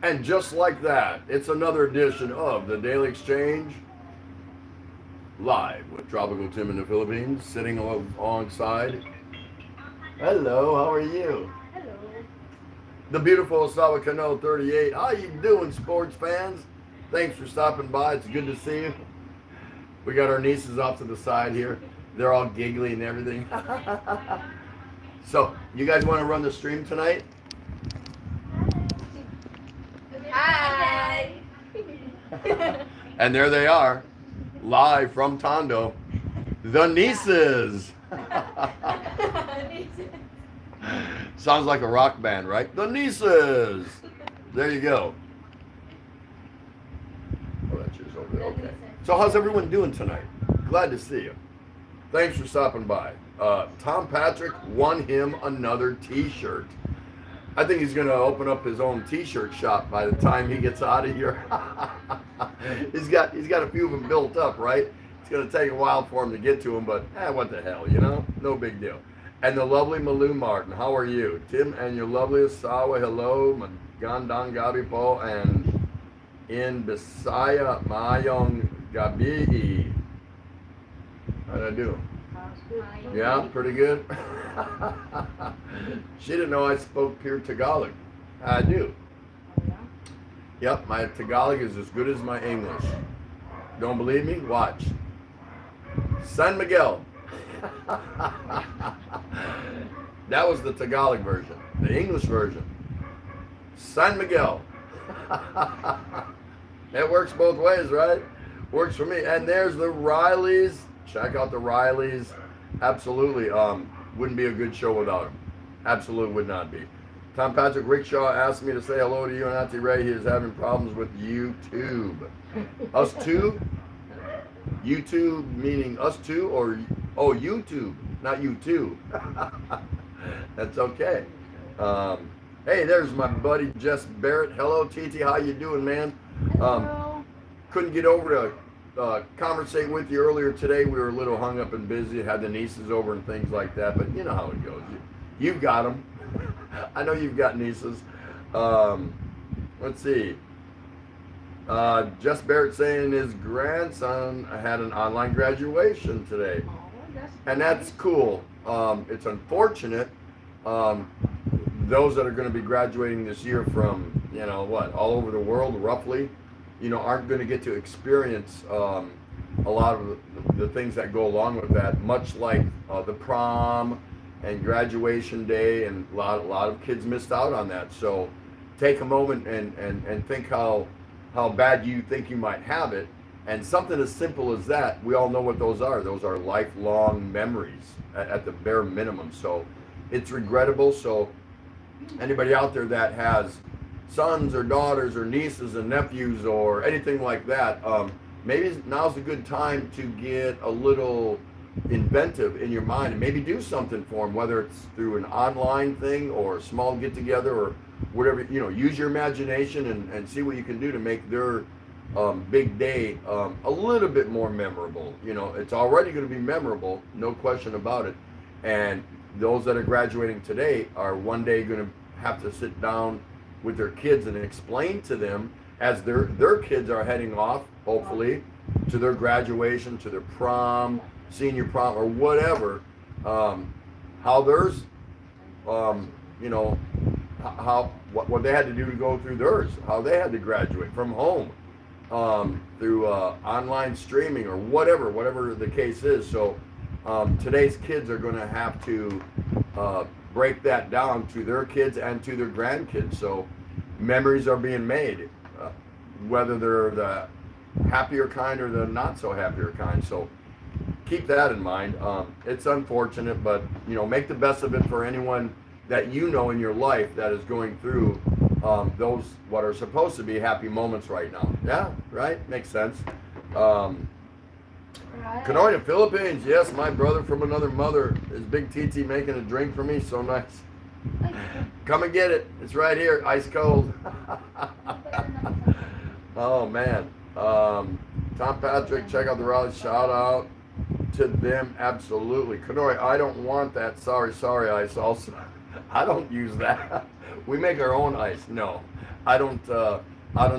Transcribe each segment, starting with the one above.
And just like that, it's another edition of the Daily Exchange live with Tropical Tim in the Philippines, sitting alongside. Hello, how are you? Hello. The beautiful Osawa Kano 38. How you doing, sports fans? Thanks for stopping by. It's good to see you. We got our nieces off to the side here. They're all giggly and everything. So, you guys want to run the stream tonight? Hi. And there they are, live from Tondo, the nieces. Sounds like a rock band, right? The nieces. There you go. Oh, that's yours over there. Okay. So how's everyone doing tonight? Glad to see you. Thanks for stopping by. Tom Patrick won him another T-shirt. I think he's going to open up his own T-shirt shop by the time he gets out of here. he's got a few of them built up, right? It's going to take a while for him to get to them, but what the hell, you know? No big deal. And the lovely Malou Martin, how are you? Tim and your loveliest Sawa, hello. Magandang gabi po, and in Bisaya, Mayong gabi. How'd I do? Yeah, pretty good. She didn't know I spoke pure Tagalog. I do. Yep, my Tagalog is as good as my English. Don't believe me? Watch. San Miguel. That was the Tagalog version. The English version. San Miguel. It works both ways, right? Works for me. And there's the Rileys. Check out the Rileys. Absolutely. Wouldn't be a good show without them. Absolutely would not be. Tom Patrick Rickshaw asked me to say hello to you and Auntie Ray. He is having problems with YouTube. Us too? YouTube meaning us too, or YouTube, not you too. That's okay. Hey, there's my buddy Jess Barrett. Hello, TT. How you doing, man? Hello. Couldn't get over to conversate with you earlier today. We were a little hung up and busy. Had the nieces over and things like that. But you know how it goes. You've got them. I know you've got nieces. Let's see. Jess Barrett saying his grandson had an online graduation today. And that's cool. It's unfortunate. Those that are going to be graduating this year from, all over the world, roughly, aren't going to get to experience a lot of the things that go along with that, much like the prom and graduation day, and a lot of kids missed out on that. So take a moment and think how bad you think you might have it. And something as simple as that, we all know what those are. Those are lifelong memories at the bare minimum. So it's regrettable. So anybody out there that has sons or daughters or nieces and nephews or anything like that, maybe now's a good time to get a little inventive in your mind and maybe do something for them, whether it's through an online thing or a small get together or whatever. Use your imagination and see what you can do to make their big day a little bit more memorable. It's already going to be memorable, no question about it. And those that are graduating today are one day going to have to sit down with their kids and explain to them, as their kids are heading off, hopefully, to their graduation, to their prom, senior prom, or whatever, how theirs, what they had to do to go through theirs, how they had to graduate from home, through online streaming or whatever the case is. So today's kids are going to have to break that down to their kids and to their grandkids. So memories are being made, whether they're the happier kind or the not so happier kind. So keep that in mind. It's unfortunate, but make the best of it for anyone that in your life that is going through those what are supposed to be happy moments right now. Yeah, right? Makes sense. Canoia, Philippines. Yes, my brother from another mother is Big TT making a drink for me. So nice. Come and get it. It's right here, ice cold. Oh man. Tom Patrick, check out the rally. Shout out to them, absolutely. Kenoi, I don't want that sorry ice also. I don't use that. We make our own ice. No, I don't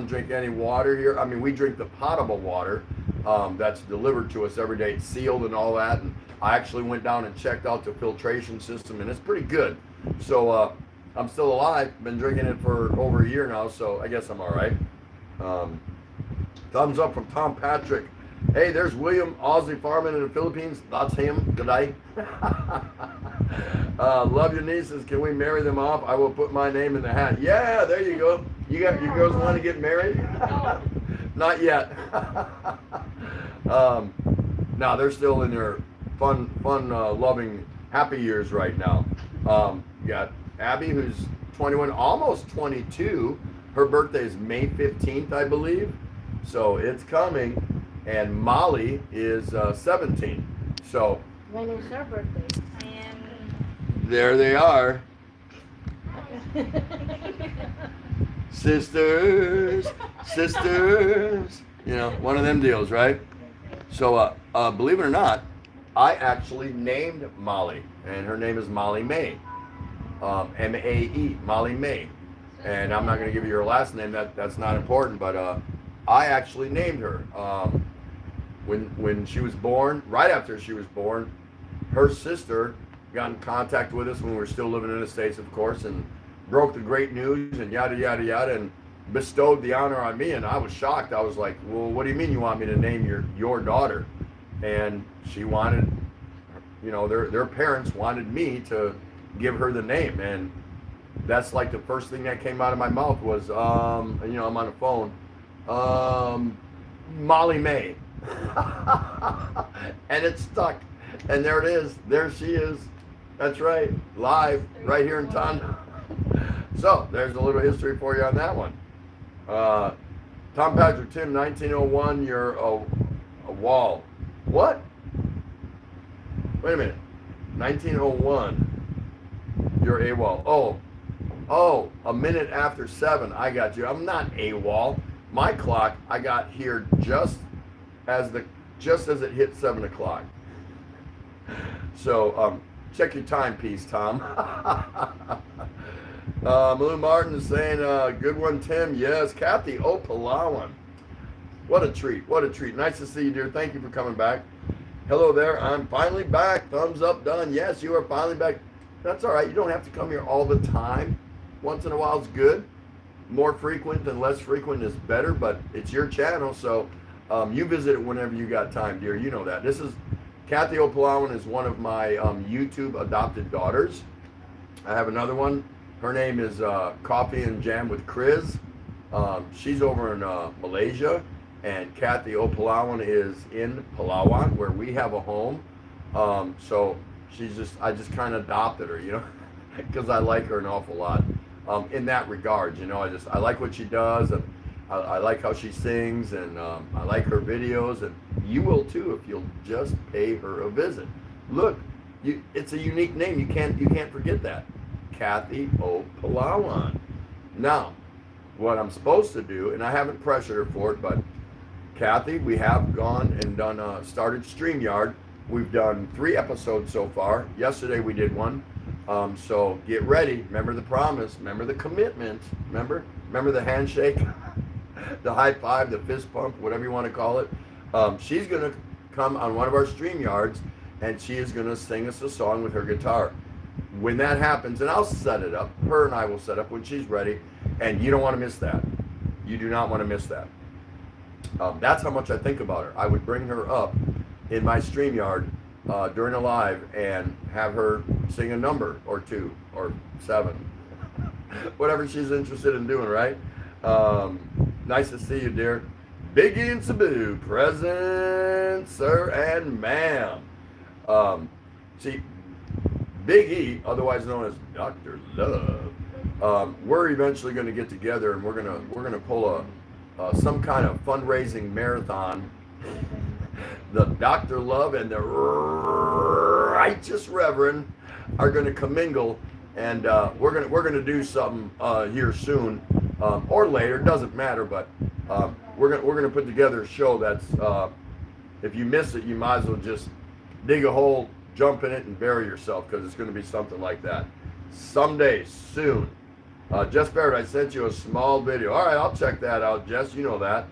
drink any water here. I mean, we drink the potable water that's delivered to us every day. It's sealed and all that. And I actually went down and checked out the filtration system, and it's pretty good. So I'm still alive. Been drinking it for over a year now, so I guess I'm all right. Thumbs up from Tom Patrick. Hey, there's William, Aussie farming in the Philippines. That's him. Good day. Love your nieces. Can we marry them off? I will put my name in the hat. Yeah, there you go. You girls want to get married? Not yet. No, they're still in their fun, loving, happy years right now. You got Abby, who's 21, almost 22. Her birthday is May 15th, I believe. So it's coming. And Molly is 17. So when is her birthday? There they are. Sisters. You know, one of them deals, right? So believe it or not, I actually named Molly, and her name is Molly May. M-A-E, Molly May. And I'm not going to give you her last name. That's not important, but I actually named her. When she was born, right after she was born, her sister got in contact with us when we were still living in the States, of course, and broke the great news and yada, yada, yada, and bestowed the honor on me. And I was shocked. I was like, well, what do you mean you want me to name your daughter? And she wanted, you know, their parents wanted me to give her the name. And that's like the first thing that came out of my mouth was, you know, I'm on the phone, Molly May. And it stuck. And there it is. There she is. That's right. Live right here in town. So there's a little history for you on that one. Tom Patrick, Tim, 1901, you're a wall. What? Wait a minute. 1901, you're AWOL. Oh, a minute after 7. I got you. I'm not AWOL. My clock, I got here just as it hit 7 o'clock. So check your timepiece, Tom. Malou Martin is saying, good one, Tim. Yes, Kathy Opalawan. What a treat. What a treat. Nice to see you, dear. Thank you for coming back. Hello there. I'm finally back. Thumbs up, done. Yes, you are finally back. That's all right. You don't have to come here all the time. Once in a while is good. More frequent than less frequent is better, but it's your channel, so you visit it whenever you got time, dear. You know that. This is Kathy Opalawan is one of my YouTube adopted daughters. I have another one. Her name is Coffee and Jam with Chris. She's over in Malaysia, and Kathy Opalawan is in Palawan, where we have a home. So I just kind of adopted her, you know, because I like her an awful lot. In that regard, you know, I like what she does, and I like how she sings, and I like her videos, and you will too if you'll just pay her a visit. Look, it's a unique name. You can't forget that. Kathy Opalawan. Now, what I'm supposed to do, and I haven't pressured her for it, but Kathy, we have gone and started StreamYard. We've done 3 episodes so far. Yesterday we did one. So get ready. Remember the promise. Remember the commitment. Remember the handshake, the high five, the fist pump, whatever you want to call it. She's going to come on one of our StreamYards, and she is going to sing us a song with her guitar. When that happens, and I'll set it up. Her and I will set up when she's ready, and you don't want to miss that. You do not want to miss that. That's how much I think about her. I would bring her up in my StreamYard during a live and have her sing a number or 2 or 7, whatever she's interested in doing, right? Nice to see you, dear. Biggie and Sabu, present, sir and ma'am. See, Big E, otherwise known as Dr. Love, we're eventually going to get together, and we're gonna pull some kind of fundraising marathon. The Dr. Love and the Righteous Reverend are going to commingle, and we're gonna do something here soon or later. Doesn't matter, but we're gonna put together a show that's if you miss it, you might as well just dig a hole, jump in it, and bury yourself, because it's going to be something like that someday soon. Jess Barrett, I sent you a small video. All right, I'll check that out, Jess. You know that.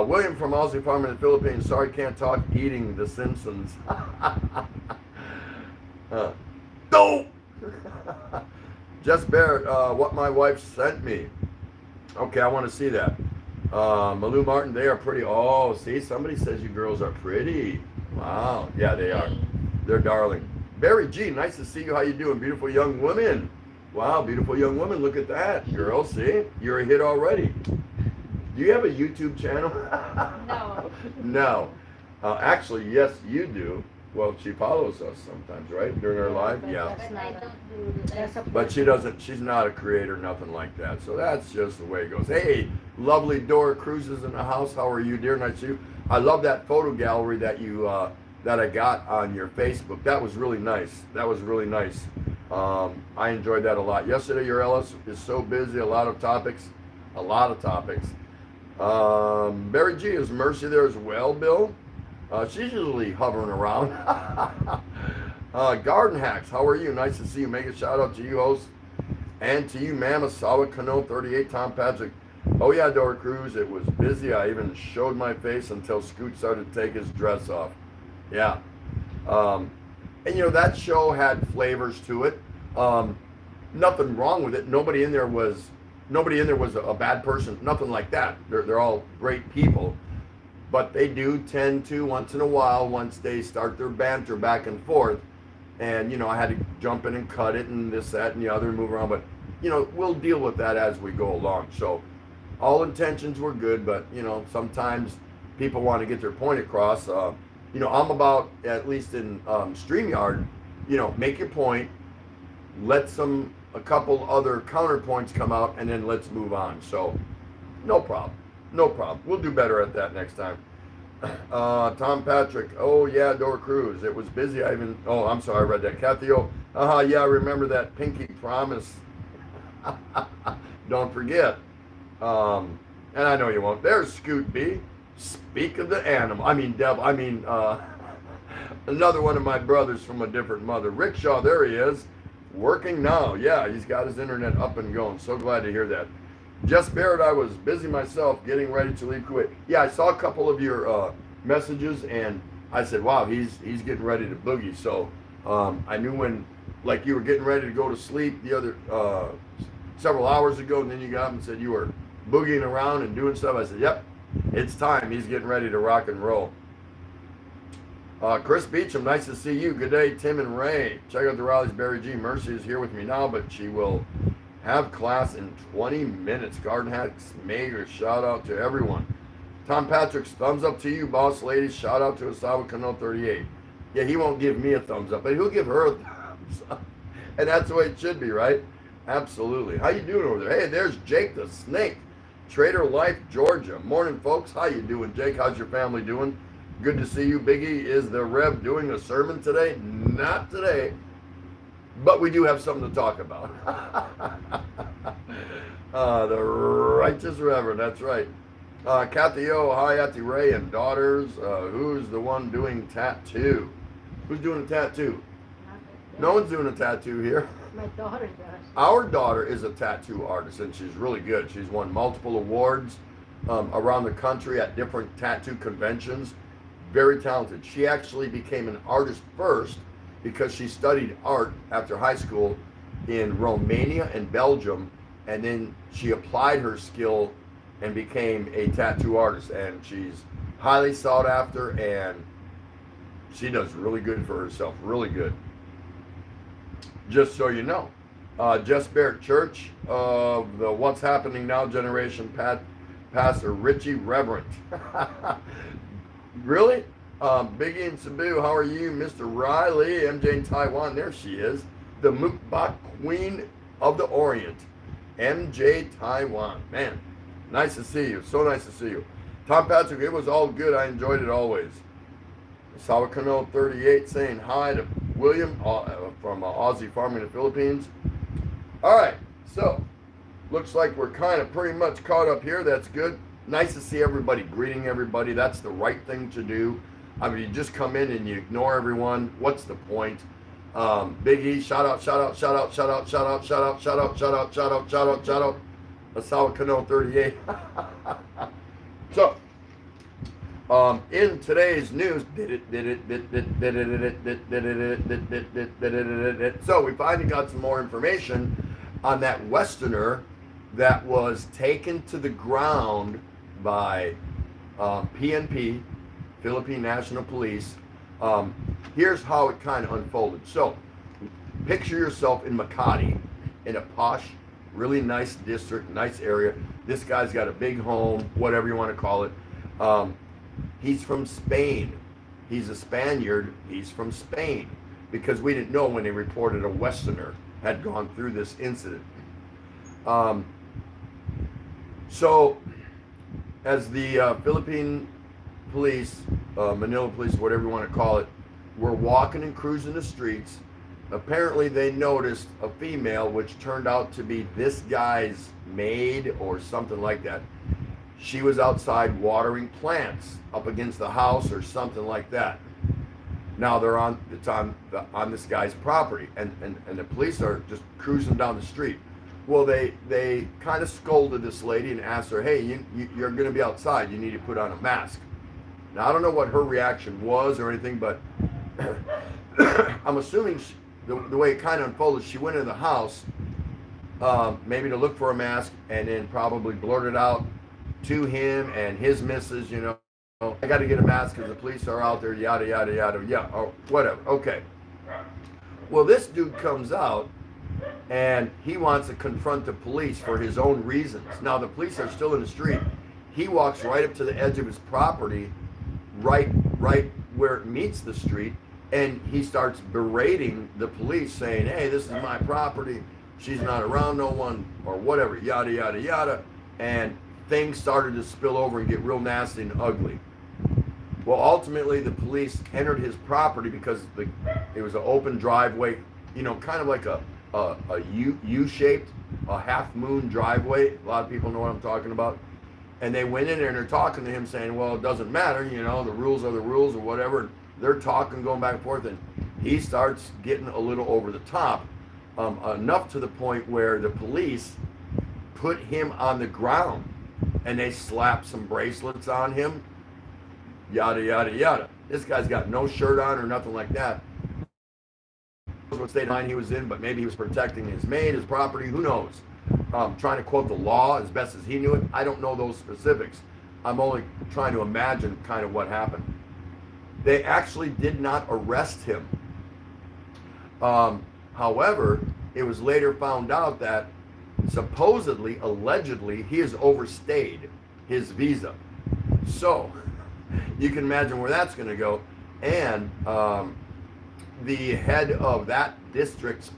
William from Aussie Farm in the Philippines. Sorry, can't talk. Eating The Simpsons. No. Jess Barrett, what my wife sent me. Okay, I want to see that. Malou Martin, they are pretty. Oh, see, somebody says you girls are pretty. Wow. Yeah, they are. They're darling. Barry G, nice to see you. How you doing? Beautiful young woman. Wow, beautiful young woman. Look at that, girl. See, you're a hit already. Do you have a YouTube channel? No. No. Actually, yes, you do. Well, she follows us sometimes, right? During our live? Yeah. But I don't do that. But she doesn't, she's not a creator, nothing like that. So that's just the way it goes. Hey, lovely Dora Cruz is in the house. How are you, dear? Nice to see you. I love that photo gallery that you, that I got on your Facebook. That was really nice. That was really nice. I enjoyed that a lot. Yesterday, your Ellis is so busy. A lot of topics. A lot of topics. Barry G, is Mercy there as well, Bill? She's usually hovering around. Garden Hacks, how are you? Nice to see you. Make a shout out to you, host. And to you, Mama Sawa Cano 38, Tom Patrick. Oh yeah, Dora Cruz, it was busy. I even showed my face until Scoot started to take his dress off. Yeah. And you know, that show had flavors to it. Nothing wrong with it. Nobody in there was a bad person. Nothing like that. They're all great people. But they do tend to, once in a while, once they start their banter back and forth, and, you know, I had to jump in and cut it and this, that, and the other and move around. But, you know, we'll deal with that as we go along. So all intentions were good, but, you know, sometimes people want to get their point across. You know, I'm about, at least in StreamYard, you know, make your point, let a couple other counterpoints come out, and then let's move on. So no problem. No problem. We'll do better at that next time. Tom Patrick. Oh, yeah, Dora Cruz. It was busy. Oh, I'm sorry, I read that. Kathy O. Yeah, I remember that pinky promise. Don't forget. And I know you won't. There's Scoot B. Speak of the animal. Another one of my brothers from a different mother. Rickshaw, there he is. Working now. Yeah, he's got his internet up and going. So glad to hear that. Jess Barrett, I was busy myself getting ready to leave Kuwait. Yeah, I saw a couple of your messages, and I said, wow, he's getting ready to boogie. So I knew when, like, you were getting ready to go to sleep the other several hours ago, and then you got up and said you were boogieing around and doing stuff. I said, yep, it's time. He's getting ready to rock and roll. Chris Beecham, nice to see you. Good day, Tim and Ray. Check out the Raleigh's Barry G. Mercy is here with me now, but she will have class in 20 minutes. Garden Hacks, mega shout out to everyone. Tom Patrick's thumbs up to you, boss ladies. Shout out to Asawa Cano 38. Yeah, he won't give me a thumbs up, but he'll give her a thumbs up. And that's the way it should be, right? Absolutely. How you doing over there? Hey, there's Jake the Snake. Trader Life, Georgia. Morning, folks. How you doing, Jake? How's your family doing? Good to see you. Biggie, is the Rev doing a sermon today? Not today. But we do have something to talk about. The righteous Reverend, that's right. Kathy O, hi, Auntie Ray and daughters. Who's the one doing tattoo? Who's doing a tattoo? No one's doing a tattoo here. My daughter does. Our daughter is a tattoo artist, and she's really good. She's won multiple awards around the country at different tattoo conventions. Very talented. She actually became an artist first because she studied art after high school in Romania and Belgium, and then she applied her skill and became a tattoo artist, and she's highly sought after, and she does really good for herself, really good. Just so you know. Jess Barrett Church of the What's Happening Now generation, Pastor Richie Reverend. Really? Biggie and Cebu, how are you? Mr. Riley, MJ in Taiwan, there she is. The Mukbang Queen of the Orient. MJ Taiwan. Man, nice to see you. So nice to see you. Tom Patrick, it was all good. I enjoyed it always. Sawa Cano 38 saying hi to William from Aussie Farming in the Philippines. All right, so looks like we're kind of pretty much caught up here. That's good. Nice to see everybody, greeting everybody. That's the right thing to do. I mean, you just come in and you ignore everyone. What's the point? Big E, shout out, shout out, shout out, shout out, shout out, shout out, shout out, shout out, shout out, shout out, shout out. Assault Cano 38. So, in today's news, so we finally got some more information on that Westerner that was taken to the ground by PNP, Philippine National Police. Here's how it kind of unfolded. So, picture yourself in Makati, in a posh, really nice district, nice area. This guy's got a big home, whatever you want to call it. He's from Spain. He's a Spaniard. He's from Spain, because we didn't know when they reported a Westerner had gone through this incident. So, as the Philippine police, Manila police, whatever you want to call it, were walking and cruising the streets, apparently they noticed a female, which turned out to be this guy's maid or something like that. She was outside watering plants up against the house or something like that. Now it's on this guy's property, and the police are just cruising down the street. Well, they kind of scolded this lady and asked her, hey, you're going to be outside. You need to put on a mask. Now, I don't know what her reaction was or anything, but I'm assuming the way it kind of unfolded, she went in the house, maybe to look for a mask, and then probably blurted out to him and his missus, you know, I got to get a mask because the police are out there, yada, yada, yada, yeah, or whatever. Okay. Well, this dude comes out, and he wants to confront the police for his own reasons. Now, the police are still in the street. He walks right up to the edge of his property, right where it meets the street, and he starts berating the police, saying, hey, this is my property, she's not around no one, or whatever, yada, yada, yada. And things started to spill over and get real nasty and ugly. Well, ultimately, the police entered his property because it was an open driveway, you know, kind of like a U-shaped, a half-moon driveway. A lot of people know what I'm talking about. And they went in there and they're talking to him, saying, well, it doesn't matter, you know, the rules are the rules or whatever. And they're talking, going back and forth, and he starts getting a little over the top, enough to the point where the police put him on the ground and they slapped some bracelets on him, yada, yada, yada. This guy's got no shirt on or nothing like that. What state of mind he was in, but maybe he was protecting his maid, his property, who knows? Trying to quote the law as best as he knew it. I don't know those specifics. I'm only trying to imagine kind of what happened. They actually did not arrest him. However, it was later found out that supposedly, allegedly, he has overstayed his visa. So, you can imagine where that's going to go. And the head of that district's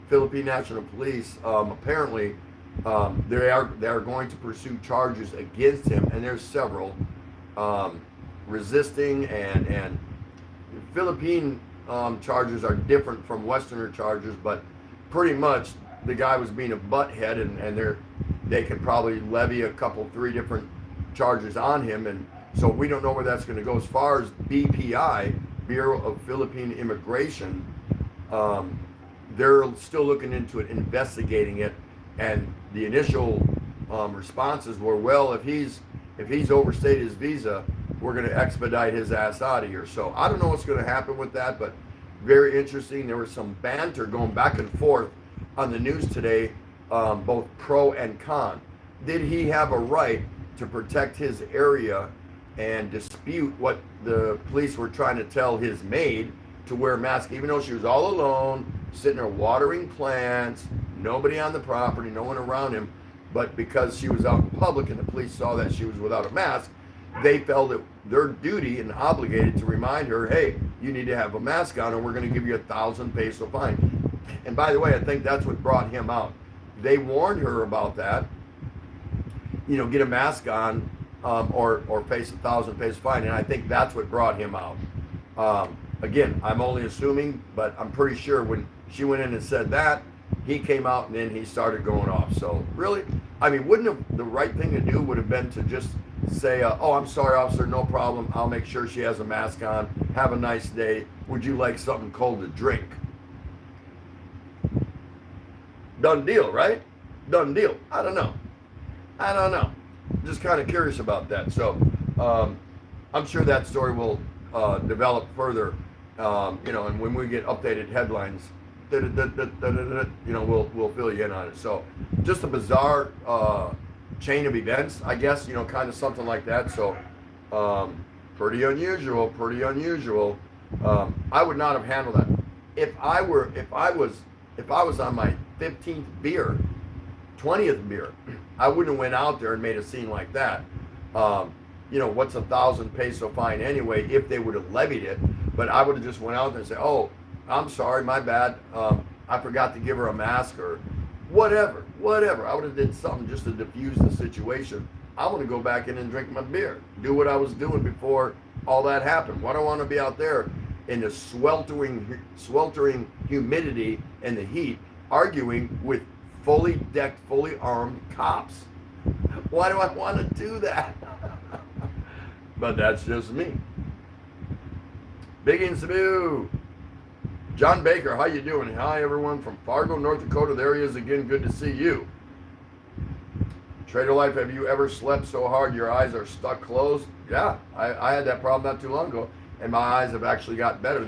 Philippine National Police, apparently, they are going to pursue charges against him, and there's several, resisting and Philippine charges are different from Westerner charges, but pretty much the guy was being a butthead, and they can probably levy a couple, 3 different charges on him, and so we don't know where that's going to go. As far as BPI, Bureau of Philippine Immigration, they're still looking into it, investigating it, and the initial responses were, well, if he's overstayed his visa, we're going to expedite his ass out of here. So I don't know what's going to happen with that, but very interesting. There was some banter going back and forth on the news today, both pro and con. Did he have a right to protect his area and dispute what the police were trying to tell his maid to wear a mask, even though she was all alone, sitting there watering plants, nobody on the property, no one around him, but because she was out in public and the police saw that she was without a mask, they felt it their duty and obligated to remind her, hey, you need to have a mask on or we're going to give you 1,000 peso fine. And by the way, I think that's what brought him out. They warned her about that, you know, get a mask on or face 1,000 peso fine, and I think that's what brought him out. Again, I'm only assuming, but I'm pretty sure when she went in and said that, he came out and then he started going off. So really, I mean, wouldn't have, the right thing to do would have been to just say, oh, I'm sorry, officer, no problem. I'll make sure she has a mask on. Have a nice day. Would you like something cold to drink? Done deal, right? Done deal. I don't know. Just kind of curious about that. So I'm sure that story will develop further, and when we get updated headlines, we'll fill you in on it. So just a bizarre chain of events, I guess, kind of something like that. So pretty unusual. I would not have handled that. If I was on my 15th beer, 20th beer, I wouldn't have went out there and made a scene like that. What's 1,000 peso fine anyway if they would have levied it? But I would have just went out there and said, oh, I'm sorry, my bad. I forgot to give her a mask or whatever. I would have did something just to diffuse the situation. I want to go back in and drink my beer, do what I was doing before all that happened. Why do I want to be out there in the sweltering humidity and the heat, arguing with fully decked, fully armed cops? Why do I want to do that? But that's just me. Big and Sabu. John Baker, how you doing? Hi, everyone from Fargo, North Dakota. There he is again. Good to see you. Trader Life, have you ever slept so hard your eyes are stuck closed? Yeah, I had that problem not too long ago, and my eyes have actually got better.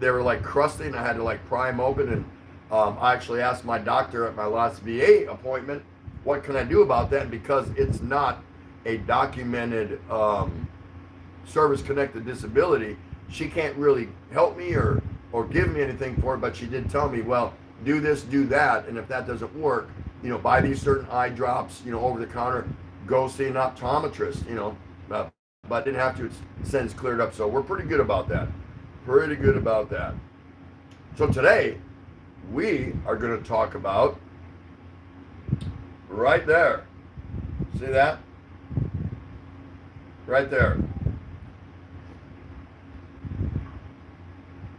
They were like crusty, and I had to like pry them open. And I actually asked my doctor at my last VA appointment, what can I do about that? And because it's not a documented service-connected disability, she can't really help me or give me anything for it, but she did tell me, well, do this, do that, and if that doesn't work, buy these certain eye drops, over the counter, go see an optometrist, but didn't have to. It's since cleared up, so we're pretty good about that. So today, we are going to talk about right there. See that? Right there.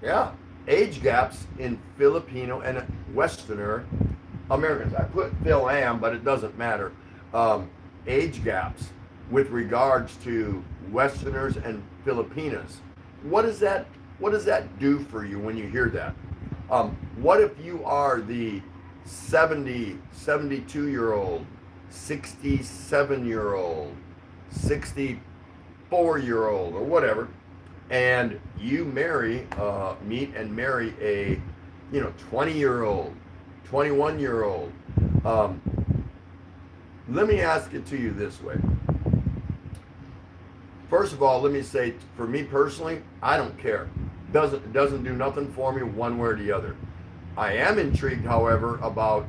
Yeah, age gaps in Filipino and Westerner Americans. I put Phil Am, but it doesn't matter. Age gaps with regards to Westerners and Filipinas. What does that do for you when you hear that? What if you are the 72-year-old, 67-year-old, 64-year-old, or whatever, and you meet and marry a 20-year-old, 21-year-old. Let me ask it to you this way. First of all, let me say, for me personally, I don't care. It doesn't do nothing for me one way or the other. I am intrigued, however, about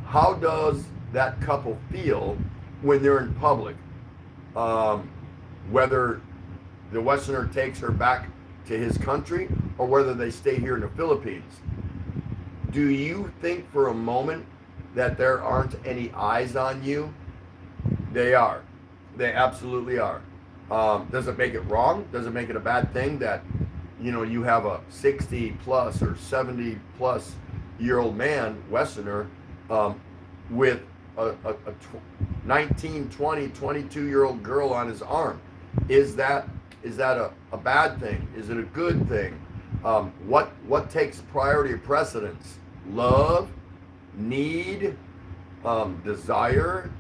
how does that couple feel when they're in public, whether the Westerner takes her back to his country or whether they stay here in the Philippines. Do you think for a moment that there aren't any eyes on you? They are. They absolutely are. Does it make it wrong? Does it make it a bad thing that you have a 60 plus or 70 plus year old man, Westerner, with a 19, 20, 22-year-old girl on his arm? Is that a bad thing? Is it a good thing? What takes priority or precedence? Love, need, desire,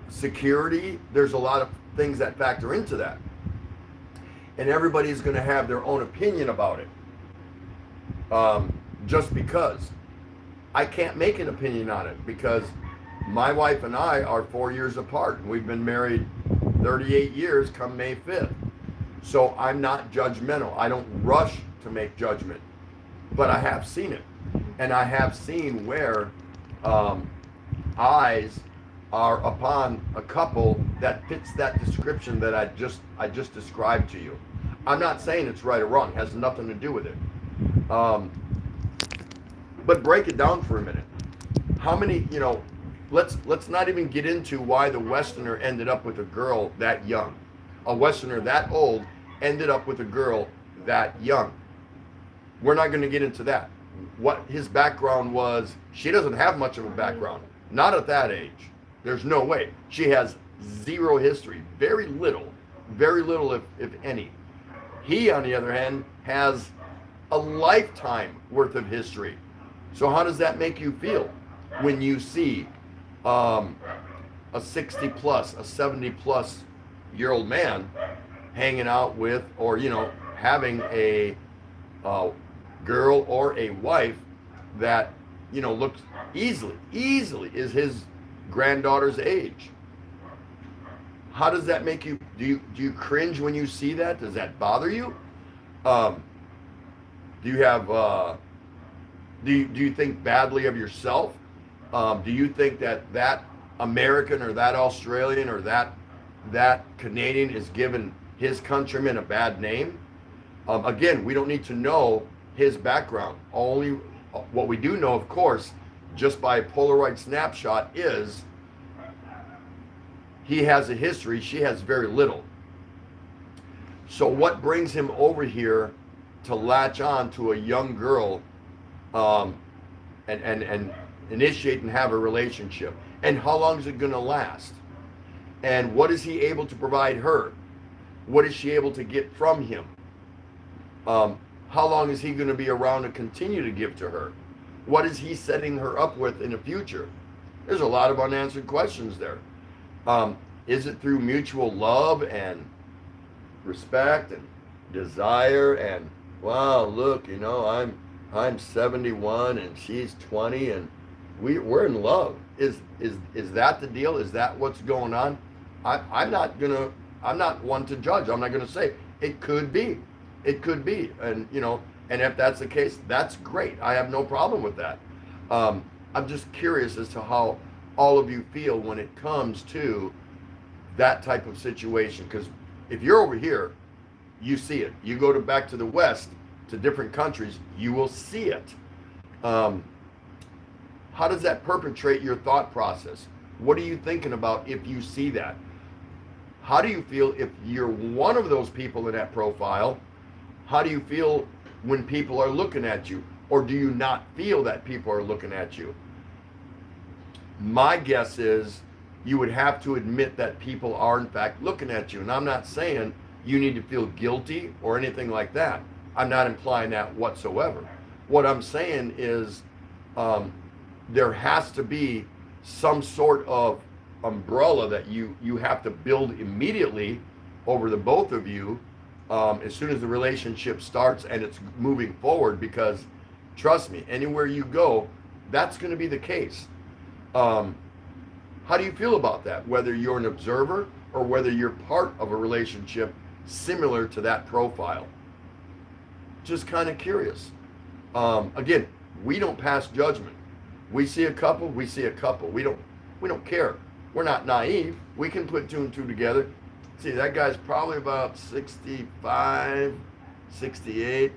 security. There's a lot of things that factor into that. And everybody's going to have their own opinion about it. Just because. I can't make an opinion on it because my wife and I are 4 years apart. And we've been married 38 years come May 5th. So I'm not judgmental. I don't rush to make judgment. But I have seen it. And I have seen where eyes are upon a couple that fits that description that I just described to you. I'm not saying it's right or wrong. It has nothing to do with it. But break it down for a minute. How many, let's not even get into why the Westerner ended up with a girl that young. A Westerner that old ended up with a girl that young. We're not going to get into that. What his background was, she doesn't have much of a background. Not at that age. There's no way. She has zero history, very little, if any. He, on the other hand, has a lifetime worth of history. So how does that make you feel when you see a 60 plus, a 70 plus year old man hanging out with, or having a girl or a wife that looks easily is his granddaughter's age? How does that make you? Do you cringe when you see that? Does that bother you? Do you have do you think badly of yourself? Do you think that American or that Australian or that Canadian is giving his countrymen a bad name? Again, we don't need to know his background. Only what we do know, of course, just by a Polaroid snapshot, is he has a history. She has very little. So what brings him over here to latch on to a young girl and initiate and have a relationship? And how long is it going to last? And what is he able to provide her? What is she able to get from him? How long is he going to be around to continue to give to her? What is he setting her up with in the future? There's a lot of unanswered questions there. Is it through mutual love and respect and desire and, wow, look, I'm 71 and she's 20 and we're in love? Is that the deal? Is that what's going on? I'm not one to judge. I'm not gonna say. It could be. And and if that's the case, that's great. I have no problem with that. I'm just curious as to how all of you feel when it comes to that type of situation. Because if you're over here, you see it. You go back to the West, to different countries, you will see it. How does that perpetrate your thought process? What are you thinking about if you see that? How do you feel if you're one of those people in that profile? How do you feel when people are looking at you? Or do you not feel that people are looking at you? My guess is you would have to admit that people are in fact looking at you. And I'm not saying you need to feel guilty or anything like that. I'm not implying that whatsoever. What I'm saying is there has to be some sort of umbrella that you have to build immediately over the both of you as soon as the relationship starts and it's moving forward, because trust me, anywhere you go, that's going to be the case. How do you feel about that? Whether you're an observer or whether you're part of a relationship similar to that profile. Just kind of curious. Again, we don't pass judgment. We see a couple, we see a couple. We don't care. We're not naive. We can put two and two together. See, that guy's probably about 65, 68.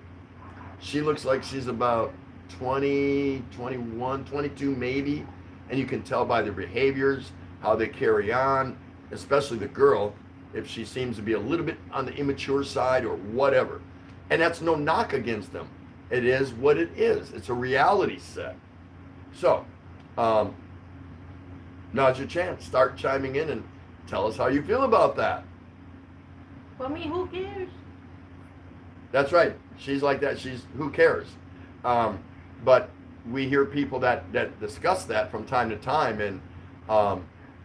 She looks like she's about 20, 21, 22 maybe. And you can tell by their behaviors, how they carry on, especially the girl, if she seems to be a little bit on the immature side or whatever. And that's no knock against them. It is what it is. It's a reality set. So, now's your chance. Start chiming in and tell us how you feel about that. For me, who cares? That's right. She's like that. Who cares? But we hear people that discuss that from time to time, and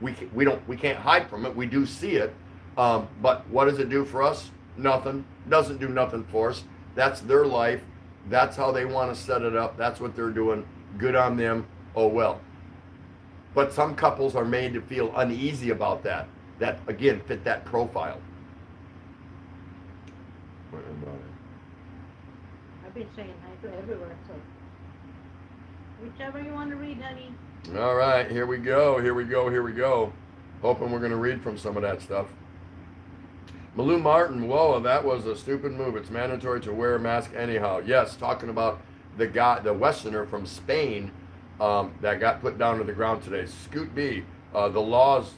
we can't hide from it. We do see it. But what does it do for us? Nothing. Doesn't do nothing for us. That's their life. That's how they want to set it up. That's what they're doing. Good on them. Oh well. But some couples are made to feel uneasy about that again fit that profile. I've been saying hi to everyone, so whichever you want to read, honey. All right, here we go. Hoping we're going to read from some of that stuff. Malou Martin, whoa, that was a stupid move. It's mandatory to wear a mask anyhow. Yes, talking about the Westerner from Spain that got put down to the ground today. Scoot B, the laws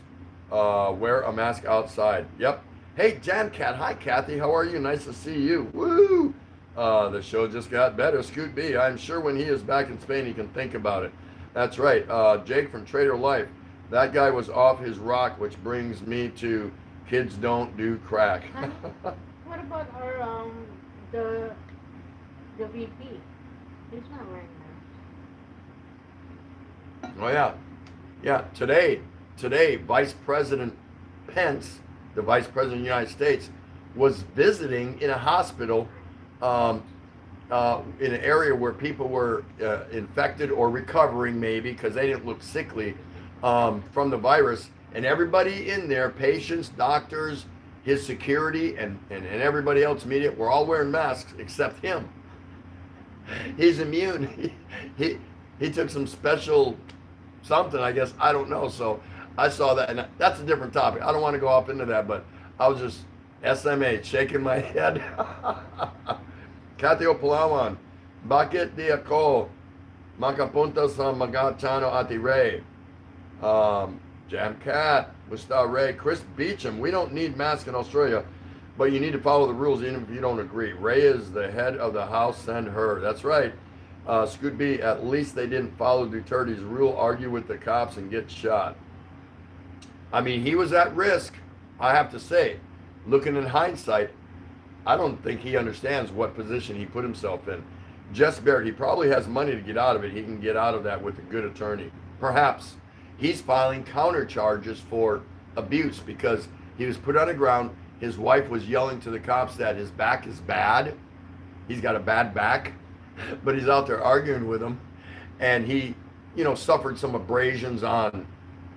wear a mask outside. Yep. Hey, Jan Cat. Hi, Kathy. How are you? Nice to see you. Woo! The show just got better. Scoot B, I'm sure when he is back in Spain, he can think about it. That's right. Jake from Trader Life. That guy was off his rock, which brings me to kids don't do crack. Honey, what about our the VP? He's not wearing that. Oh yeah, yeah. Today, Vice President Pence, the Vice President of the United States, was visiting in a hospital, in an area where people were infected or recovering, maybe because they didn't look sickly from the virus, and everybody in there, patients, doctors, his security, and everybody else, media, were all wearing masks except him. He's immune. He took some special something, I guess. I don't know. So I saw that, and that's a different topic. I don't want to go off into that, but I was just SMH, shaking my head. Katio Palawan, bakit di ako makapunta sa Magachano Ati Ray? Jam Cat, Musta Ray, Chris Beecham. We don't need masks in Australia, but you need to follow the rules even if you don't agree. Ray is the head of the house, send her. That's right. Scoot B, at least they didn't follow Duterte's rule, argue with the cops, and get shot. I mean, he was at risk, I have to say. Looking in hindsight, I don't think he understands what position he put himself in. Jess Barrett, he probably has money to get out of it. He can get out of that with a good attorney. Perhaps. He's filing counter charges for abuse because he was put on the ground. His wife was yelling to the cops that his back is bad. He's got a bad back, but he's out there arguing with them. And he, suffered some abrasions on,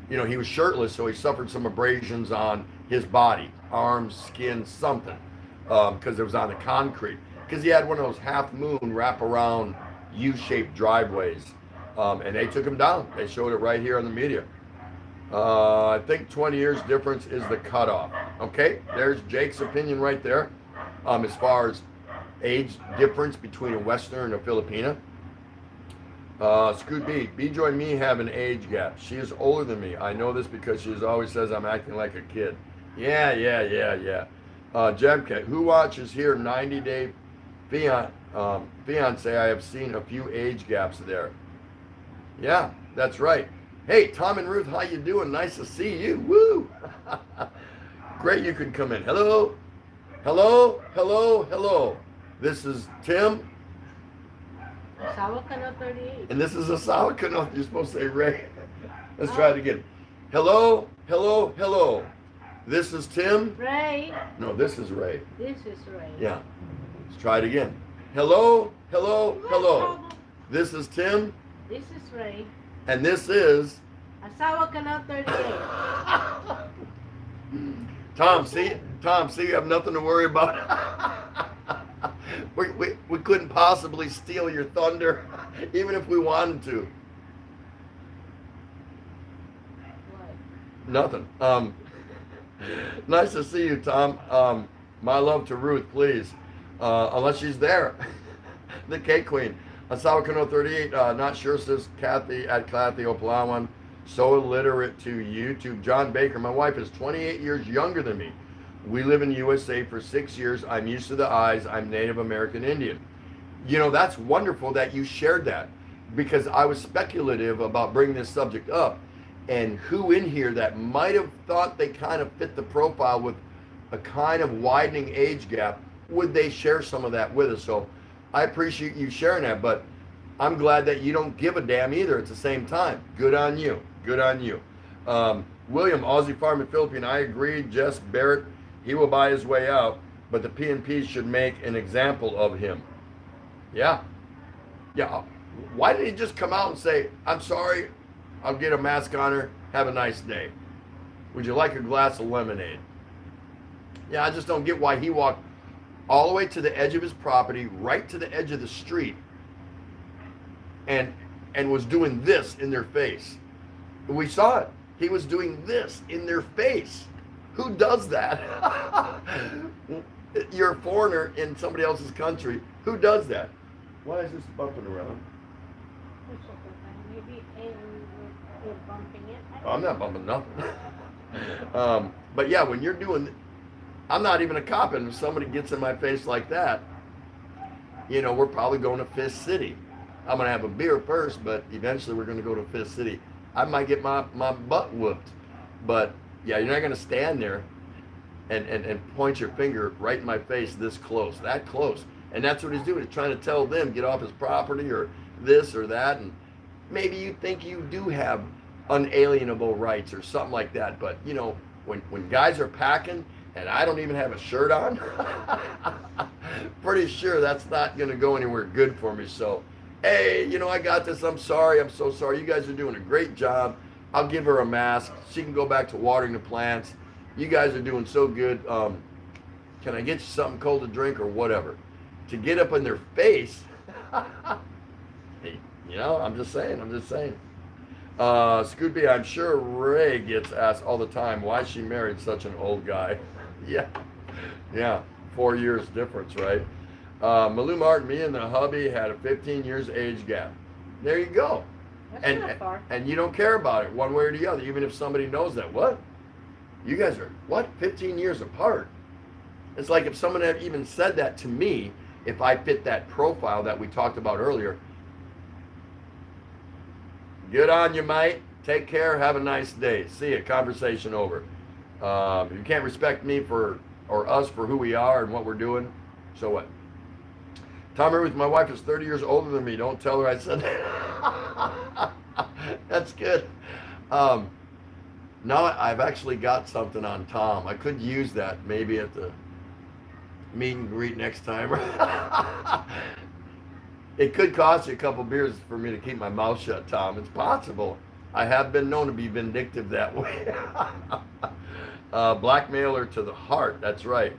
he was shirtless, so he suffered some abrasions on his body, arms, skin, something, because it was on the concrete. Because he had one of those half moon wrap around U-shaped driveways. And they took him down. They showed it right here on the media. I think 20 years difference is the cutoff. Okay, there's Jake's opinion right there. As far as age difference between a Westerner and a Filipina. Scoot B joined me have an age gap. She is older than me. I know this because she always says I'm acting like a kid. Yeah. Jebcat, who watches here 90 Day Fiance? I have seen a few age gaps there. Yeah, that's right. Hey, Tom and Ruth, how you doing? Nice to see you. Woo! Great you could come in. Hello. This is Tim. Asawa ka na 38. And this is Asawa Kano. You're supposed to say Ray. Let's try it again. Hello. This is Tim. Ray. No, this is Ray. This is Ray. Yeah. Let's try it again. Hello. This is Tim. This is Ray. And this is Asawa ka na 38. Tom. See, you have nothing to worry about. we couldn't possibly steal your thunder, even if we wanted to. What? Nothing. Nice to see you, Tom. My love to Ruth, please. Unless she's there. The Cake Queen. Asawa Kano 38, not sure, says Kathy at Kathy Opalawan. So illiterate to YouTube. John Baker, my wife is 28 years younger than me. We live in the USA for 6 years. I'm used to the eyes. I'm Native American Indian. That's wonderful that you shared that, because I was speculative about bringing this subject up, and who in here that might have thought they kind of fit the profile with a kind of widening age gap, would they share some of that with us? So I appreciate you sharing that, but I'm glad that you don't give a damn either at the same time. Good on you. William, Aussie Farmer Philippine, I agree. Jess Barrett, he will buy his way out, but the PNP should make an example of him. Yeah. Why did he just come out and say, I'm sorry, I'll get a mask on her, have a nice day. Would you like a glass of lemonade? Yeah, I just don't get why he walked all the way to the edge of his property, right to the edge of the street, and was doing this in their face. We saw it. He was doing this in their face. Who does that? You're a foreigner in somebody else's country. Who does that? Why is this bumping around? Maybe you're bumping it. I'm not bumping nothing. But yeah, when you're doing, I'm not even a cop, and if somebody gets in my face like that, we're probably going to Fist City. I'm going to have a beer first, but eventually we're going to go to Fist City. I might get my butt whooped. But yeah, you're not gonna stand there and point your finger right in my face this close, that close. And that's what he's doing. He's trying to tell them, get off his property or this or that. And maybe you think you do have unalienable rights or something like that. But you know, when guys are packing and I don't even have a shirt on, pretty sure that's not gonna go anywhere good for me. So, hey, you know, I got this. I'm sorry. I'm so sorry. You guys are doing a great job. I'll give her a mask. She can go back to watering the plants. You guys are doing so good. Can I get you something cold to drink or whatever? To get up in their face, you know, I'm just saying. Scoot I'm sure Ray gets asked all the time why she married such an old guy. Yeah, 4 years difference, right? Malou Martin, me and the hubby had a 15 years age gap. There you go. That's not far. And you don't care about it one way or the other, even if somebody knows that. What? You guys are, 15 years apart? It's like if someone had even said that to me, if I fit that profile that we talked about earlier. Good on you, mate. Take care. Have a nice day. See ya. Conversation over. You can't respect me or us for who we are and what we're doing. So what? Tom Ruth, my wife is 30 years older than me. Don't tell her I said that. That's good. Now I've actually got something on Tom. I could use that maybe at the meet and greet next time. It could cost you a couple beers for me to keep my mouth shut, Tom. It's possible. I have been known to be vindictive that way. Blackmailer to the heart. That's right.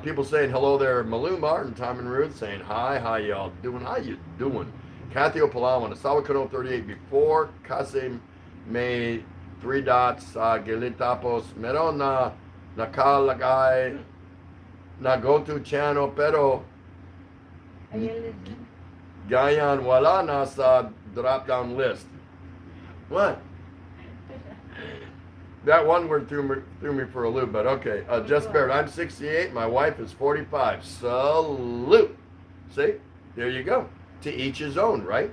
People saying hello there. Malou Martin, Tom and Ruth saying hi. How y'all doing? How you doing? Kathy Opalawan, Asawa Kano 38 before Kasim may 3 dots Gelitapos meron na nakalagay na go to channel pero gayan wala na sa drop down list. What? That one word threw me for a loop, but okay. Jess Barrett, I'm 68. My wife is 45. Salute. See? There you go. To each his own, right?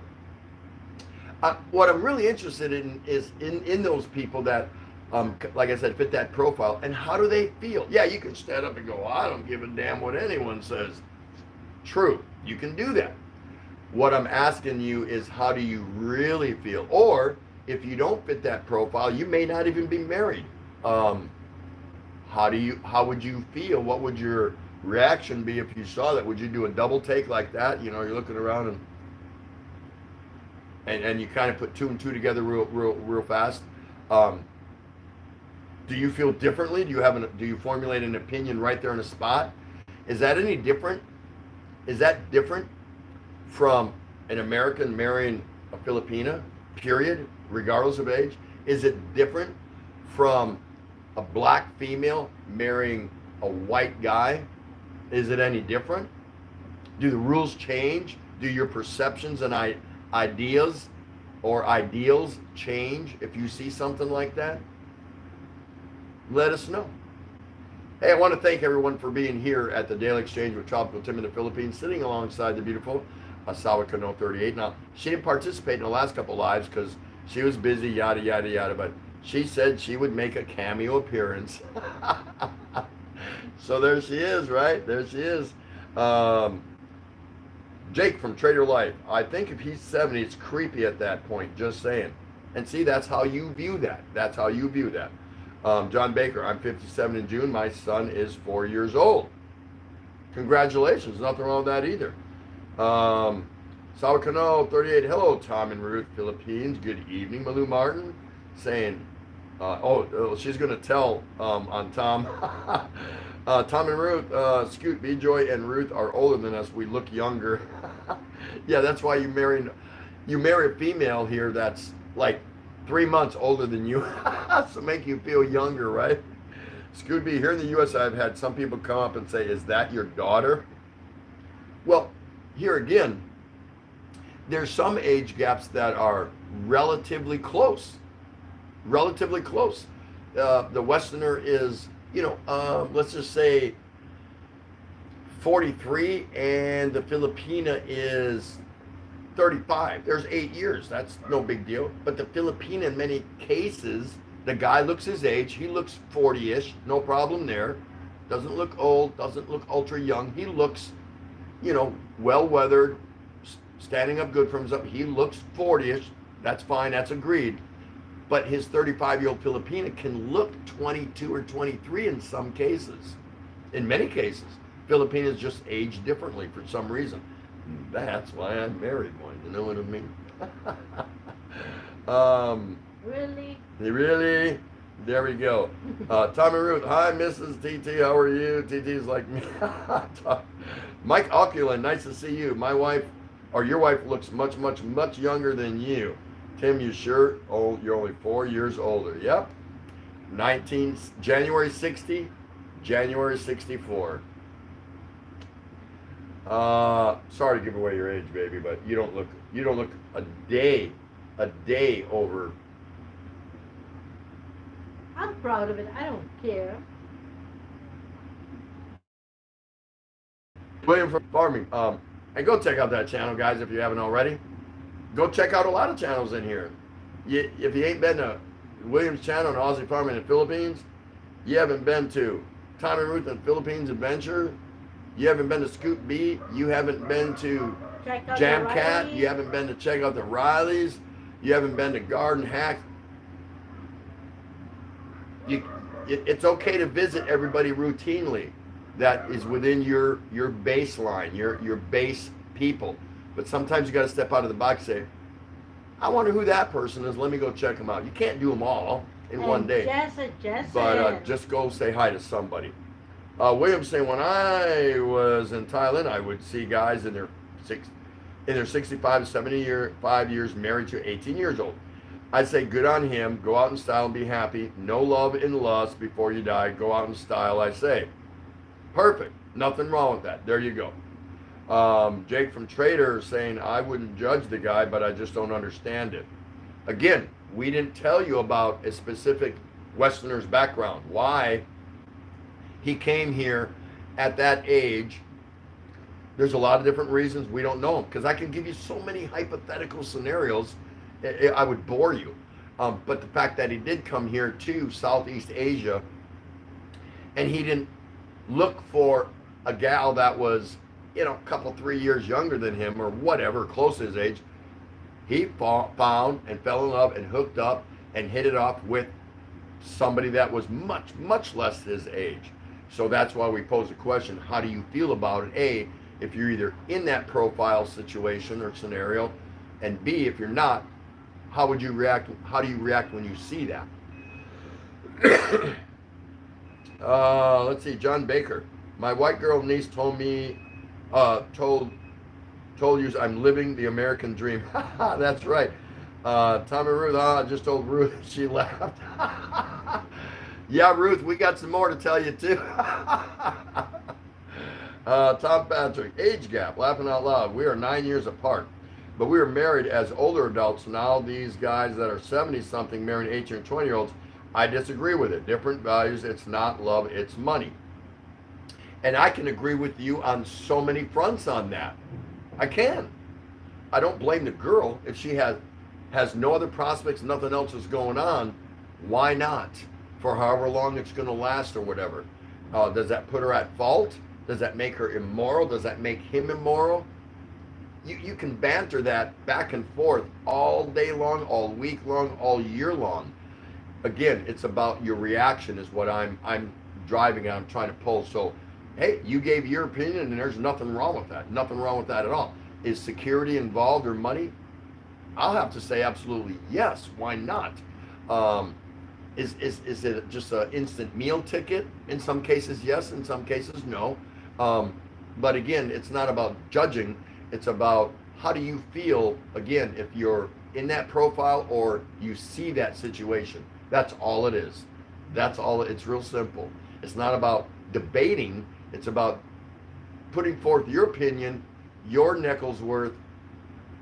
What I'm really interested in is in those people that, like I said, fit that profile. And how do they feel? Yeah, you can stand up and go, I don't give a damn what anyone says. True. You can do that. What I'm asking you is, how do you really feel? Or if you don't fit that profile, you may not even be married. How would you feel? What would your reaction be if you saw that? Would you do a double take like that? You know, you're looking around and you kind of put 2 and 2 together real fast. Do you feel differently? Do you formulate an opinion right there on the spot? Is that any different? Is that different from an American marrying a Filipina? Period, regardless of age? Is it different from a black female marrying a white guy? Is it any different? Do the rules change? Do your perceptions and ideas or ideals change if you see something like that? Let us know. Hey, I want to thank everyone for being here at the Daily Exchange with Tropical Tim in the Philippines, sitting alongside the beautiful Asawa Kano 38. Now, she didn't participate in the last couple lives because she was busy, yada, yada, yada, but she said she would make a cameo appearance. So there she is, right? There she is. Jake from Trader Life. I think if he's 70, it's creepy at that point, just saying. And see, that's how you view that. That's how you view that. John Baker, I'm 57 in June. My son is 4 years old. Congratulations. Nothing wrong with that either. Sawakano 38, hello Tom and Ruth, Philippines, good evening. Malou Martin saying, she's going to tell on Tom. Tom and Ruth, Scoot, B-Joy, and Ruth are older than us. We look younger. Yeah, that's why you marry a female here that's like 3 months older than you. So make you feel younger, right? Scoot B, here in the U.S., I've had some people come up and say, is that your daughter? Well, here again, there's some age gaps that are relatively close. Relatively close. The Westerner is, let's just say 43, and the Filipina is 35. There's 8 years. That's no big deal. But the Filipino, in many cases, the guy looks his age. He looks 40-ish. No problem there. Doesn't look old. Doesn't look ultra young. He looks, well weathered, standing up good for himself. He looks 40-ish. That's fine. That's agreed. But his 35-year-old Filipina can look 22 or 23 in some cases. In many cases, Filipinas just age differently for some reason. That's why I married one. You know what I mean? Really? Really? There we go. Tommy Ruth. Hi, Mrs. TT. How are you? TT's like me. Mike Oculin. Nice to see you. My wife, or your wife, looks much, much, much younger than you. Tim, you sure? Oh, you're only 4 years older. Yep. January 60, January 64. Sorry to give away your age, baby, but you don't look a day over. I'm proud of it. I don't care. William from Farming. And go check out that channel, guys, if you haven't already. Go check out a lot of channels in here. If you ain't been to William's channel on Aussie Farming in the Philippines, you haven't been to Tommy Ruth and Philippines Adventure, you haven't been to Scoop B, you haven't been to Jam Cat, you haven't been to check out the Rileys, you haven't been to Garden Hack. It's okay to visit everybody routinely that is within your baseline, your base people. But sometimes you got to step out of the box and say, I wonder who that person is. Let me go check them out. You can't do them all in one day. But just go say hi to somebody. William's saying, when I was in Thailand, I would see guys in their 65 to 75 years married to 18 years old. I'd say, good on him. Go out in style and be happy. No love and lust before you die. Go out in style, I say. Perfect. Nothing wrong with that. There you go. Jake from Trader saying, I wouldn't judge the guy, but I just don't understand it. Again, we didn't tell you about a specific Westerner's background. Why he came here at that age. There's a lot of different reasons. We don't know him, because I can give you so many hypothetical scenarios. I would bore you. But the fact that he did come here to Southeast Asia, and he didn't look for a gal that was, a couple, 3 years younger than him or whatever, close to his age. He found and fell in love and hooked up and hit it off with somebody that was much, much less his age. So that's why we pose the question, how do you feel about it? A, if you're either in that profile situation or scenario, and B, if you're not, how would you react? How do you react when you see that? Let's see, John Baker. My white girl niece told me, told you I'm living the American dream. That's right. Tommy Ruth, I just told Ruth, she laughed. Yeah, Ruth, we got some more to tell you too. Tom Patrick, age gap, laughing out loud. We are 9 years apart, but we were married as older adults. Now these guys that are 70-something marrying 18 or 20-year-olds, I disagree with it. Different values. It's not love, it's money. And I can agree with you on so many fronts on that. I can. I don't blame the girl if she has no other prospects, nothing else is going on. Why not? For however long it's going to last or whatever. Does that put her at fault? Does that make her immoral? Does that make him immoral? You can banter that back and forth all day long, all week long, all year long. Again, it's about your reaction is what I'm driving at. I'm trying to pull. So, hey, you gave your opinion and there's nothing wrong with that. Nothing wrong with that at all. Is security involved or money? I'll have to say absolutely yes. Why not? Is it just an instant meal ticket? In some cases, yes. In some cases, no. But again, it's not about judging. It's about how do you feel, again, if you're in that profile or you see that situation. That's all it is. That's all. It's real simple. It's not about debating. It's about putting forth your opinion, your nickel's worth,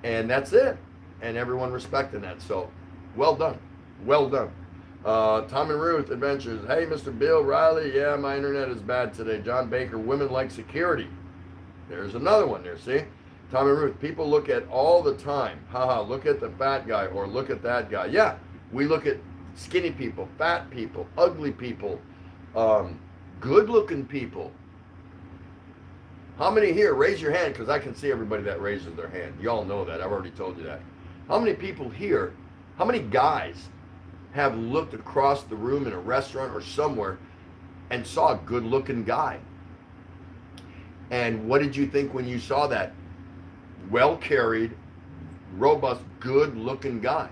and that's it. And everyone respecting that. So, well done. Well done. Tom and Ruth Adventures. Hey, Mr. Bill Riley. Yeah, my internet is bad today. John Baker. Women like security. There's another one there. See, Tom and Ruth, people look at all the time. Haha, look at the fat guy or look at that guy. Yeah, we look at skinny people, fat people, ugly people, good looking people. How many here, raise your hand, because I can see everybody that raises their hand. Y'all know that, I've already told you that. How many people here, how many guys have looked across the room in a restaurant or somewhere and saw a good looking guy? And what did you think when you saw that well carried, robust, good looking guy?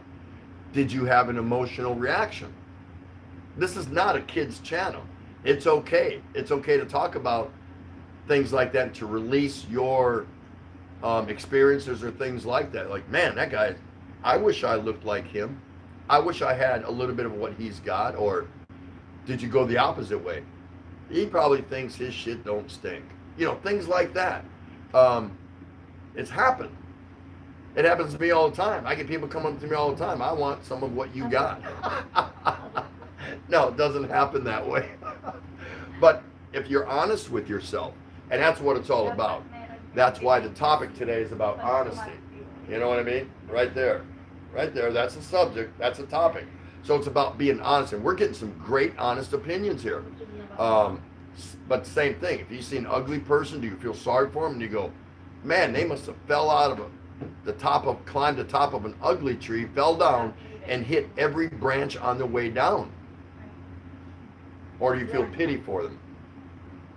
Did you have an emotional reaction? This is not a kid's channel. It's okay. It's okay to talk about things like that, to release your experiences or things like that. Like, man, that guy, I wish I looked like him. I wish I had a little bit of what he's got. Or did you go the opposite way? He probably thinks his shit don't stink. You know, things like that. It's happened. It happens to me all the time. I get people come up to me all the time. I want some of what you got. No, it doesn't happen that way. But if you're honest with yourself, and that's what it's all about. That's why the topic today is about honesty. You know what I mean? Right there. Right there. That's the subject. That's the topic. So it's about being honest. And we're getting some great, honest opinions here. But same thing. If you see an ugly person, do you feel sorry for them? And you go, man, they must have fell out of climbed the top of an ugly tree, fell down, and hit every branch on the way down. Or do you feel pity for them?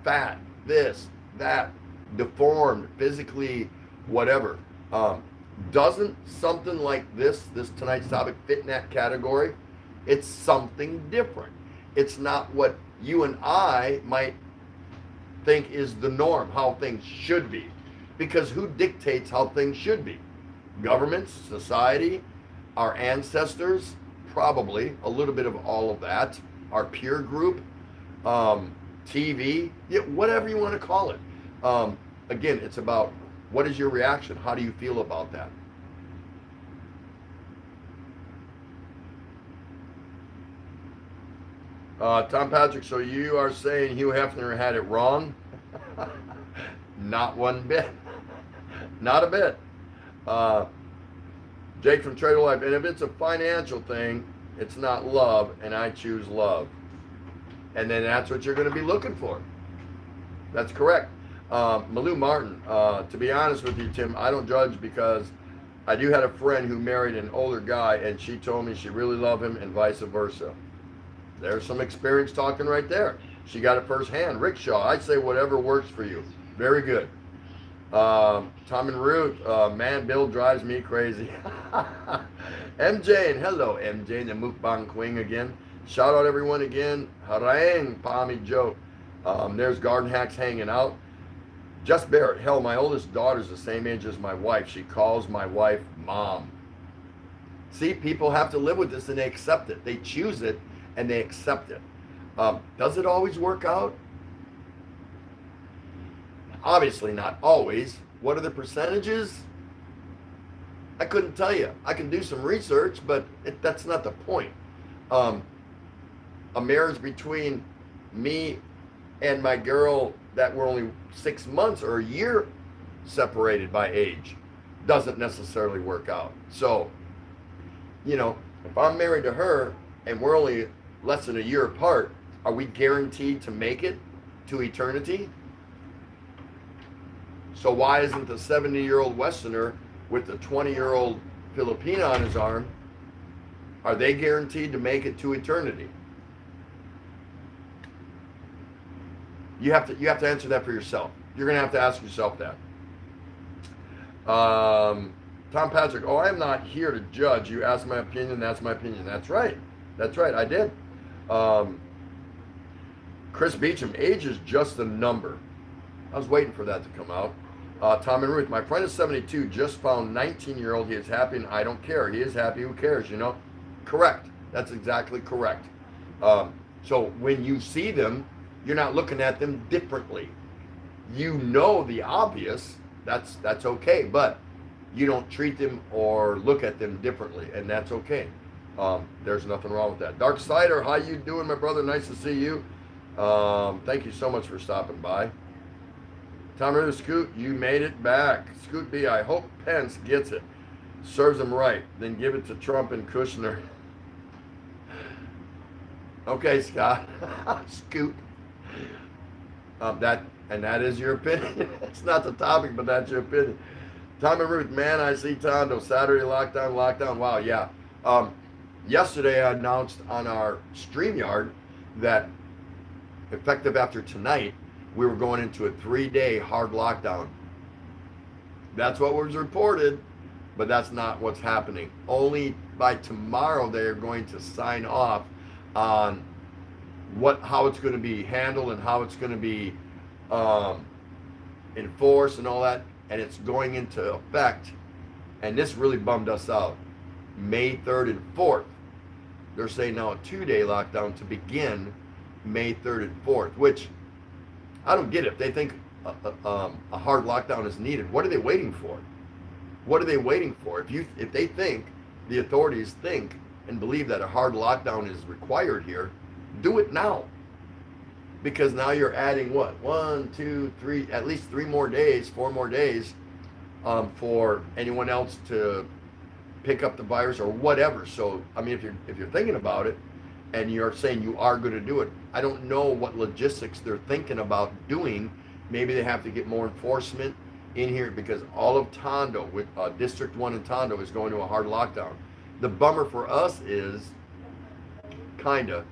Fat, this, that, deformed, physically, whatever. Doesn't something like this tonight's topic, fit in that category? It's something different. It's not what you and I might think is the norm, how things should be. Because who dictates how things should be? Governments, society, our ancestors, probably a little bit of all of that, our peer group, TV, yeah, whatever you want to call it. Again, it's about what is your reaction? How do you feel about that? Tom Patrick, so you are saying Hugh Hefner had it wrong? Not one bit. Not a bit. Jake from Trader Life, and if it's a financial thing, it's not love, and I choose love. And then that's what you're going to be looking for. That's correct. Malou Martin, to be honest with you, Tim, I don't judge, because I do have a friend who married an older guy, and she told me she really loved him, and vice versa. There's some experience talking right there. She got it firsthand. Rickshaw, I'd say whatever works for you. Very good. Tom and Ruth, man, Bill drives me crazy. MJ, and hello, MJ, the Mukbang Queen again. Shout out everyone again. Harang, Pami Joe. There's Garden Hacks hanging out. Just Barrett, hell, my oldest daughter's the same age as my wife. She calls my wife Mom. See, people have to live with this, and they accept it. They choose it, and they accept it. Does it always work out? Obviously not always. What are the percentages? I couldn't tell you. I can do some research, but that's not the point. A marriage between me and my girl that were only 6 months or a year separated by age doesn't necessarily work out. So, you know, if I'm married to her and we're only less than a year apart, are we guaranteed to make it to eternity? So why isn't the 70-year-old Westerner with the 20-year-old Filipina on his arm, are they guaranteed to make it to eternity? You have to answer that for yourself. You're going to have to ask yourself that. Tom Patrick, oh, I'm not here to judge. You asked my opinion, that's my opinion. That's right. That's right, I did. Chris Beecham, age is just a number. I was waiting for that to come out. Tom and Ruth, my friend is 72, just found 19-year-old. He is happy and I don't care. He is happy, who cares, you know? Correct. That's exactly correct. So when you see them, you're not looking at them differently. You know the obvious, that's okay, but you don't treat them or look at them differently, and that's okay. There's nothing wrong with that. Dark Sider, how you doing, my brother? Nice to see you. Thank you so much for stopping by. Tom Ritter, Scoot, you made it back. Scoot B, I hope Pence gets it. Serves him right. Then give it to Trump and Kushner. Okay, Scott. Scoot. That is your opinion. It's not the topic, but that's your opinion. Tom and Ruth, man, I see Tondo. Saturday lockdown. Wow, yeah. Yesterday I announced on our StreamYard that effective after tonight, we were going into a 3-day hard lockdown. That's what was reported, but that's not what's happening. Only by tomorrow they are going to sign off on how it's going to be handled and how it's going to be enforced and all that, and it's going into effect. And this really bummed us out. May 3rd and 4th. They're saying now a 2-day lockdown to begin May 3rd and 4th, which I don't get it. If they think a hard lockdown is needed, what are they waiting for? What are they waiting for? If they think, the authorities think and believe that a hard lockdown is required here, do it now. Because now you're adding what? 1, 2, 3, at least 4 more days for anyone else to pick up the virus or whatever. So, I mean, if you're thinking about it and you're saying you are going to do it, I don't know what logistics they're thinking about doing. Maybe they have to get more enforcement in here because all of Tondo, with District 1 in Tondo, is going to a hard lockdown. The bummer for us is, kinda,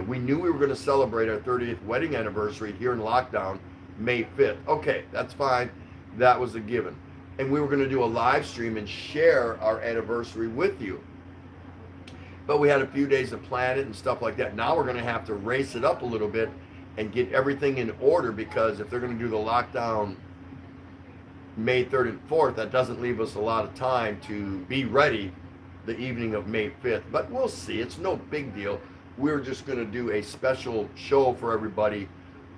we knew we were going to celebrate our 30th wedding anniversary here in lockdown May 5th. Okay, that's fine. That was a given. And we were going to do a live stream and share our anniversary with you. But we had a few days to plan it and stuff like that. Now we're going to have to race it up a little bit and get everything in order, because if they're going to do the lockdown May 3rd and 4th, that doesn't leave us a lot of time to be ready the evening of May 5th. But we'll see. It's no big deal. We're just going to do a special show for everybody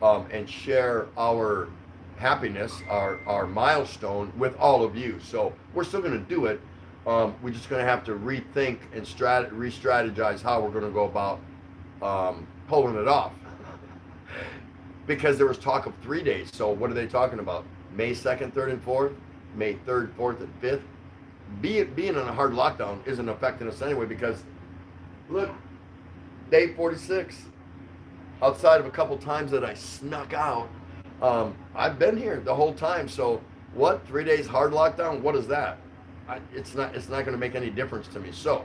and share our happiness, our milestone with all of you. So we're still going to do it. We're just going to have to rethink and re-strategize how we're going to go about pulling it off. Because there was talk of 3 days. So what are they talking about? May 2nd, 3rd, and 4th? May 3rd, 4th, and 5th? Being in a hard lockdown isn't affecting us anyway, because look, day 46. Outside of a couple times that I snuck out, I've been here the whole time. So what? 3 days hard lockdown? What is that? It's not going to make any difference to me. So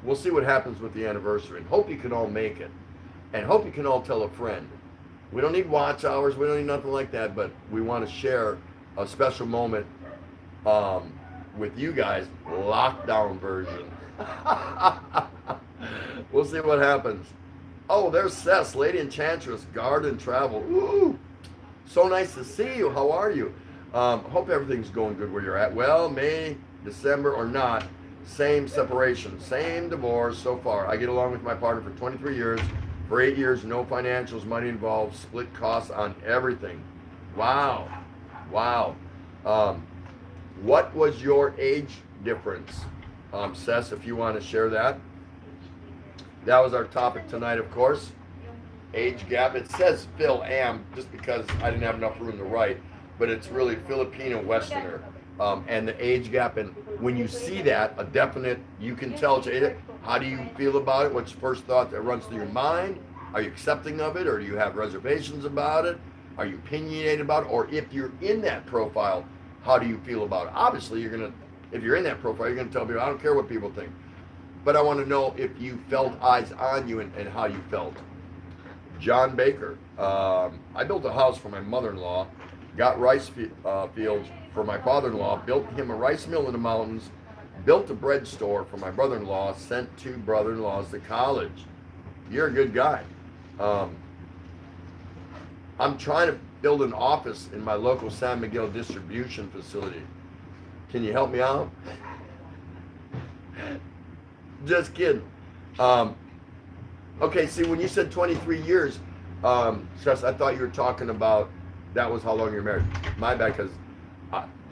we'll see what happens with the anniversary, and hope you can all make it, and hope you can all tell a friend. We don't need watch hours. We don't need nothing like that, but we want to share a special moment with you guys, lockdown version. We'll see what happens. Oh, there's Cess, Lady Enchantress, Garden Travel. Ooh, so nice to see you. How are you? Hope everything's going good where you're at. Well, May, December or not, same separation, same divorce so far. I get along with my partner for 23 years. For 8 years, no financials, money involved, split costs on everything. Wow. What was your age difference? Cess, if you want to share that. That was our topic tonight, of course. Age gap. It says Phil Am, just because I didn't have enough room to write, but it's really Filipino Westerner. And the age gap, and when you see that, a definite, you can tell, how do you feel about it? What's the first thought that runs through your mind? Are you accepting of it, or do you have reservations about it? Are you opinionated about it? Or if you're in that profile, how do you feel about it? Obviously, if you're in that profile, you're gonna tell people, I don't care what people think. But I want to know if you felt eyes on you and how you felt. John Baker. I built a house for my mother-in-law, got rice fields for my father-in-law, built him a rice mill in the mountains, built a bread store for my brother-in-law, sent 2 brother-in-laws to college. You're a good guy. I'm trying to build an office in my local San Miguel distribution facility. Can you help me out? Just kidding. Okay, see, when you said 23 years, Stress, I thought you were talking about that was how long you're married. My bad, because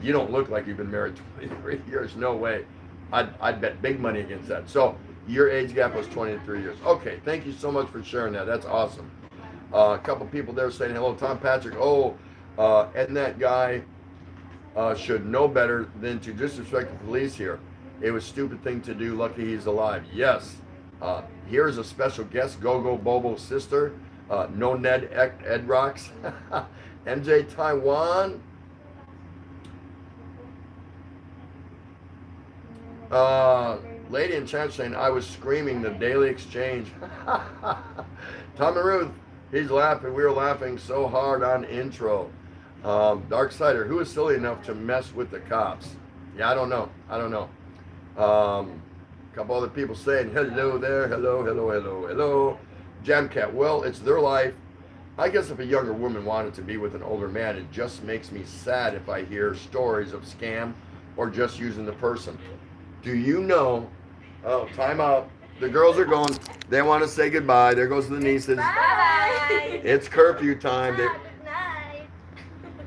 you don't look like you've been married 23 years. No way. I'd bet big money against that. So your age gap was 23 years. Okay, thank you so much for sharing that. That's awesome. A couple people there saying hello. Tom Patrick. Oh, And that guy should know better than to disrespect the police here. It was a stupid thing to do. Lucky he's alive. Yes. Here's a special guest, Gogo Bobo's sister. No Ned Ed Rocks. MJ Taiwan. Lady in chat saying I was screaming the Daily Exchange. Tom and Ruth, he's laughing. We were laughing so hard on intro. Darksider, who is silly enough to mess with the cops? Yeah, I don't know. A couple other people saying hello there, hello. Jamcat, well, it's their life. I guess if a younger woman wanted to be with an older man, it just makes me sad if I hear stories of scam or just using the person. Do you know? Oh, time out. The girls are going. They want to say goodbye. There goes the nieces. Bye. It's curfew time. Good night.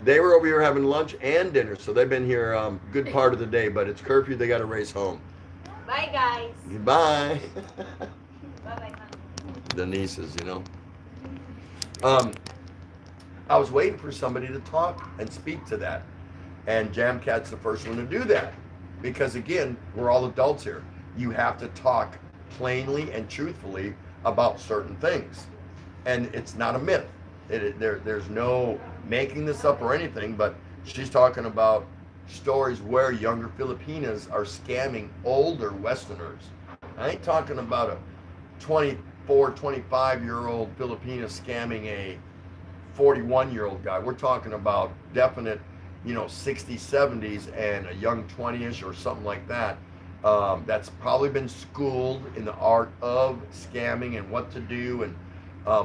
They were over here having lunch and dinner, so they've been here good part of the day. But it's curfew. They got to race home. Bye, guys. Goodbye. Bye-bye. The nieces, you know. I was waiting for somebody to talk and speak to that, and Jamcat's the first one to do that, because again, we're all adults here. You have to talk plainly and truthfully about certain things, and it's not a myth. There's no making this up or anything, but she's talking about stories where younger Filipinas are scamming older Westerners. I ain't talking about a 24, 25-year-old Filipina scamming a 41-year-old guy. We're talking about definite, 60s, 70s, and a young 20-ish or something like that. That's probably been schooled in the art of scamming and what to do and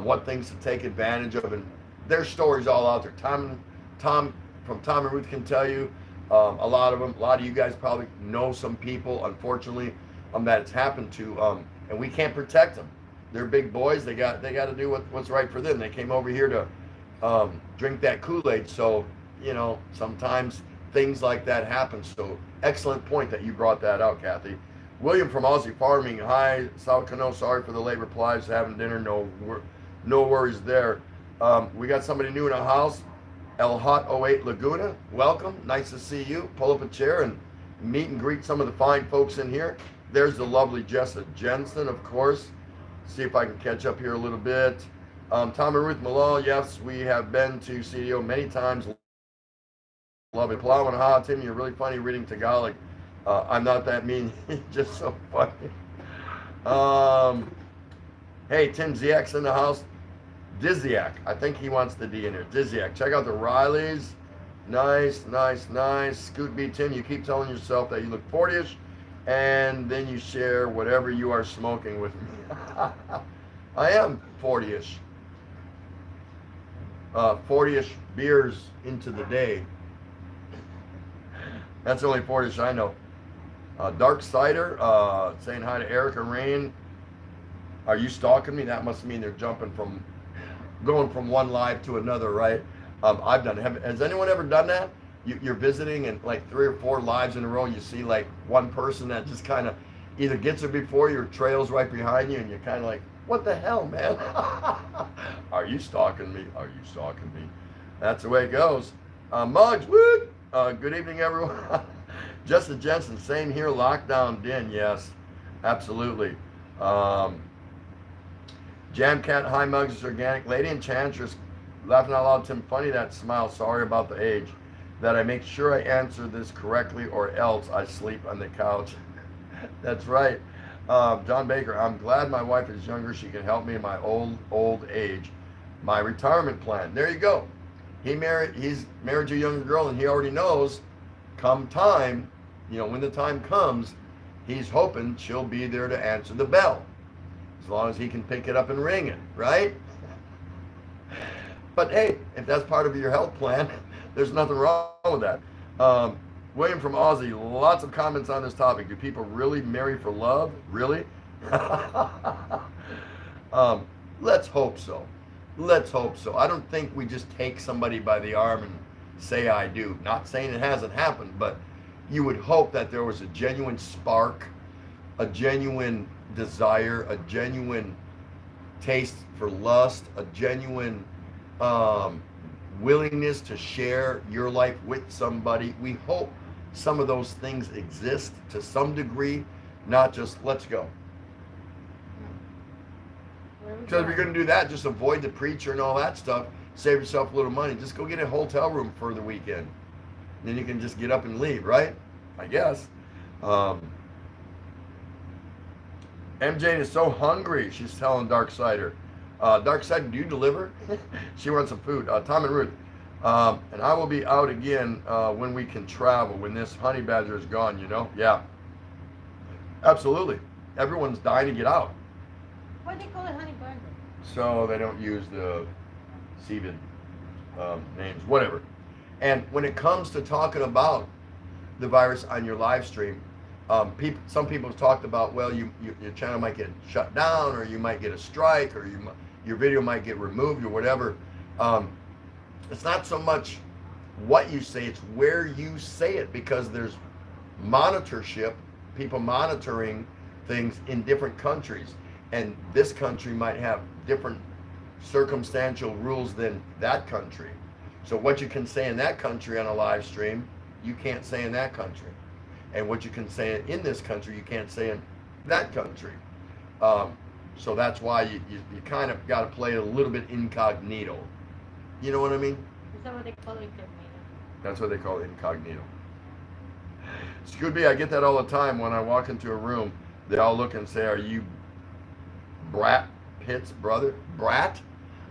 what things to take advantage of. And there's stories all out there. Tom from Tom and Ruth can tell you a lot of them. A lot of you guys probably know some people, unfortunately, that it's happened to, and we can't protect them. They're big boys. They got to do what's right for them. They came over here to drink that Kool-Aid. So, sometimes things like that happen. So excellent point that you brought that out, Kathy. William from Aussie Farming. Hi, South Cano. Sorry for the late replies. Having dinner. No worries there. We got somebody new in the house. El Hot 08 Laguna. Welcome. Nice to see you. Pull up a chair and meet and greet some of the fine folks in here. There's the lovely Jessa Jensen, of course. See if I can catch up here a little bit. Tom and Ruth Malal. Yes, we have been to CDO many times. Love it. Palawan Ha, Tim, you're really funny reading Tagalog. I'm not that mean. Just so funny. Hey, Tim Ziak's in the house. Dizziak. I think he wants the D in there. Dizziak. Check out the Rileys. Nice. Scoot B, Tim, you keep telling yourself that you look 40-ish, and then you share whatever you are smoking with me. I am 40-ish. 40-ish beers into the day. That's the only 40-ish I know. Dark Cider saying hi to Erica Rain. Are you stalking me? That must mean they're going from one live to another, right? I've done it. Has anyone ever done that? You're visiting and like 3 or 4 lives in a row, and you see like one person that just kind of either gets it before you or trails right behind you, and you're kind of like, what the hell, man? Are you stalking me? That's the way it goes. Muggs, woot! Good evening, everyone. Justin Jensen, same here. Lockdown din, yes, absolutely. Jamcat, hi, Muggs, is organic. Lady Enchantress, laughing out loud, Tim, funny that smile. Sorry about the age. That I make sure I answer this correctly, or else I sleep on the couch. That's right. John Baker, I'm glad my wife is younger. She can help me in my old age. My retirement plan. There you go. He's married to a younger girl, and he already knows come time, when the time comes, he's hoping she'll be there to answer the bell. As long as he can pick it up and ring it, right? But hey, if that's part of your health plan, there's nothing wrong with that. William from Aussie, lots of comments on this topic. Do people really marry for love? Really? Let's hope so. I don't think we just take somebody by the arm and say I do. Not saying it hasn't happened, but you would hope that there was a genuine spark, a genuine desire, a genuine taste for lust, a genuine willingness to share your life with somebody. We hope some of those things exist to some degree, not just let's go. Because if you're going to do that, just avoid the preacher and all that stuff. Save yourself a little money. Just go get a hotel room for the weekend. Then you can just get up and leave, right? I guess. MJ is so hungry, she's telling Darksider. Darksider, do you deliver? She wants some food. Tom and Ruth. And I will be out again when we can travel, when this honey badger is gone, you know? Yeah. Absolutely. Everyone's dying to get out. Why do they call it honey badger? So they don't use the CVID names, whatever. And when it comes to talking about the virus on your live stream, some people have talked about, well, your channel might get shut down, or you might get a strike, or your video might get removed, or whatever. It's not so much what you say, it's where you say it, because there's monitorship, people monitoring things in different countries. And this country might have different circumstantial rules than that country. So what you can say in that country on a live stream, you can't say in that country. And what you can say in this country, you can't say in that country. So that's why you kind of got to play it a little bit incognito. You know what I mean? Is that what they call it, incognito? That's what they call it, incognito. Scooby, I get that all the time when I walk into a room. They all look and say, are you Brad Pitt's brother? Brat?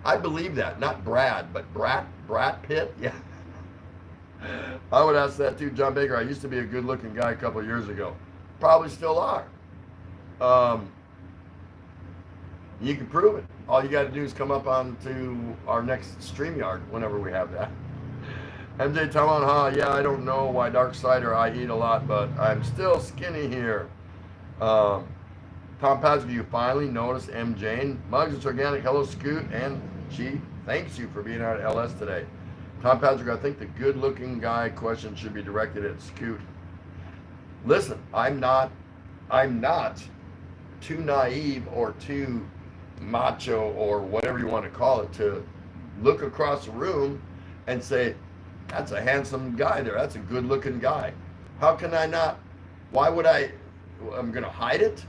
I believe that. Not Brad, but Brad Pitt? Yeah. I would ask that too, John Baker. I used to be a good-looking guy a couple of years ago. Probably still are. You can prove it. All you got to do is come up onto our next StreamYard whenever we have that. MJ Talon, yeah, I don't know why Darksider, I eat a lot, but I'm still skinny here. Tom Patrick, you finally noticed MJ. Muggs, it's organic. Hello, Scoot. And she thanks you for being out at LS today. Tom Patrick, I think the good-looking guy question should be directed at Scoot. Listen, I'm not too naive or too macho or whatever you want to call it to look across the room and say, that's a handsome guy there. That's a good-looking guy. How can I not? Why would I'm going to hide it?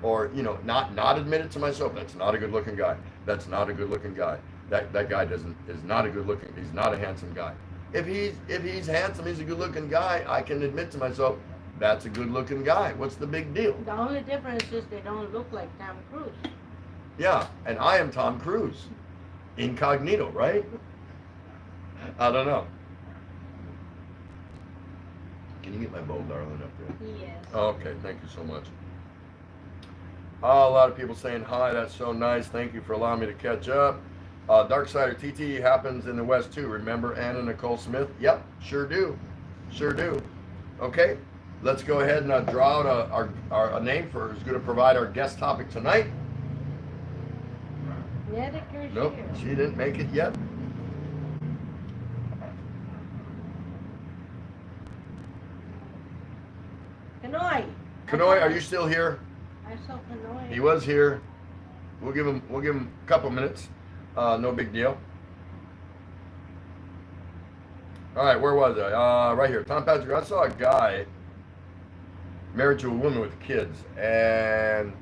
Or, not admit it to myself. That's not a good-looking guy. That's not a good-looking guy. That guy is not a good-looking. He's not a handsome guy. If he's handsome, he's a good-looking guy. I can admit to myself, that's a good-looking guy. What's the big deal? The only difference is they don't look like Tom Cruise. Yeah, and I am Tom Cruise, incognito, right? I don't know. Can you get my bow, darling, up there? Yes. Okay, thank you so much. A lot of people saying hi. That's so nice. Thank you for allowing me to catch up. Darksider TT happens in the West too. Remember Anna Nicole Smith? Yep, sure do. Sure do. Okay, let's go ahead and draw out a name for who's going to provide our guest topic tonight. Nedeker's Nope, here. she didn't make it yet. Kanoy. Kanoy, are you still here? I saw Kanoy. He was here. We'll give him a couple minutes. No big deal. All right, where was I? Right here. Tom Patrick. I saw a guy married to a woman with kids, and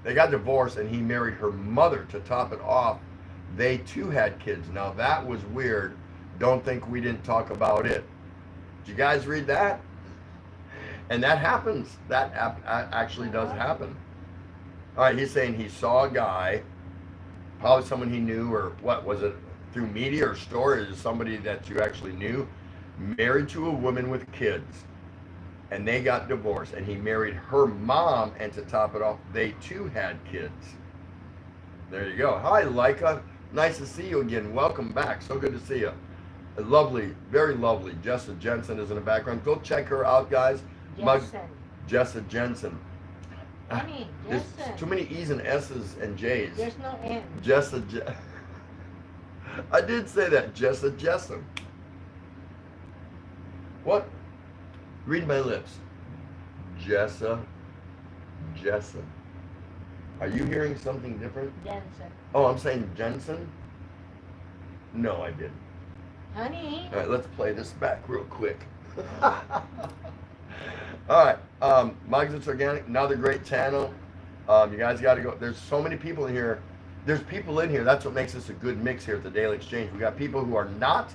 they got divorced, and he married her mother to top it off. They too had kids. Now that was weird. Don't think we didn't talk about it. Did you guys read that? And that happens. That actually does happen. All right, he's saying he saw a guy, probably someone he knew, or what was it, through media or stories, is somebody that you actually knew, married to a woman with kids, and they got divorced, and he married her mom, and to top it off, they too had kids. There you go. Hi, Leica. Nice to see you again. Welcome back. So good to see you. Lovely, very lovely. Jessa Jensen is in the background. Go check her out, guys. Jessa Jensen. Honey, There's Jensen. too many E's and S's and J's. There's no N. I did say that. Jessa Jensen. What? Read my lips. Jessa Jensen. Are you hearing something different? Jensen. Oh, I'm saying Jensen? No, I didn't. Honey. All right, let's play this back real quick. All right, Mugs It's Organic, another great channel. You guys got to go. There's so many people in here. There's people in here. That's what makes this a good mix here at the Daily Exchange. We got people who are not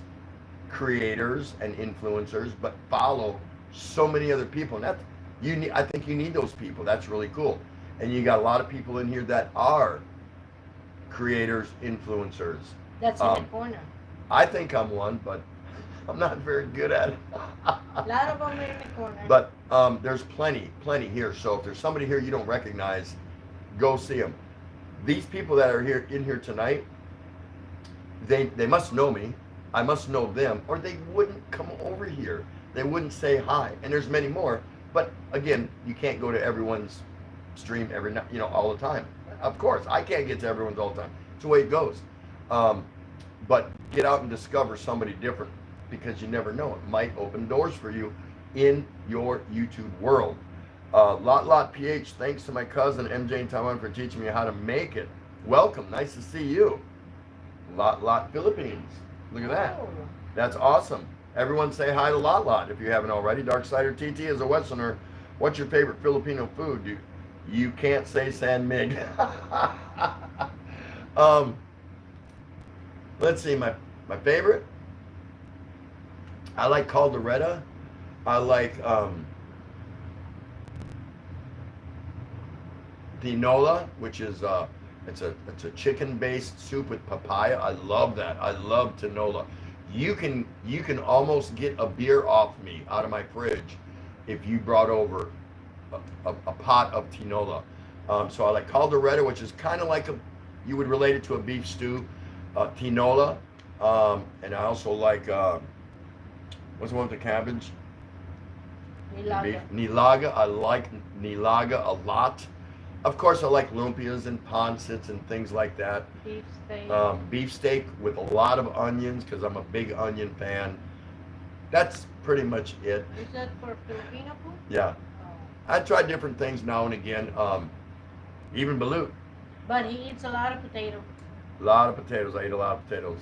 creators and influencers, but follow so many other people, and that's you need. I think you need those people. That's really cool. And you got a lot of people in here that are creators, influencers. That's in the corner. I think I'm one, but I'm not very good at it. A lot of them are in the corner. But there's plenty here. So if there's somebody here you don't recognize, go see them. These people that are here in here tonight, they must know me. I must know them, or they wouldn't come over here. They wouldn't say hi. And there's many more. But again, you can't go to everyone's stream every night, all the time. Of course, I can't get to everyone's all the time. It's the way it goes. But get out and discover somebody different, because you never know. It might open doors for you in your YouTube world. Lot PH, thanks to my cousin MJ in Taiwan for teaching me how to make it. Welcome, nice to see you. Lot Philippines, look at that. Oh. That's awesome. Everyone say hi to Lot if you haven't already. Darksider TT is a Westerner. What's your favorite Filipino food? You can't say San Mig. Let's see, my favorite. I like caldereta. I like tinola, which is it's a chicken-based soup with papaya. I love that. I love tinola. You can almost get a beer off me out of my fridge if you brought over a pot of tinola. So I like caldereta, which is kind of like you would relate it to a beef stew. Tinola, and I also like what's the one with the cabbage? Nilaga. Nilaga. I like nilaga a lot. Of course, I like lumpias and pancits and things like that. Beef steak. Beef steak with a lot of onions, because I'm a big onion fan. That's pretty much it. Is that for Filipino food? Yeah, Oh. I try different things now and again. Even balut. But he eats a lot of potato. A lot of potatoes. I eat a lot of potatoes.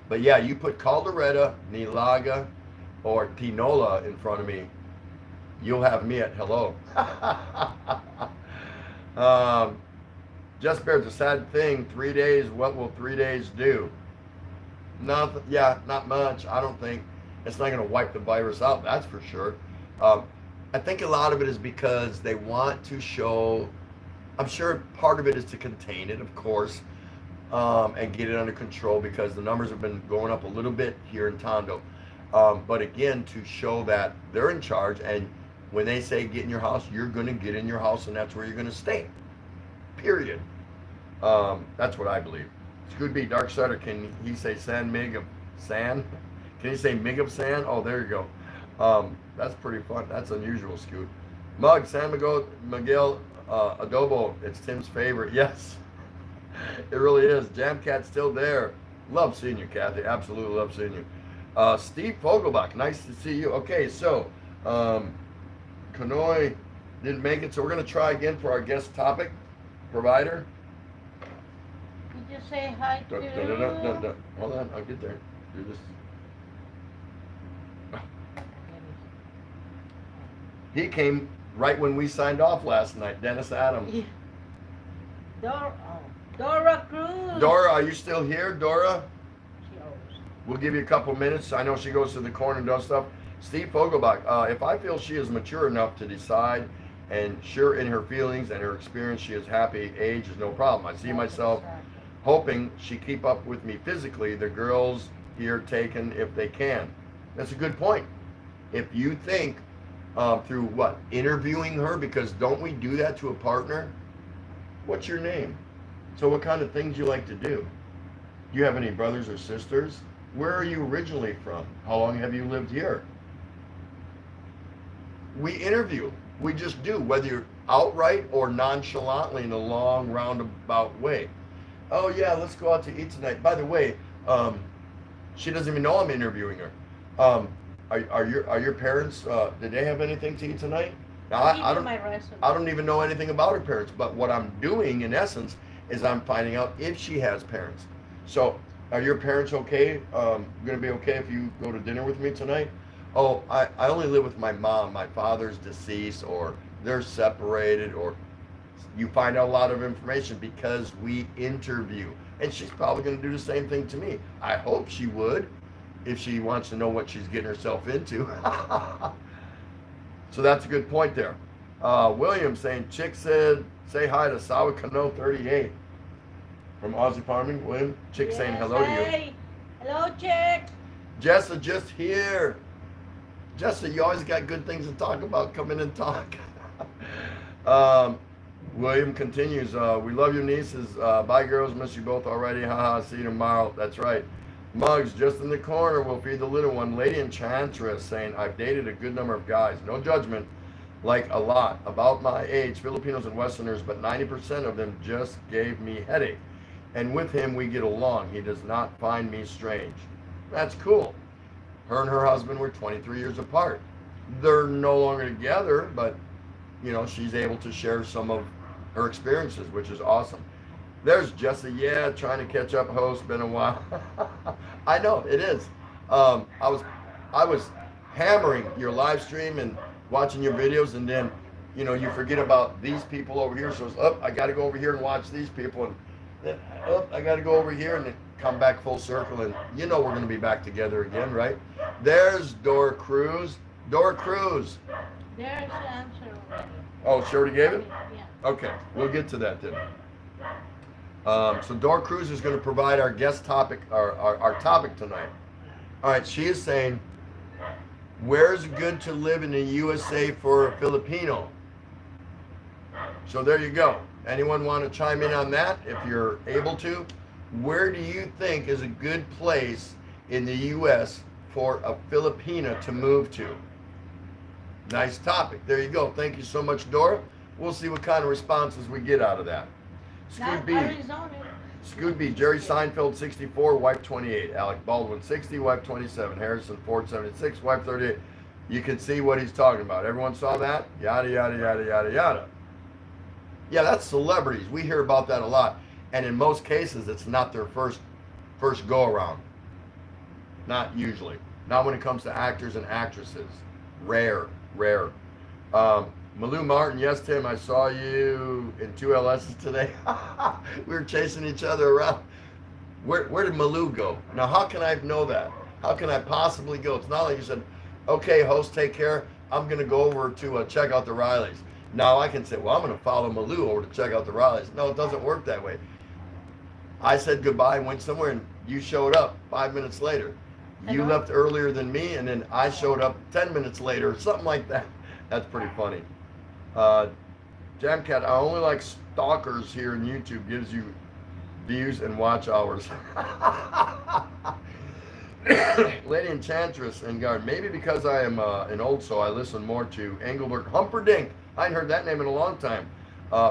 But yeah, you put caldereta, nilaga, or tinola in front of me, you'll have me at hello. Just Bear's a sad thing. 3 days. What will 3 days do? Nothing. Yeah, not much. I don't think it's not going to wipe the virus out. That's for sure. I think a lot of it is because they want to show. I'm sure part of it is to contain it, of course, and get it under control, because the numbers have been going up a little bit here in Tondo. But again, to show that they're in charge, and when they say get in your house, you're going to get in your house, and that's where you're going to stay. Period. That's what I believe. Scoot B, Darksider, can he say San Mig of San? Can he say Mig of San? Oh, there you go. That's pretty fun. That's unusual, Scoot. Mug, San Miguel Adobo, it's Tim's favorite. Yes, it really is. Jam Cat's still there. Love seeing you, Kathy. Absolutely love seeing you. Steve Fogelbach, nice to see you. Okay, so Kanoi didn't make it, so we're going to try again for our guest topic provider. You just say hi to... No. Hold on, I'll get there. Do this. He came right when we signed off last night, Dennis Adams. Yeah. Dora Cruz. Dora, are you still here, Dora? She always. We'll give you a couple minutes. I know she goes to the corner and does stuff. Steve Fogelbach, if I feel she is mature enough to decide and sure in her feelings and her experience she is happy, age is no problem. I see myself hoping she keep up with me physically. The girls here taken if they can. That's a good point. If you think through what? Interviewing her, because don't we do that to a partner? What's your name? So what kind of things you like to do? Do you have any brothers or sisters? Where are you originally from? How long have you lived here? We interview. We just do, whether you're outright or nonchalantly in a long roundabout way. Oh yeah, let's go out to eat tonight. By the way, she doesn't even know I'm interviewing her. Are your parents? Did they have anything to eat tonight? Now I don't even know anything about her parents. But what I'm doing in essence is I'm finding out if she has parents. So, are your parents okay? Gonna be okay if you go to dinner with me tonight? Oh, I only live with my mom. My father's deceased, or they're separated, or you find out a lot of information because we interview. And she's probably gonna do the same thing to me. I hope she would, if she wants to know what she's getting herself into. So that's a good point there. William saying, Chick said, say hi to Sawa Kano 38 from Aussie Farming. William, Chick saying hello to you. Hey. Hello, Chick. Jessa just here. Jessa, you always got good things to talk about. Come in and talk. William continues, we love your nieces. Bye, girls. Miss you both already. Haha, see you tomorrow. That's right. Mugs, just in the corner. We'll feed the little one. Lady Enchantress saying, I've dated a good number of guys. No judgment. Like a lot. About my age, Filipinos and Westerners, but 90% of them just gave me headache. And with him, we get along. He does not find me strange. That's cool. Her and her husband were 23 years apart. They're no longer together, but, you know, she's able to share some of her experiences, which is awesome. There's Jesse, yeah, trying to catch up, host, been a while. I know, it is. I was hammering your live stream and watching your videos, and then, you know, you forget about these people over here, so it's, I got to go over here and watch these people, and then, I got to go over here, and then come back full circle, and you know we're going to be back together again, right? There's Dora Cruz. Dora Cruz. There's the answer already. Oh, she already gave it? Yeah. Okay, we'll get to that then. So Dora Cruz is going to provide our guest topic, our topic tonight. All right, she is saying, where's it good to live in the USA for a Filipino? So there you go. Anyone want to chime in on that if you're able to? Where do you think is a good place in the U.S. for a Filipina to move to? Nice topic. There you go. Thank you so much, Dora. We'll see what kind of responses we get out of that. Scoot Not B. Arizona. Scoot B. Jerry Seinfeld 64, wife 28. Alec Baldwin 60, wife 27. Harrison Ford 76, wife 38. You can see what he's talking about. Everyone saw that? Yada, yada, yada, yada, yada. Yeah, that's celebrities. We hear about that a lot. And in most cases, it's not their first go around. Not usually. Not when it comes to actors and actresses. Rare. Malou Martin, yes, Tim, I saw you in 2 LSs today. We were chasing each other around. Where did Malou go? Now, how can I know that? How can I possibly go? It's not like you said, okay, host, take care. I'm going to go over to check out the Rileys. Now I can say, well, I'm going to follow Malou over to check out the Rileys. No, it doesn't work that way. I said goodbye, went somewhere, and you showed up 5 minutes later. You left earlier than me, and then I showed up 10 minutes later, something like that. That's pretty funny. Jamcat, I only like stalkers here in YouTube. Gives you views and watch hours. Lady Enchantress and Guard. Maybe because I am an old soul, I listen more to Engelbert Humperdinck. I hadn't heard that name in a long time.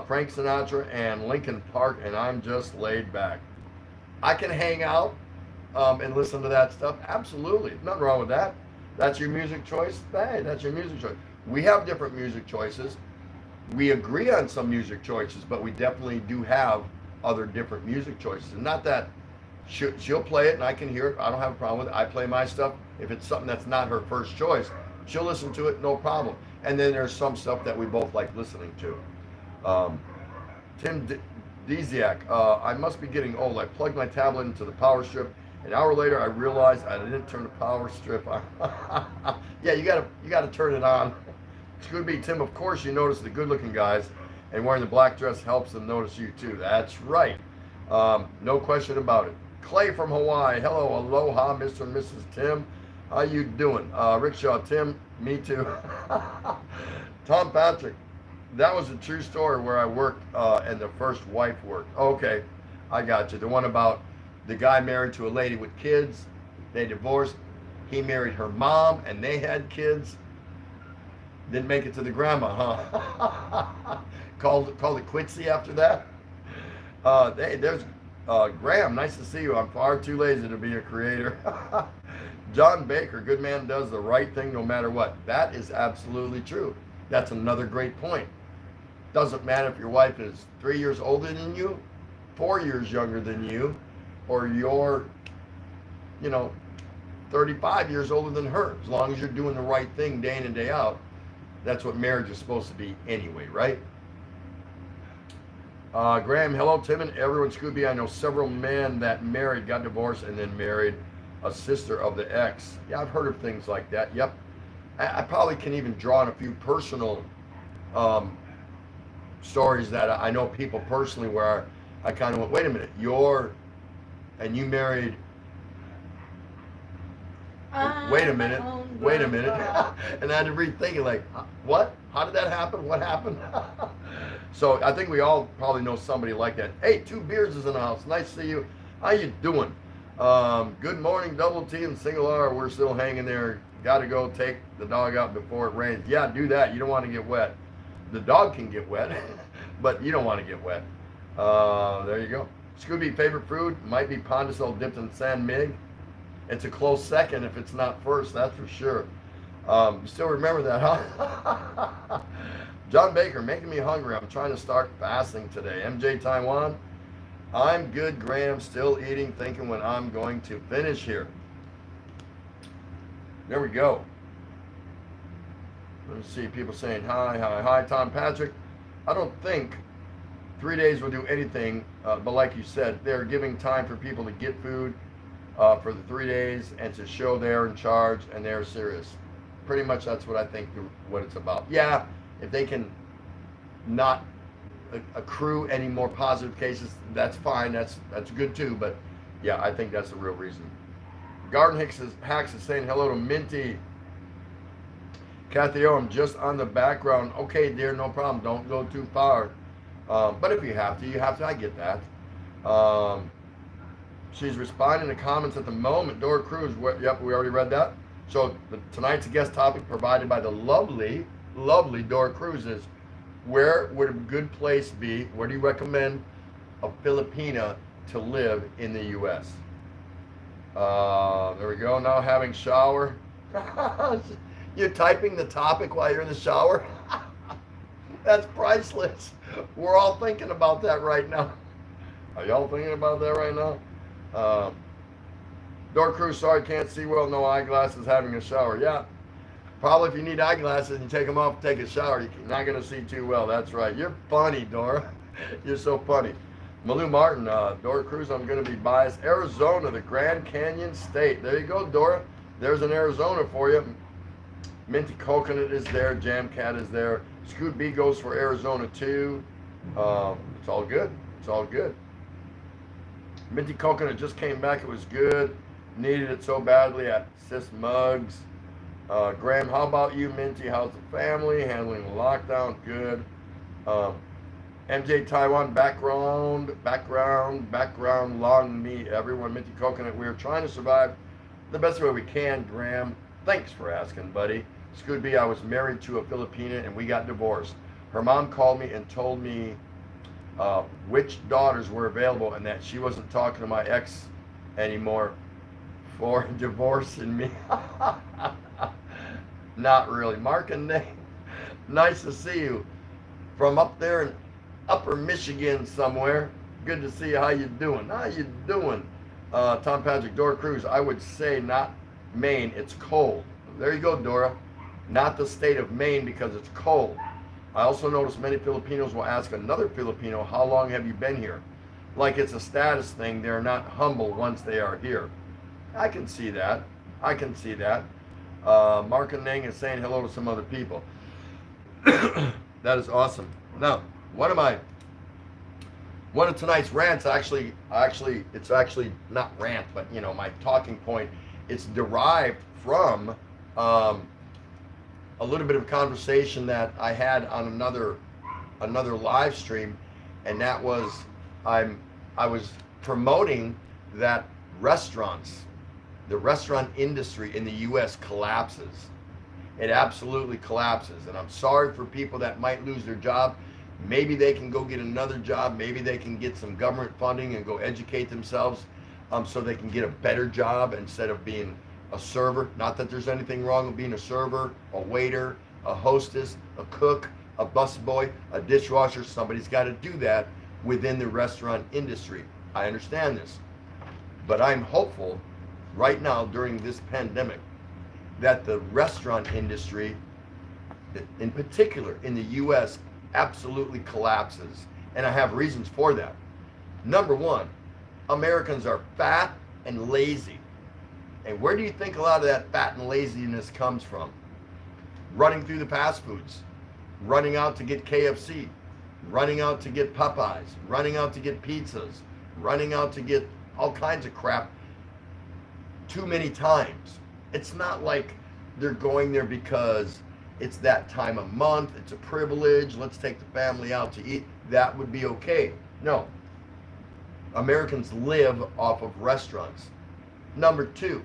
Frank Sinatra and Linkin Park, and I'm just laid back. I can hang out and listen to that stuff. Absolutely. Nothing wrong with that. That's your music choice. Hey, that's your music choice. We have different music choices. We agree on some music choices, but we definitely do have other different music choices. And not that she'll play it and I can hear it. I don't have a problem with it. I play my stuff. If it's something that's not her first choice, she'll listen to it, no problem. And then there's some stuff that we both like listening to. Tim Deziak, I must be getting old. I plugged my tablet into the power strip. An hour later, I realized I didn't turn the power strip on. Yeah, you gotta turn it on. Scoot B, Tim, of course you notice the good-looking guys, and wearing the black dress helps them notice you too. That's right. No question about it. Clay from Hawaii. Hello, aloha, Mr. and Mrs. Tim. How you doing? Rickshaw, Tim, me too. Tom Patrick, that was a true story where I worked and the first wife worked. Okay, I got you. The one about the guy married to a lady with kids. They divorced. He married her mom, and they had kids. Didn't make it to the grandma, huh? Called it quitsy after that. Hey, there's Graham. Nice to see you. I'm far too lazy to be a creator. John Baker, good man does the right thing no matter what. That is absolutely true. That's another great point. Doesn't matter if your wife is 3 years older than you, 4 years younger than you. or you're, 35 years older than her. As long as you're doing the right thing day in and day out, that's what marriage is supposed to be anyway, right? Graham, hello, Tim and everyone. Scooby, I know several men that married, got divorced, and then married a sister of the ex. Yeah, I've heard of things like that. Yep. I probably can even draw on a few personal stories that I know people personally where I kind of went, wait a minute, and you married, wait a minute, and I had to rethink it, like, what? How did that happen? What happened? So I think we all probably know somebody like that. Hey, 2 Beers is in the house. Nice to see you. How you doing? Good morning, Double T and Single R. We're still hanging there. Got to go take the dog out before it rains. Yeah, do that. You don't want to get wet. The dog can get wet, but you don't want to get wet. There you go. Scooby, favorite food? Might be Pondicel dipped in San Mig. It's a close second if it's not first, that's for sure. You still remember that, huh? John Baker, making me hungry. I'm trying to start fasting today. MJ Taiwan, I'm good, Graham. Still eating, thinking when I'm going to finish here. There we go. Let me see, people saying hi, Tom Patrick. I don't think 3 days will do anything, but like you said, they're giving time for people to get food for the 3 days and to show they're in charge and they're serious. Pretty much that's what I think what it's about. Yeah, if they can not accrue any more positive cases, that's fine. That's good too. But yeah, I think that's the real reason. Garden Hacks is saying hello to Minty. Kathy O, I'm just on the background. Okay, dear, no problem. Don't go too far. But if you have to, you have to. I get that. She's responding to comments at the moment. Dora Cruz, yep, we already read that. So tonight's guest topic provided by the lovely Dora Cruz is, where would a good place be? Where do you recommend a Filipina to live in the U.S.? There we go. Now having shower. You're typing the topic while you're in the shower? That's priceless. We're all thinking about that right now. Are y'all thinking about that right now? Door Crew, sorry, can't see well, no eyeglasses, having a shower. Yeah, probably if you need eyeglasses and you take them off, take a shower, you're not going to see too well. That's right. You're funny, Dora. You're so funny. Malou Martin, Dora Cruz, I'm going to be biased. Arizona, the Grand Canyon State. There you go, Dora. There's an Arizona for you. Minty Coconut is there. Jam Cat is there. Scoot B goes for Arizona too. It's all good. It's all good. Minty Coconut just came back. It was good. Needed it so badly at Sis Muggs. Graham, how about you, Minty? How's the family? Handling the lockdown? Good. MJ Taiwan, background, long me, everyone. Minty Coconut, we're trying to survive the best way we can, Graham. Thanks for asking, buddy. Scoot B, I was married to a Filipina and we got divorced. Her mom called me and told me which daughters were available and that she wasn't talking to my ex anymore for divorcing me. Not really. Mark and Nate, nice to see you from up there in Upper Michigan somewhere. Good to see you. How you doing? How you doing? Tom Patrick, Dora Cruz, I would say not Maine, it's cold. There you go, Dora. Not the state of Maine because it's cold. I also notice many Filipinos will ask another Filipino, how long have you been here? Like it's a status thing. They're not humble once they are here. I can see that. I can see that. Mark and Nang is saying hello to some other people. That is awesome. Now, one of tonight's rants it's actually not rant, but you know, my talking point, it's derived from a little bit of conversation that I had on another live stream, and that was I was promoting that the restaurant industry in the US collapses. It absolutely collapses, and I'm sorry for people that might lose their job. Maybe they can go get another job. Maybe they can get some government funding and go educate themselves so they can get a better job instead of being a server. Not that there's anything wrong with being a server, a waiter, a hostess, a cook, a busboy, a dishwasher. Somebody's got to do that within the restaurant industry. I understand this. But I'm hopeful right now during this pandemic that the restaurant industry, in particular in the U.S., absolutely collapses. And I have reasons for that. Number one, Americans are fat and lazy. And where do you think a lot of that fat and laziness comes from? Running through the fast foods, running out to get KFC, running out to get Popeyes, running out to get pizzas, running out to get all kinds of crap too many times. It's not like they're going there because it's that time of month, it's a privilege, let's take the family out to eat. That would be okay. No. Americans live off of restaurants. Number two,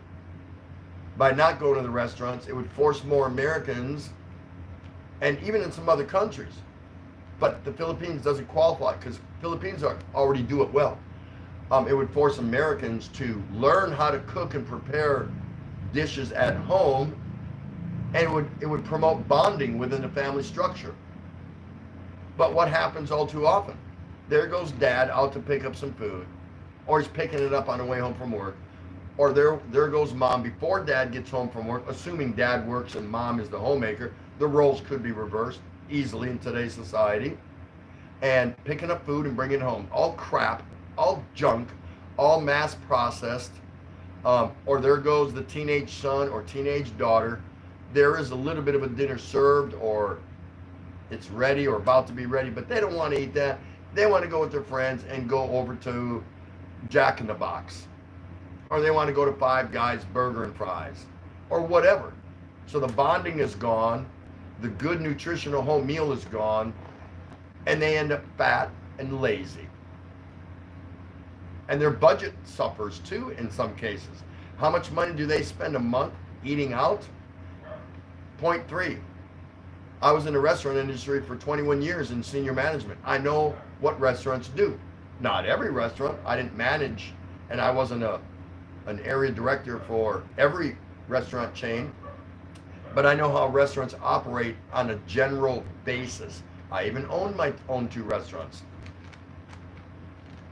by not going to the restaurants, it would force more Americans, and even in some other countries, but the Philippines doesn't qualify because Philippines already do it well. It would force Americans to learn how to cook and prepare dishes at home, and it would promote bonding within the family structure. But what happens all too often? There goes dad out to pick up some food, or he's picking it up on the way home from work, or there goes mom before dad gets home from work, assuming dad works and mom is the homemaker. The roles could be reversed easily in today's society, and picking up food and bringing it home. All crap, all junk, all mass processed, or there goes the teenage son or teenage daughter. There is a little bit of a dinner served, or it's ready or about to be ready, but they don't want to eat that. They want to go with their friends and go over to Jack in the Box, or they want to go to Five Guys Burger and Fries, or whatever. So the bonding is gone, the good nutritional home meal is gone, and they end up fat and lazy. And their budget suffers too in some cases. How much money do they spend a month eating out? Point three. I was in the restaurant industry for 21 years in senior management. I know what restaurants do. Not every restaurant. I didn't manage, and I wasn't an area director for every restaurant chain. But I know how restaurants operate on a general basis. I even own my own 2 restaurants.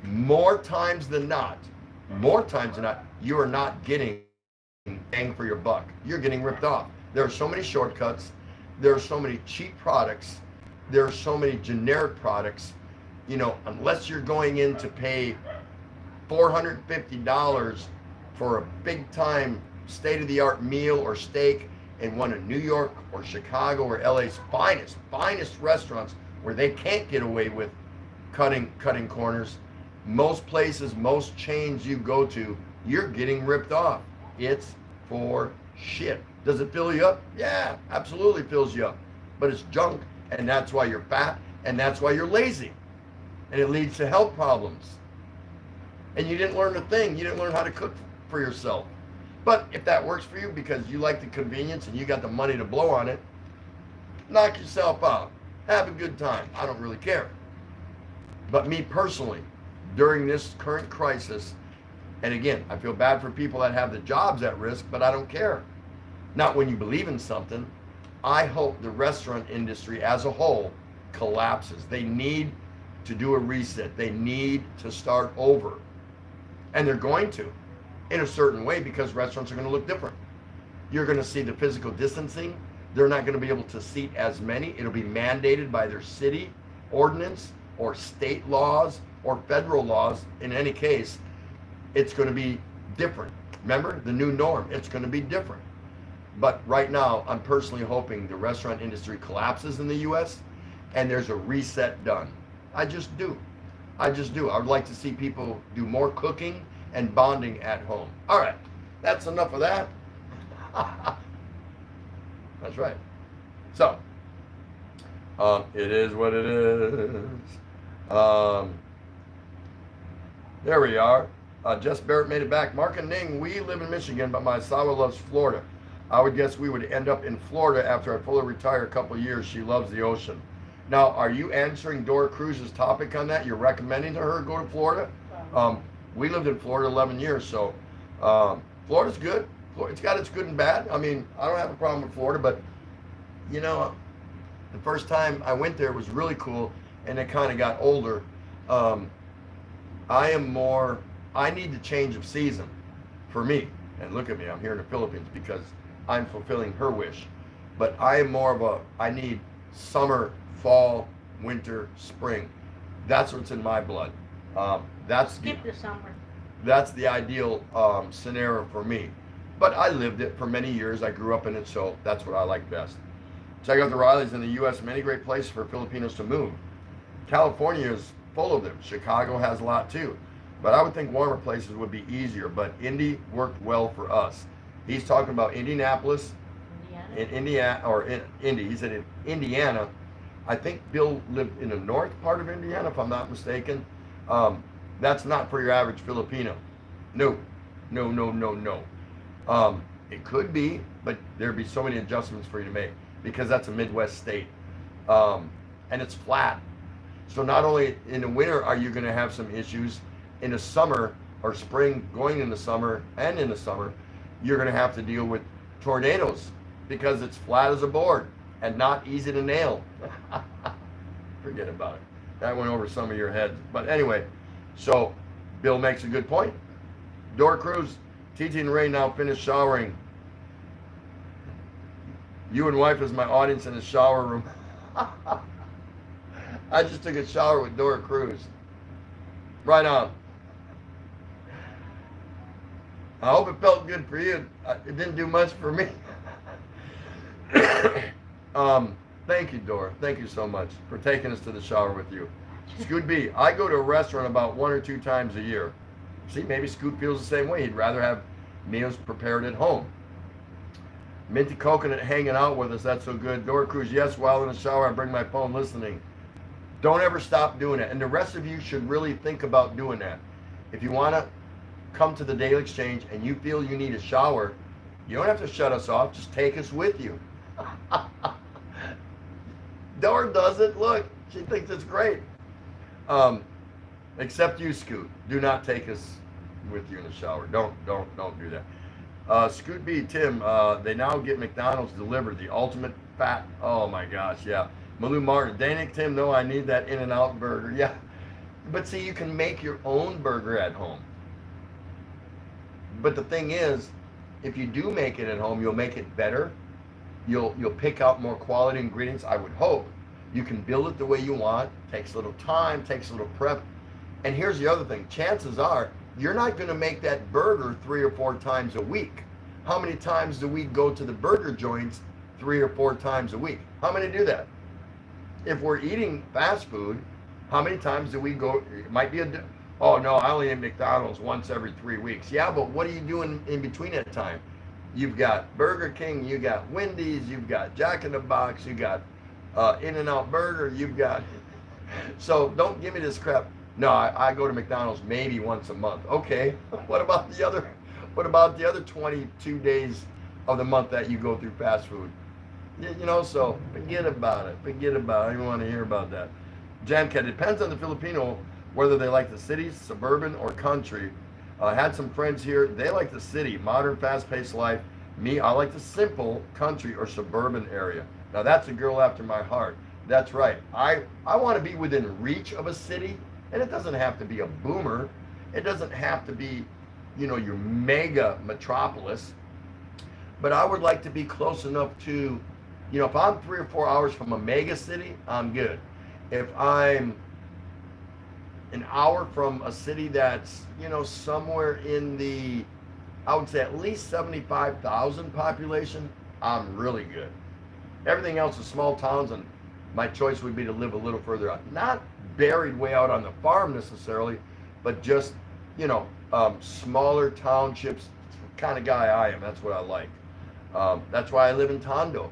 More times than not, you are not getting bang for your buck. You're getting ripped off. There are so many shortcuts. There are so many cheap products. There are so many generic products. You know, unless you're going in to pay $450 for a big time state-of-the-art meal or steak in one of New York or Chicago or LA's finest restaurants where they can't get away with cutting corners. Most places, most chains you go to, you're getting ripped off. It's for shit. Does it fill you up? Yeah, absolutely fills you up. But it's junk, and that's why you're fat, and that's why you're lazy. And it leads to health problems. And you didn't learn a thing. You didn't learn how to cook for yourself. But if that works for you because you like the convenience and you got the money to blow on it, knock yourself out. Have a good time. I don't really care. But me personally, during this current crisis, and again, I feel bad for people that have the jobs at risk, but I don't care. Not when you believe in something. I hope the restaurant industry as a whole collapses. They need to do a reset. They need to start over. And they're going to, in a certain way, because restaurants are going to look different. You're going to see the physical distancing. They're not going to be able to seat as many. It'll be mandated by their city ordinance or state laws or federal laws. In any case, it's going to be different. Remember, the new norm, it's going to be different. But right now, I'm personally hoping the restaurant industry collapses in the U.S. and there's a reset done. I just do. I would like to see people do more cooking and bonding at home. All right, that's enough of that. That's right. So, it is what it is. There we are. Jess Barrett made it back. Mark and Ning, we live in Michigan, but my Sawa loves Florida. I would guess we would end up in Florida after I fully retire a couple of years. She loves the ocean. Now, are you answering Dora Cruz's topic on that? You're recommending to her go to Florida? We lived in Florida 11 years, so Florida's good. It's got its good and bad. I mean, I don't have a problem with Florida, but, you know, the first time I went there was really cool, and it kind of got older. I am more I need the change of season for me. And look at me, I'm here in the Philippines because I'm fulfilling her wish. But I am more of I need summer, fall, winter, spring. That's what's in my blood. Skip the summer. That's the ideal scenario for me. But I lived it for many years. I grew up in it, so that's what I like best. Check out the Rileys in the U.S. Many great places for Filipinos to move. California is full of them. Chicago has a lot too. But I would think warmer places would be easier. But Indy worked well for us. He's talking about Indianapolis, in Indiana, or in Indy. He said in Indiana. I think Bill lived in the north part of Indiana, if I'm not mistaken. That's not for your average Filipino. No. It could be, but there'd be so many adjustments for you to make because that's a Midwest state. And it's flat. So not only in the winter are you going to have some issues, in the summer or spring, going in the summer and in the summer, you're going to have to deal with tornadoes because it's flat as a board and not easy to nail. Forget about it. That went over some of your heads. But anyway, so Bill makes a good point. Dora Cruz, TT and Ray now finished showering. You and wife is my audience in the shower room. I just took a shower with Dora Cruz. Right on. I hope it felt good for you. It didn't do much for me. Thank you, Dora. Thank you so much for taking us to the shower with you. Scoot B, I go to a restaurant about 1 or 2 times a year. See, maybe Scoot feels the same way. He'd rather have meals prepared at home. Minty Coconut hanging out with us. That's so good. Dora Cruz, yes, while in the shower, I bring my phone listening. Don't ever stop doing it. And the rest of you should really think about doing that. If you want to come to the Daily Exchange and you feel you need a shower, you don't have to shut us off. Just take us with you. Dora does it. Look, she thinks it's great. Except you, Scoot. Do not take us with you in the shower. Don't do that. Scoot B, Tim, they now get McDonald's delivered. The ultimate fat. Oh my gosh, yeah. Malou Martin, Danik, Tim, no, I need that In-N-Out burger. Yeah. But see, you can make your own burger at home. But the thing is, if you do make it at home, you'll make it better. You'll pick out more quality ingredients, I would hope. You can build it the way you want. Takes a little time, takes a little prep. And here's the other thing. Chances are, you're not going to make that burger 3 or 4 times a week. How many times do we go to the burger joints 3 or 4 times a week? How many do that? If we're eating fast food, how many times do we go? It might be oh no, I only eat McDonald's once every 3 weeks. Yeah, but what are you doing in between that time? You've got Burger King, you got Wendy's, you've got Jack in the Box, you got In-N-Out Burger, you've got. So don't give me this crap. No, I go to McDonald's maybe once a month. Okay, what about the other 22 days of the month that you go through fast food? You know, so forget about it. I don't even want to hear about that. Jamcat, depends on the Filipino whether they like the cities, suburban, or country. I had some friends here. They like the city, modern, fast-paced life. Me, I like the simple country or suburban area. Now, that's a girl after my heart. That's right. I want to be within reach of a city, and it doesn't have to be a boomer. It doesn't have to be, your mega metropolis. But I would like to be close enough to, if I'm 3 or 4 hours from a mega city, I'm good. If I'm an hour from a city that's, somewhere in the, I would say at least 75,000 population, I'm really good. Everything else is small towns, and my choice would be to live a little further out. Not buried way out on the farm necessarily, but just, smaller townships. The kind of guy I am. That's what I like. That's why I live in Tondo.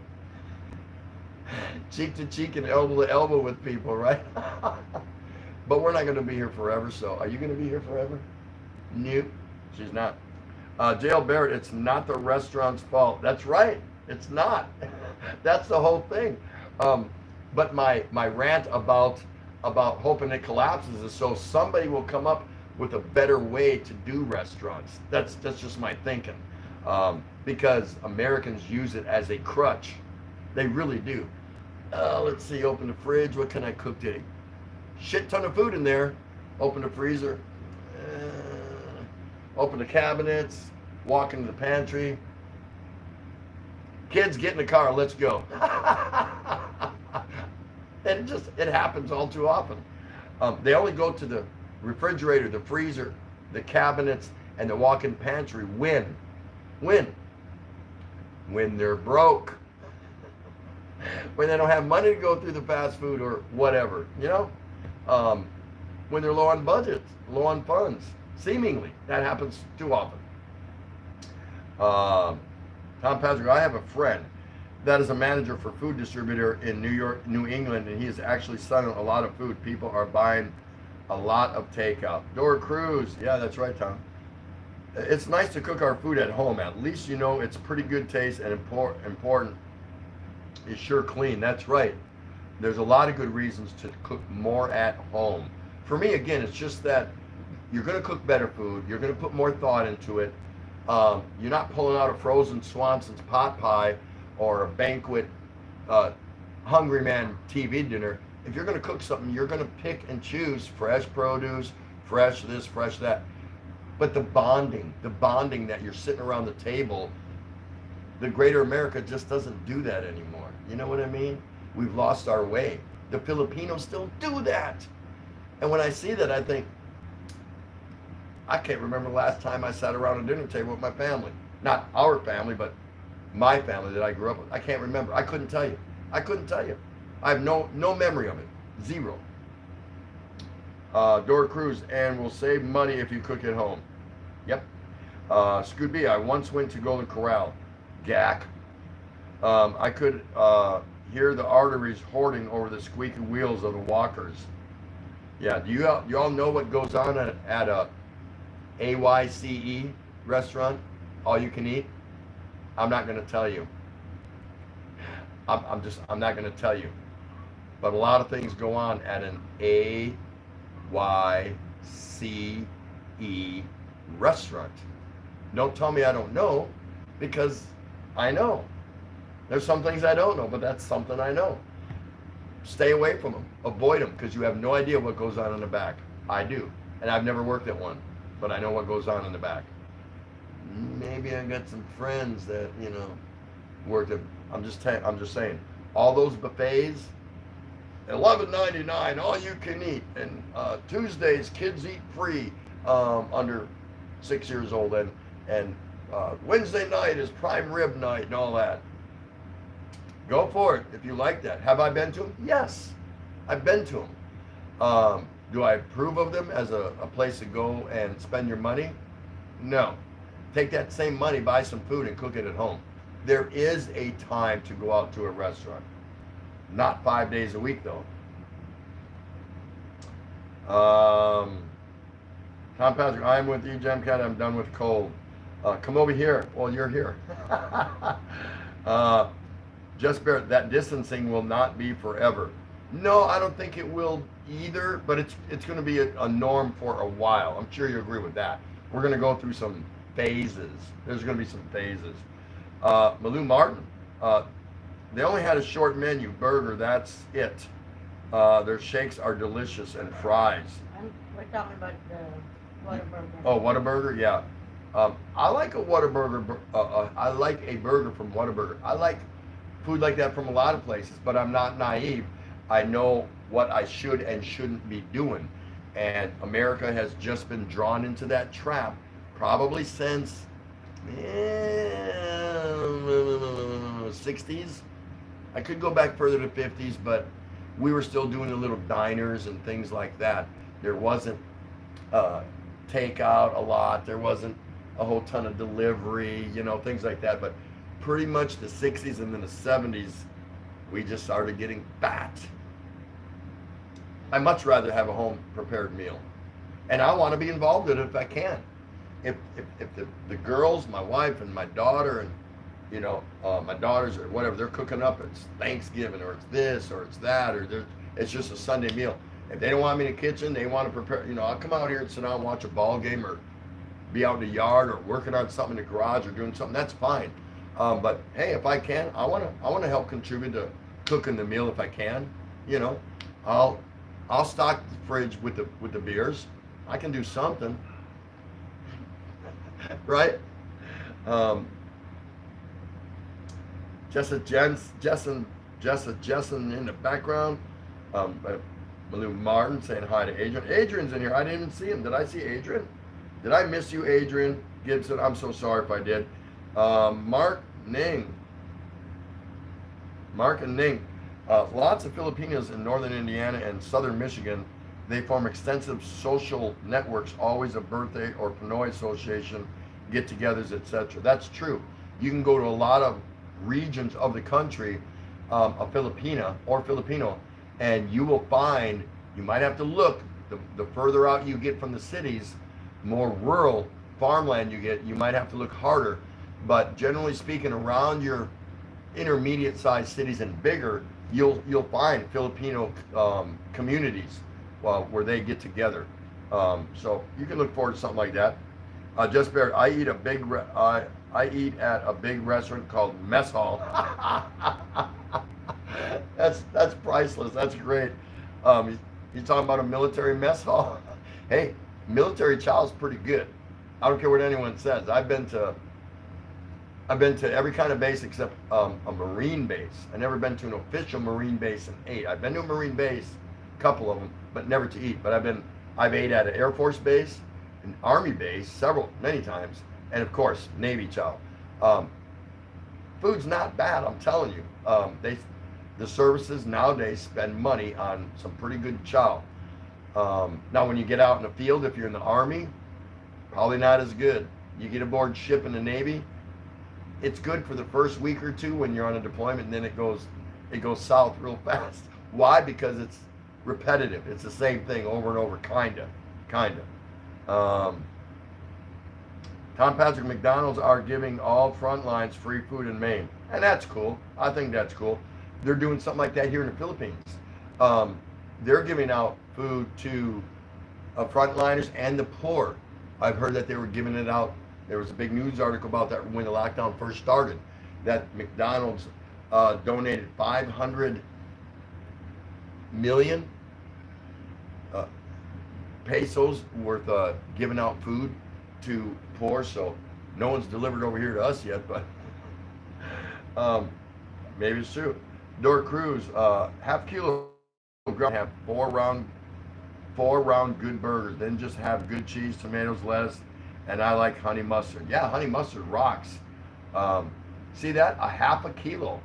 Cheek to cheek and elbow to elbow with people, right? But we're not going to be here forever, so are you going to be here forever? Nope, she's not. JL Barrett, it's not the restaurant's fault. That's right, it's not. That's the whole thing. But my rant about hoping it collapses is so somebody will come up with a better way to do restaurants. That's just my thinking. Because Americans use it as a crutch. They really do. Let's see, open the fridge. What can I cook today? Shit ton of food in there. Open the freezer. open the cabinets, walk into the pantry. Kids, get in the car, let's go. And it happens all too often. They only go to the refrigerator, the freezer, the cabinets, and the walk-in pantry when they're broke, when they don't have money to go through the fast food or whatever, when they're low on budgets, low on funds. Seemingly, that happens too often. Tom Patrick, I have a friend that is a manager for food distributor in New England, and he is actually selling a lot of food. People are buying a lot of takeout. Dora Cruz, yeah, that's right, Tom. It's nice to cook our food at home. At least you know it's pretty good taste, and important is sure clean. That's right. There's a lot of good reasons to cook more at home. For me, again, it's just that you're going to cook better food. You're going to put more thought into it. You're not pulling out a frozen Swanson's pot pie or a banquet Hungry Man TV dinner. If you're going to cook something, you're going to pick and choose fresh produce, fresh this, fresh that. But the bonding that you're sitting around the table, the greater America just doesn't do that anymore. You know what I mean? We've lost our way. The Filipinos still do that. And when I see that, I think, I can't remember the last time I sat around a dinner table with my family. Not our family, but my family that I grew up with. I can't remember. I couldn't tell you. I have no memory of it. Zero. Dora Cruz, and will save money if you cook at home. Yep. Scoot B, I once went to Golden Corral. Gack. I could hear the arteries hoarding over the squeaky wheels of the walkers. Yeah, do you all know what goes on at a AYCE restaurant? All you can eat? I'm not going to tell you. I'm not going to tell you. But a lot of things go on at an AYCE restaurant. Don't tell me I don't know, because I know. There's some things I don't know, but that's something I know. Stay away from them. Avoid them, because you have no idea what goes on in the back. I do. And I've never worked at one, but I know what goes on in the back. Maybe I got some friends that, worked at. I'm just saying. All those buffets, $11.99, all you can eat. And Tuesdays, kids eat free under 6 years old. And Wednesday night is prime rib night and all that. Go for it if you like that. Have I been to them? Yes, I've been to them. Do I approve of them as a place to go and spend your money? No. Take that same money, buy some food, and cook it at home. There is a time to go out to a restaurant. Not 5 days a week, though. Tom Patrick, I'm with you, Gemcat. I'm done with cold. Come over here. Well, you're here. Just bear, that distancing will not be forever. No, I don't think it will either, but it's going to be a norm for a while. I'm sure you agree with that. We're going to go through some phases. There's going to be some phases. Malou Martin, they only had a short menu, burger, that's it. Their shakes are delicious, and fries. We're talking about the Whataburger. Oh, Whataburger, yeah. I like a Whataburger. I like a burger from Whataburger. I like food like that from a lot of places, but I'm not naive. I know what I should and shouldn't be doing. And America has just been drawn into that trap probably since 60s. I could go back further to 50s, but we were still doing the little diners and things like that. There wasn't takeout a lot. There wasn't a whole ton of delivery, things like that. But pretty much the 60s and then the 70s, we just started getting fat. I much rather have a home prepared meal, and I want to be involved in it if I can. If the girls, my wife and my daughter, and my daughters or whatever, they're cooking up, it's Thanksgiving or it's this or it's that, or it's just a Sunday meal. If they don't want me in the kitchen, they want to prepare. I'll come out here and sit down and watch a ball game or be out in the yard or working on something in the garage or doing something. That's fine. But hey, if I can, I want to help contribute to cooking the meal if I can. I'll stock the fridge with the beers. I can do something. Right? Jessa Jessen in the background. Malou Martin saying hi to Adrian. Adrian's in here. I didn't even see him. Did I see Adrian? Did I miss you, Adrian Gibson? I'm so sorry if I did. Mark Ning. Mark and Ning. Lots of Filipinos in northern Indiana and southern Michigan. They form extensive social networks, always a birthday or Pinoy association, get-togethers, etc. That's true. You can go to a lot of regions of the country, a Filipina or Filipino, and you will find, you might have to look, the further out you get from the cities, more rural farmland you get, you might have to look harder. But generally speaking, around your intermediate-sized cities and bigger, you'll find Filipino communities where they get together. So you can look forward to something like that. Just Barrett, I eat at a big restaurant called Mess Hall. That's priceless. That's great. You talking about a military mess hall? Hey, military chow's pretty good. I don't care what anyone says. I've been to every kind of base except a Marine base. I've never been to an official Marine base and ate. I've been to a Marine base, a couple of them, but never to eat. But I've ate at an Air Force base, an Army base, many times, and of course, Navy chow. Food's not bad, I'm telling you. The services nowadays spend money on some pretty good chow. Now, when you get out in the field, if you're in the Army, probably not as good. You get aboard ship in the Navy, it's good for the first week or two when you're on a deployment, and then it goes south real fast. Why? Because it's repetitive. It's the same thing over and over, kinda. Tom Patrick, McDonald's are giving all front lines free food in Maine, and that's cool. I think that's cool. They're doing something like that here in the Philippines. They're giving out food to frontliners and the poor. I've heard that they were giving it out. There was a big news article about that when the lockdown first started, that McDonald's donated 500 million pesos worth giving out food to poor. So no one's delivered over here to us yet, but maybe it's true. Dora Cruz, half kilo have four round good burgers, then just have good cheese, tomatoes, lettuce, and I like honey mustard. Yeah, honey mustard rocks. See that? A half a kilo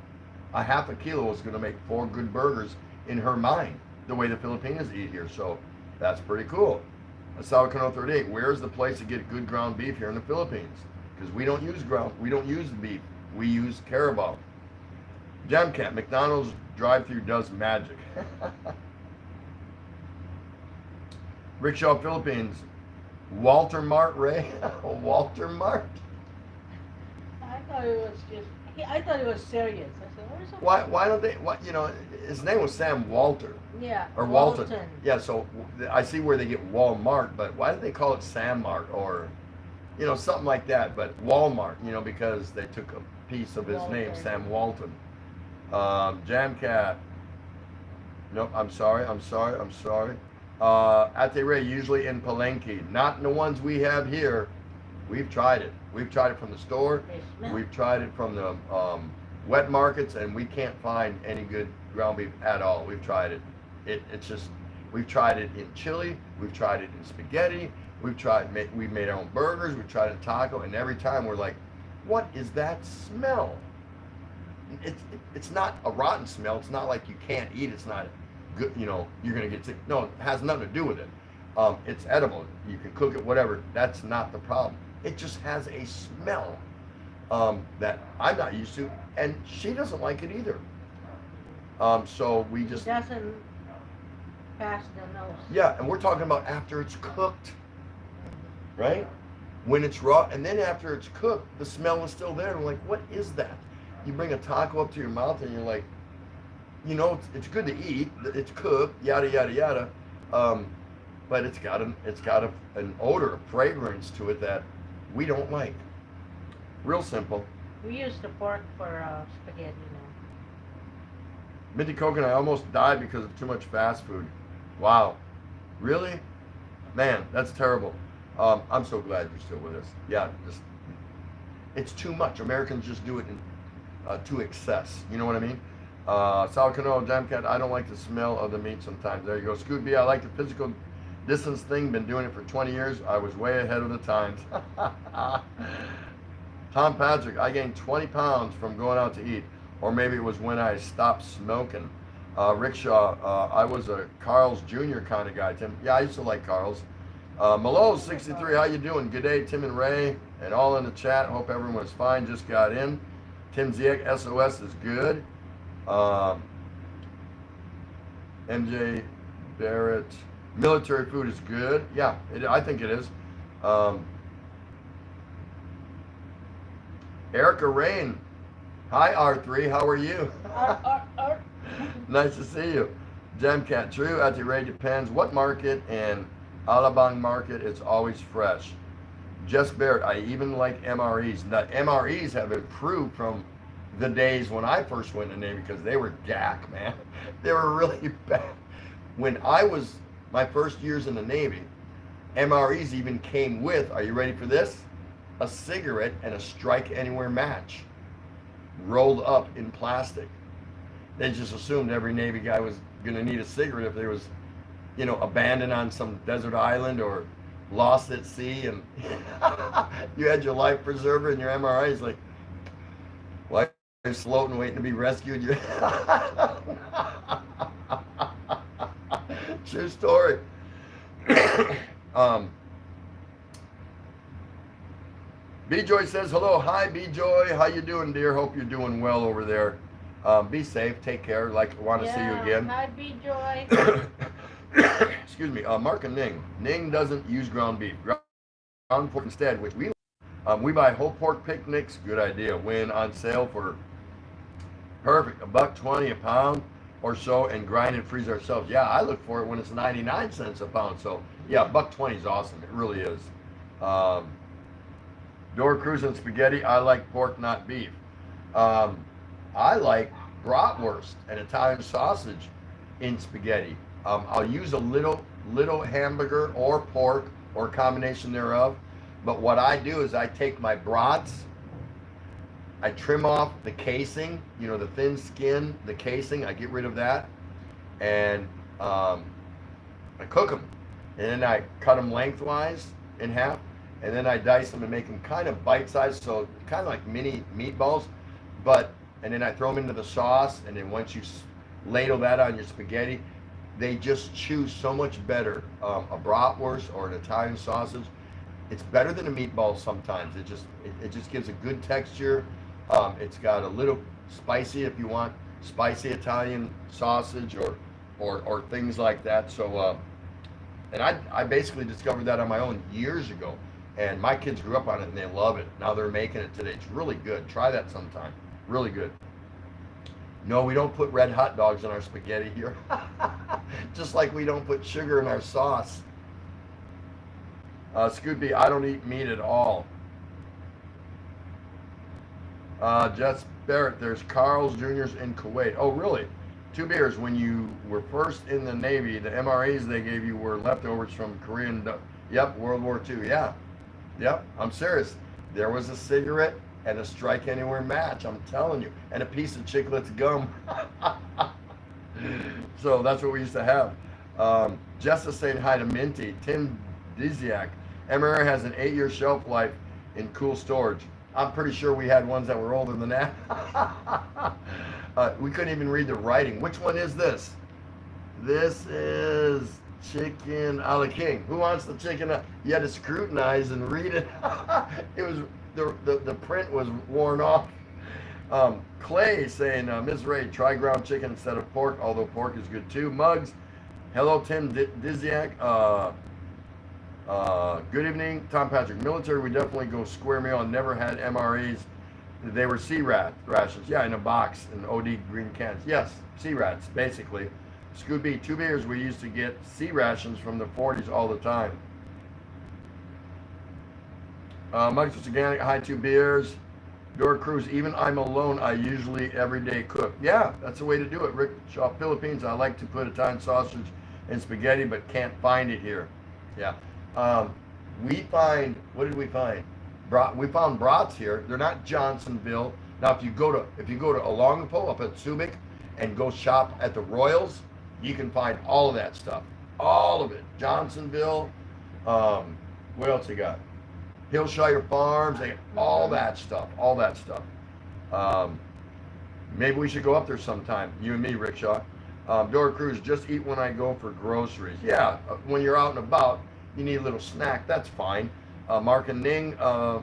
is going to make 4 good burgers in her mind, the way the Filipinos eat here. So that's pretty cool. Asawakano 38, where's the place to get good ground beef here in the Philippines? Because we don't use beef. We use Carabao. Gemcat, McDonald's drive-thru does magic. Rickshaw Philippines, Walter Mart, Ray. Walter Mart. I thought it was serious. I said, what is it? Why don't they? His name was Sam Walter. Yeah. Or Walton. Yeah. So I see where they get Walmart, but why did they call it Sam Mart or, something like that? But Walmart, because they took a piece of his name, Sam Walton. Jamcat. Nope. I'm sorry. Ate Ray, usually in Palenque, not in the ones we have here. We've tried it. We've tried it from the store. We've tried it from the wet markets, and we can't find any good ground beef at all. We've tried it. We've tried it in chili. We've tried it in spaghetti. We've made our own burgers. We've tried it in taco, and every time we're like, what is that smell? It's not a rotten smell. It's not like you can't eat. It's not good. You're gonna get sick. No, it has nothing to do with it. It's edible. You can cook it, whatever. That's not the problem. It just has a smell that I'm not used to, and she doesn't like it either. So we just It doesn't pass the nose. Yeah, and we're talking about after it's cooked, right? When it's raw, and then after it's cooked, the smell is still there. And we're like, what is that? You bring a taco up to your mouth, and you're like, it's good to eat. It's cooked, yada yada yada, but it's got an odor, a fragrance to it that we don't like. Real simple. We use the pork for spaghetti now. Minty Coconut, I almost died because of too much fast food. Wow. Really? Man, that's terrible. I'm so glad you're still with us. Yeah, it's too much. Americans just do it to excess. You know what I mean? Sal Cano, Jam Cat, I don't like the smell of the meat sometimes. There you go. Scoot B, I like the physical distance thing. Been doing it for 20 years. I was way ahead of the times. Tom Patrick, I gained 20 pounds from going out to eat. Or maybe it was when I stopped smoking. Rickshaw, I was a Carl's Jr. kind of guy, Tim. Yeah, I used to like Carl's. Malo 63, how you doing? Good day, Tim and Ray, and all in the chat. Hope everyone's fine. Just got in. Tim Ziek, SOS is good. MJ Barrett, military food is good. Yeah, I think it is. Erica Rain, hi R3, how are you? Nice to see you. Jamcat, true. At the rate depends what market, and Alabang market, it's always fresh. Jess Barrett, I even like MREs. Now, MREs have improved from the days when I first went in the Navy because they were gack, man. They were really bad. When I was my first years in the Navy, MREs even came with, are you ready for this? A cigarette and a strike anywhere match rolled up in plastic. They just assumed every Navy guy was going to need a cigarette if they was, you know, abandoned on some desert island or lost at sea, and you had your life preserver and your MRI. It's like, why are you floating waiting to be rescued? You true story. B-Joy says, hello, hi B-Joy, how you doing, dear? Hope you're doing well over there. Be safe, take care, want to see you again. Hi B-Joy. Excuse me, Mark and Ning. Ning doesn't use ground beef. Ground pork instead, which we buy whole pork picnics, good idea. When on sale for perfect, $1.20 a pound or so, and grind and freeze ourselves. Yeah, I look for it when it's 99 cents a pound. So yeah, $1.20 is awesome. It really is. Door Cruise and spaghetti. I like pork, not beef. I like bratwurst and Italian sausage in spaghetti. I'll use a little hamburger or pork or a combination thereof. But what I do is I take my brats, I trim off the casing, you know, the thin skin, the casing, I get rid of that, and I cook them. And then I cut them lengthwise in half, and then I dice them and make them kind of bite-sized, so kind of like mini meatballs, and then I throw them into the sauce, and then once you ladle that on your spaghetti, they just chew so much better. A bratwurst or an Italian sausage, it's better than a meatball sometimes. It just gives a good texture. It's got a little spicy if you want spicy Italian sausage or things like that. So, and I basically discovered that on my own years ago, and my kids grew up on it and they love it. Now they're making it today. It's really good. Try that sometime. Really good. No, we don't put red hot dogs in our spaghetti here. Just like we don't put sugar in our sauce. Scooby, I don't eat meat at all. Jess Barrett, there's Carl's Jr.'s in Kuwait. Oh, really? 2 beers. When you were first in the Navy, the MREs they gave you were leftovers from Korean, World War II. Yeah. Yep, I'm serious. There was a cigarette and a strike anywhere match, I'm telling you, and a piece of Chiclets gum. So that's what we used to have. Jess is saying hi to Minty. Tim Diziak. MRR has an 8-year shelf life in cool storage. I'm pretty sure we had ones that were older than that. We couldn't even read the writing. Which one is this? This is chicken a la king. Who wants the chicken? You had to scrutinize and read it. It was the print was worn off. Clay saying, Ms. Ray, try ground chicken instead of pork, although pork is good too. Mugs, hello Tim Diziak. Good evening, Tom Patrick. Military, we definitely go square meal. I never had MREs. They were rations. Yeah, in a box in OD green cans. Yes, rats, basically. Scooby, 2 beers. We used to get rations from the 40s all the time. Mike's Organic, hi, 2 beers. Door Cruise, even I'm alone, I usually everyday cook. Yeah, that's the way to do it. Rick Shaw, Philippines, I like to put Italian sausage in spaghetti, but can't find it here. Yeah. We find, what did we find? We found brats here. They're not Johnsonville. Now, if you go to Olongapo up at Subic and go shop at the Royals, you can find all of that stuff, all of it. Johnsonville. What else you got? Hillshire Farms. They all that stuff. All that stuff. Maybe we should go up there sometime. You and me, Rickshaw. Dora Cruz, just eat when I go for groceries. Yeah, when you're out and about, you need a little snack. That's fine. Mark and Ning.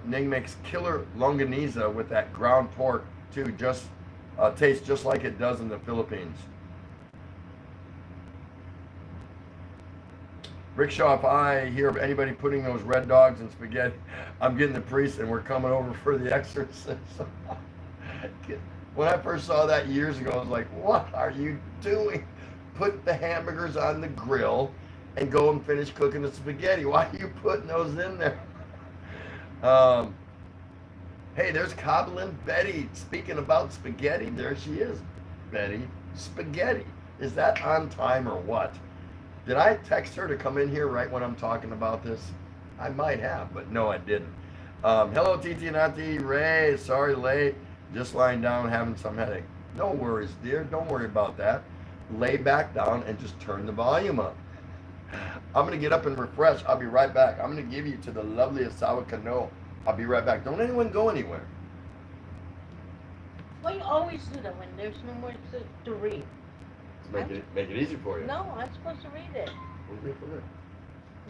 Ning makes killer longaniza with that ground pork too. Just tastes just like it does in the Philippines. Rickshaw, if I hear of anybody putting those red dogs in spaghetti, I'm getting the priest and we're coming over for the exorcism. When I first saw that years ago, I was like, what are you doing? Put the hamburgers on the grill and go and finish cooking the spaghetti. Why are you putting those in there? Hey, there's Cobbling Betty. Speaking about spaghetti, there she is. Betty, spaghetti. Is that on time or what? Did I text her to come in here right when I'm talking about this? I might have, but no, I didn't. Hello, Titi and Auntie Ray. Sorry late. Just lying down having some headache. No worries, dear. Don't worry about that. Lay back down and just turn the volume up. I'm going to get up and refresh. I'll be right back. I'm going to give you to the lovely Asawa Kano. I'll be right back. Don't anyone go anywhere. Why you always do that when there's no more to read? Make it easy for you. No, I'm supposed to read it. We'll read for it.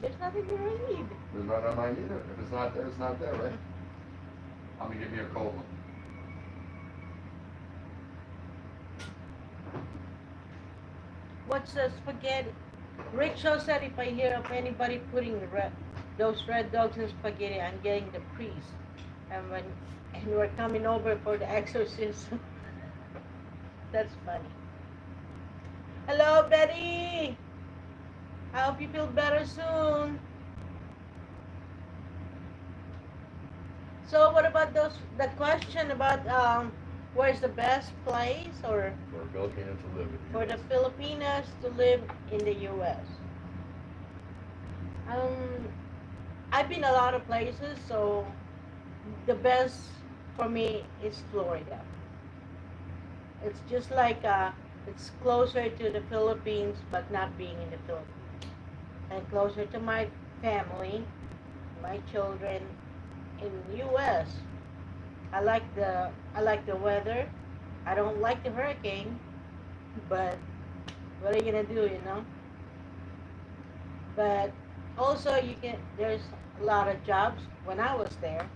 There's nothing to read. It's not on mine either. If it's not there, it's not there, right? I'm going to give me a cold one. What's the spaghetti? Rickshaw said if I hear of anybody putting those red dogs in spaghetti, I'm getting the priest. And we're coming over for the exorcism. That's funny. Hello, Betty. I hope you feel better soon. So what about the question about where's the best place or For Filipinos to live in the for the US. Filipinos to live in the U.S.? I've been a lot of places, so the best for me is Florida. It's just like it's closer to the Philippines, but not being in the Philippines, and closer to my family, my children in the U.S. I like the weather. I don't like the hurricane, but what are you gonna do, you know? But also there's a lot of jobs when I was there,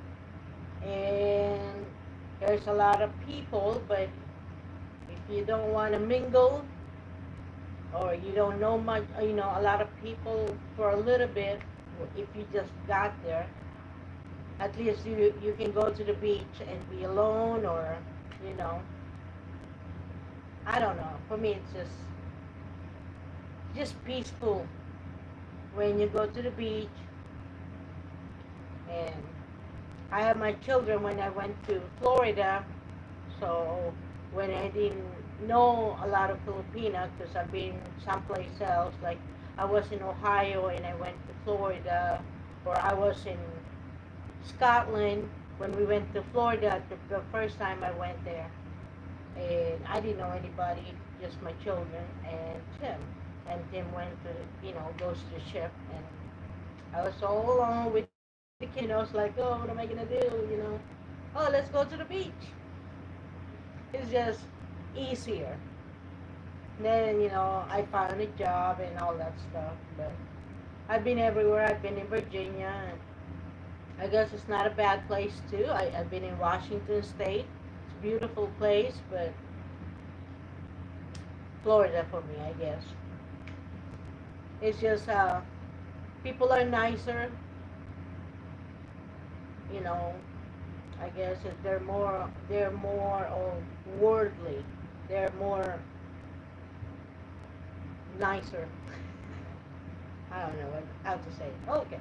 and there's a lot of people, but if you don't want to mingle or you don't know much, you know, a lot of people for a little bit, if you just got there, at least you can go to the beach and be alone, or, you know, I don't know. For me, it's just peaceful when you go to the beach. And I had my children when I went to Florida, so when I didn't know a lot of Filipino, because I've been someplace else, like I was in Ohio and I went to Florida, or I was in Scotland when we went to Florida the first time I went there, and I didn't know anybody, just my children and Tim. And Tim went to, you know, goes to the ship, and I was all alone with the kid. I was like, oh, what am I gonna do? You know, oh, let's go to the beach. It's just easier. Then, you know, I found a job and all that stuff. But I've been everywhere. I've been in Virginia. And I guess it's not a bad place too. I've been in Washington State. It's a beautiful place, but Florida for me, I guess. It's just people are nicer. You know, I guess if they're more worldly. They're more nicer. I don't know how to say it. Okay,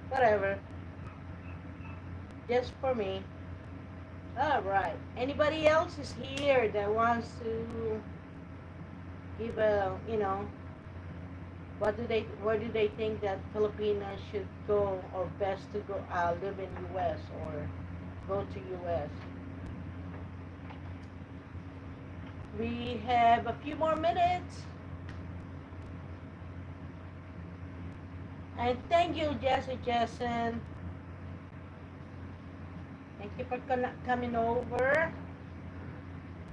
whatever. Just for me. All right. Anybody else is here that wants to give a, you know, Where do they think that Filipinas should go or best to go live in U.S. or go to U.S.? We have a few more minutes. And thank you, Jesse Jessen. Thank you for coming over.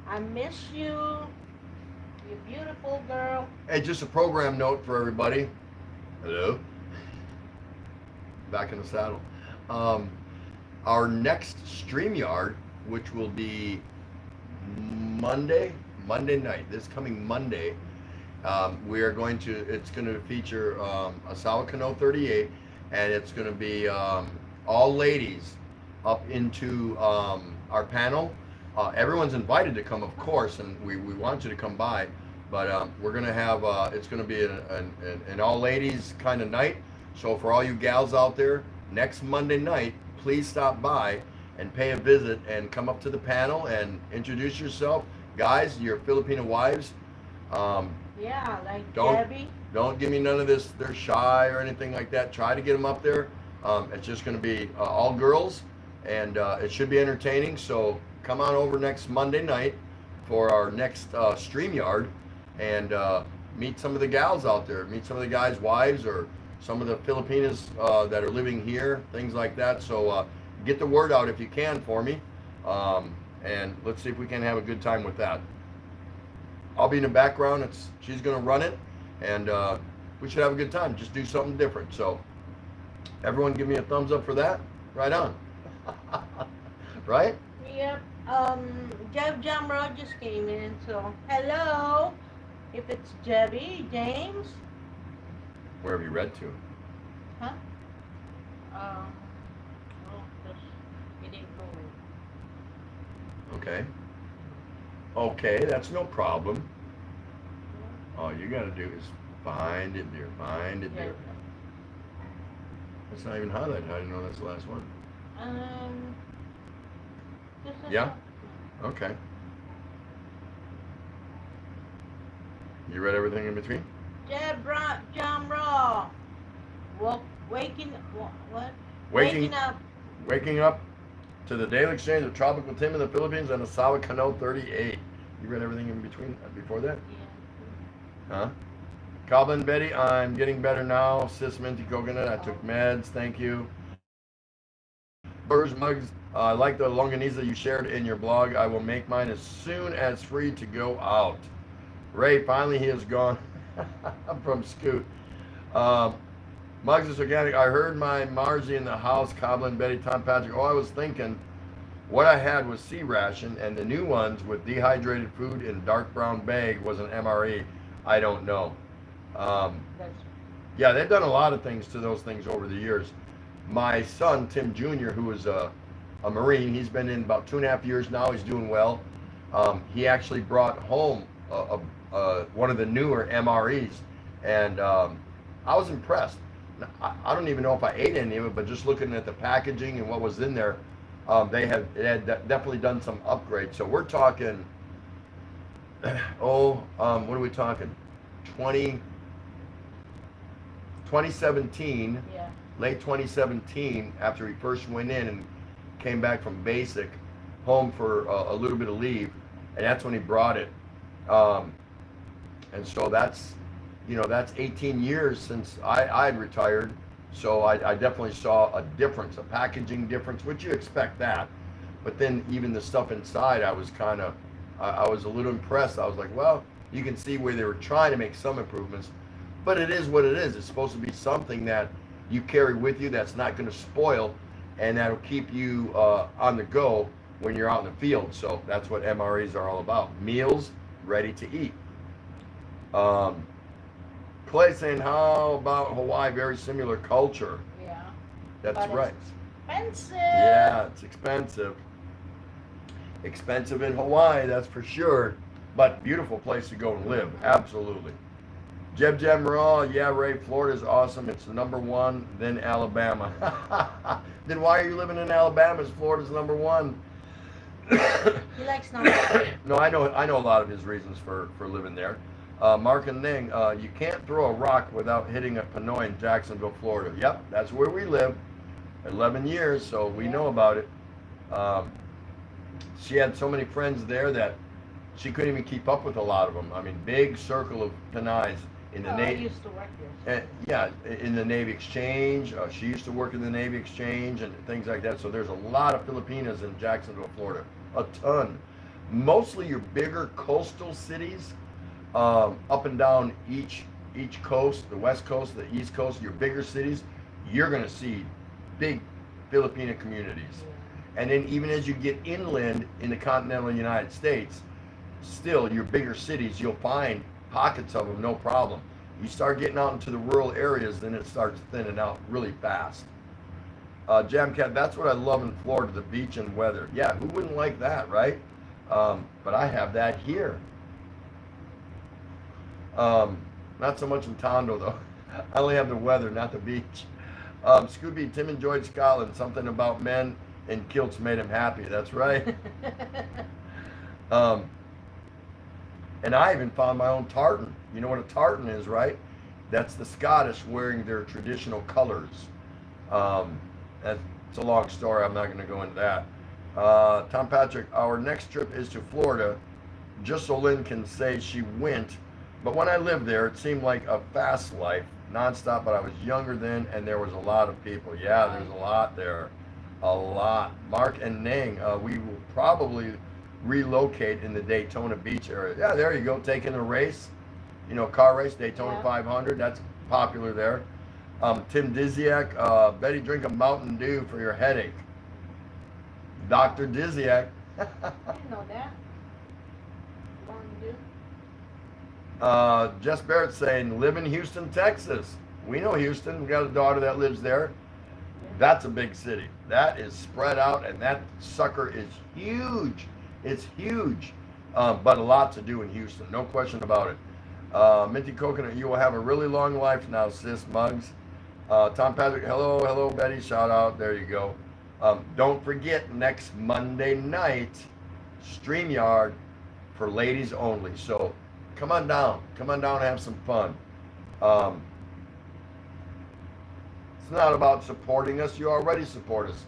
I miss you. You beautiful girl. Hey, just a program note for everybody. Hello. Back in the saddle. Our next StreamYard, which will be Monday night, this coming Monday, it's going to feature a Asawa Kano 38, and it's going to be all ladies up into our panel. Everyone's invited to come, of course, and we want you to come by, but we're going to have, it's going to be an all ladies kind of night. So for all you gals out there, next Monday night, please stop by and pay a visit and come up to the panel and introduce yourself. Guys, your Filipino wives. Yeah, like Don't- Debbie. Don't give me none of this, they're shy or anything like that. Try to get them up there. It's just going to be all girls, and it should be entertaining. So come on over next Monday night for our next StreamYard and meet some of the gals out there. Meet some of the guys' wives or some of the Filipinas that are living here, things like that. So get the word out if you can for me. And let's see if we can have a good time with that. I'll be in the background. She's going to run it, and we should have a good time. Just do something different. So everyone give me a thumbs up for that. Right on. Right? Yep. Jeb Jamro just came in, so hello. If it's Jebby, James. Where have you read to? Huh? Oh, just he didn't go. Okay. Okay, that's no problem. All you got to do is find it, dear. Find it, Yeah. dear. It's not even highlighted. How do you know that's the last one? This is Yeah? Okay. You read everything in between? Jeb Jamro. Waking what? Waking up. Waking up to the daily exchange of tropical tim in the Philippines and Asawa Kano 38. You read everything in between before that? Yeah. Huh? Coblin Betty, I'm getting better now. Sis Minty Coconut, I took meds. Thank you. Burgers Mugs, I like the longaniza you shared in your blog. I will make mine as soon as free to go out. Ray, finally he is gone. I'm from Scoot. Mugs is organic. I heard my Marzi in the house. Coblin Betty, Tom Patrick. Oh, I was thinking what I had was sea ration, and the new ones with dehydrated food in dark brown bag was an MRE. I don't know. Yeah, they've done a lot of things to those things over the years. My son, Tim Jr., who is a Marine, he's been in about 2.5 years now. He's doing well. He actually brought home one of the newer MREs, and I was impressed. I don't even know if I ate any of it, but just looking at the packaging and what was in there, it had definitely done some upgrades. So we're talking, what are we talking? 2017, Yeah. late 2017, after he first went in and came back from basic, home for a little bit of leave, and that's when he brought it. And so that's 18 years since I'd retired. So I definitely saw a difference, a packaging difference, which you expect that. But then even the stuff inside, I was a little impressed. I was like, well, you can see where they were trying to make some improvements, but it is what it is. It's supposed to be something that you carry with you that's not going to spoil, and that'll keep you on the go when you're out in the field. So that's what MREs are all about. Meals ready to eat. Clay saying, how about Hawaii? Very similar culture. Yeah. That's But it's right. Expensive. Yeah, it's expensive. Expensive in Hawaii, that's for sure. But beautiful place to go and live. Absolutely. Jeb Raw, yeah, Ray, Florida's awesome. It's the #1, then Alabama. Then why are you living in Alabama? Is Florida's #1? He likes numbers. No, I know a lot of his reasons for living there. Mark and Ning, you can't throw a rock without hitting a Pinoy in Jacksonville, Florida. Yep, that's where we live. 11 years, so we know about it. She had so many friends there that she couldn't even keep up with a lot of them. I mean, big circle of Pinoys in the I Navy. used to work there. Yeah, in the Navy Exchange. She used to work in the Navy Exchange and things like that. So there's a lot of Filipinas in Jacksonville, Florida. A ton. Mostly your bigger coastal cities, up and down each coast, the West Coast, the East Coast, your bigger cities, you're going to see big Filipino communities. And then even as you get inland in the continental United States, still your bigger cities, you'll find pockets of them, no problem. You start getting out into the rural areas, then it starts thinning out really fast. Jamcat, that's what I love in Florida, the beach and weather. Yeah, who wouldn't like that, right? But I have that here. Not so much in Tondo, though. I only have the weather, not the beach. Scooby, Tim enjoyed Scotland. Something about men in kilts made him happy. That's right. And I even found my own tartan. You know what a tartan is, right? That's the Scottish wearing their traditional colors. It's a long story. I'm not going to go into that. Tom Patrick, our next trip is to Florida, just so Lynn can say she went. But when I lived there, it seemed like a fast life, nonstop. But I was younger then, and there was a lot of people. Yeah, there's a lot there. A lot. Mark and Ning, we will probably relocate in the Daytona Beach area. Yeah, there you go, taking a race, you know, car race, Daytona 500, that's popular there. Tim Diziak, Betty, drink a Mountain Dew for your headache. Dr. Diziak. I didn't know that. Mountain Dew. Jess Barrett saying, live in Houston, Texas. We know Houston, we got a daughter that lives there. That's a big city. That is spread out, and that sucker is huge. It's huge, but a lot to do in Houston, no question about it. Minty Coconut, you will have a really long life now, sis. Mugs. Tom Patrick, hello, Betty, shout out. There you go. Don't forget, next Monday night, StreamYard for ladies only. So come on down, and have some fun. It's not about supporting us. You already support us.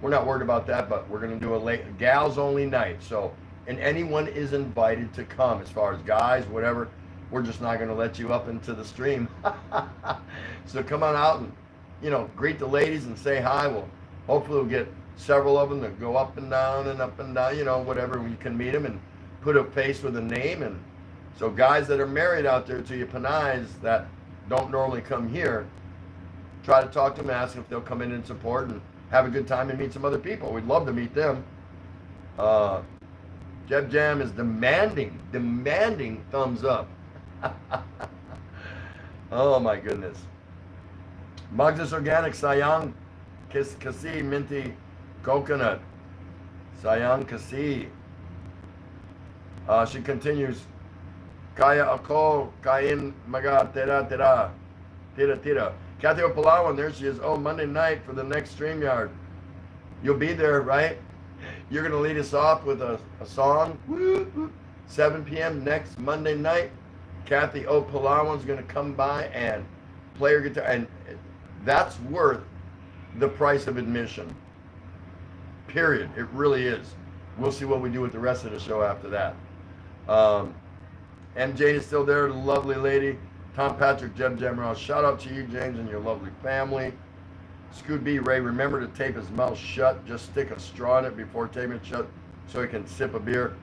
We're not worried about that, but we're going to do a gals only night. So, and anyone is invited to come, as far as guys, whatever. We're just not going to let you up into the stream. So come on out and, you know, greet the ladies and say hi. Well, hopefully we'll get several of them that go up and down, you know, whatever. You can meet them and put a face with a name. And so guys that are married out there to you, Pinoys that don't normally come here, try to talk to them, ask if they'll come in and support and have a good time and meet some other people. We'd love to meet them. Jeb Jam is demanding thumbs up. Oh my goodness. Mugs Organic, Sayang Kasi, Minty Coconut. Sayang Kasi. She continues, Kaya ako, kain maga, tira. Kathy Opalawan, there she is. Oh, Monday night for the next StreamYard. You'll be there, right? You're going to lead us off with a song. 7 p.m. next Monday night. Kathy Opalawan's going to come by and play her guitar. And that's worth the price of admission. Period. It really is. We'll see what we do with the rest of the show after that. MJ is still there, the lovely lady. Tom Patrick, Jeb Jamross, shout out to you, James, and your lovely family. Scoot B. Ray, remember to tape his mouth shut. Just stick a straw in it before taping it shut so he can sip a beer.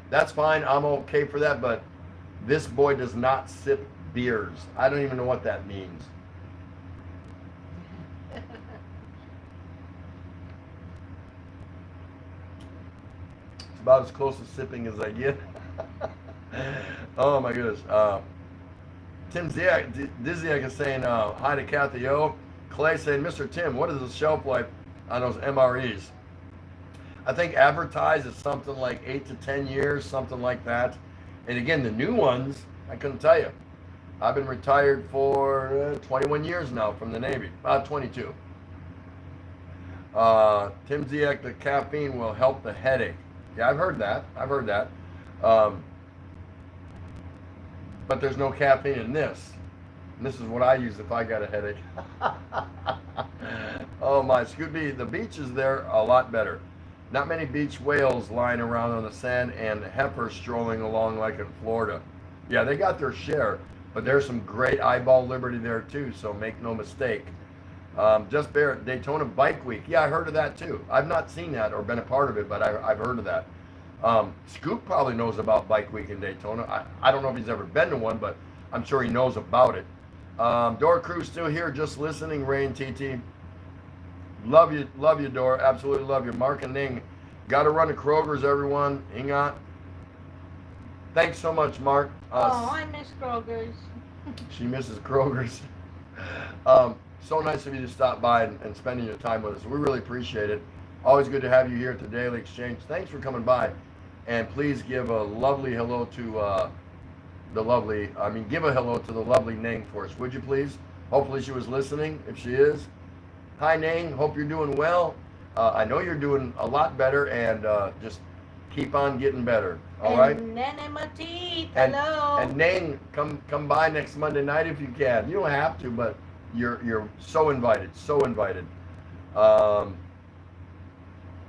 That's fine. I'm okay for that, but this boy does not sip beers. I don't even know what that means. It's about as close to sipping as I get. Oh, my goodness. Tim Diziak is saying hi to Kathy O. Clay saying, Mr. Tim, what is the shelf life on those MREs? I think advertised is something like 8 to 10 years, something like that. And again, the new ones, I couldn't tell you. I've been retired for 21 years now from the Navy, about 22. Tim Ziak, the caffeine will help the headache. Yeah, I've heard that. but there's no caffeine in this. And this is what I use if I got a headache. Oh my, Scooby, the beach is there a lot better. Not many beach whales lying around on the sand and heifers strolling along like in Florida. Yeah, they got their share, but there's some great eyeball liberty there too, so make no mistake. Just Barrett, Daytona Bike Week. Yeah, I heard of that too. I've not seen that or been a part of it, but I've heard of that. Scoop probably knows about Bike Week in Daytona. I don't know if he's ever been to one, but I'm sure he knows about it. Dora Cruz still here, just listening. Rain TT. Love you, Dora. Absolutely love you. Mark and Ning. Got to run to Kroger's, everyone. Ingot. Thanks so much, Mark. I miss Kroger's. She misses Kroger's. So nice of you to stop by and spending your time with us. We really appreciate it. Always good to have you here at the Daily Exchange. Thanks for coming by. And please give a lovely hello to give a hello to the lovely Ning for us, would you please? Hopefully she was listening. If she is, hi Ning, hope you're doing well. I know you're doing a lot better, and just keep on getting better. All right. Nene Matit, And, hello. and Ning, come by next Monday night if you can. You don't have to, but you're so invited. So invited.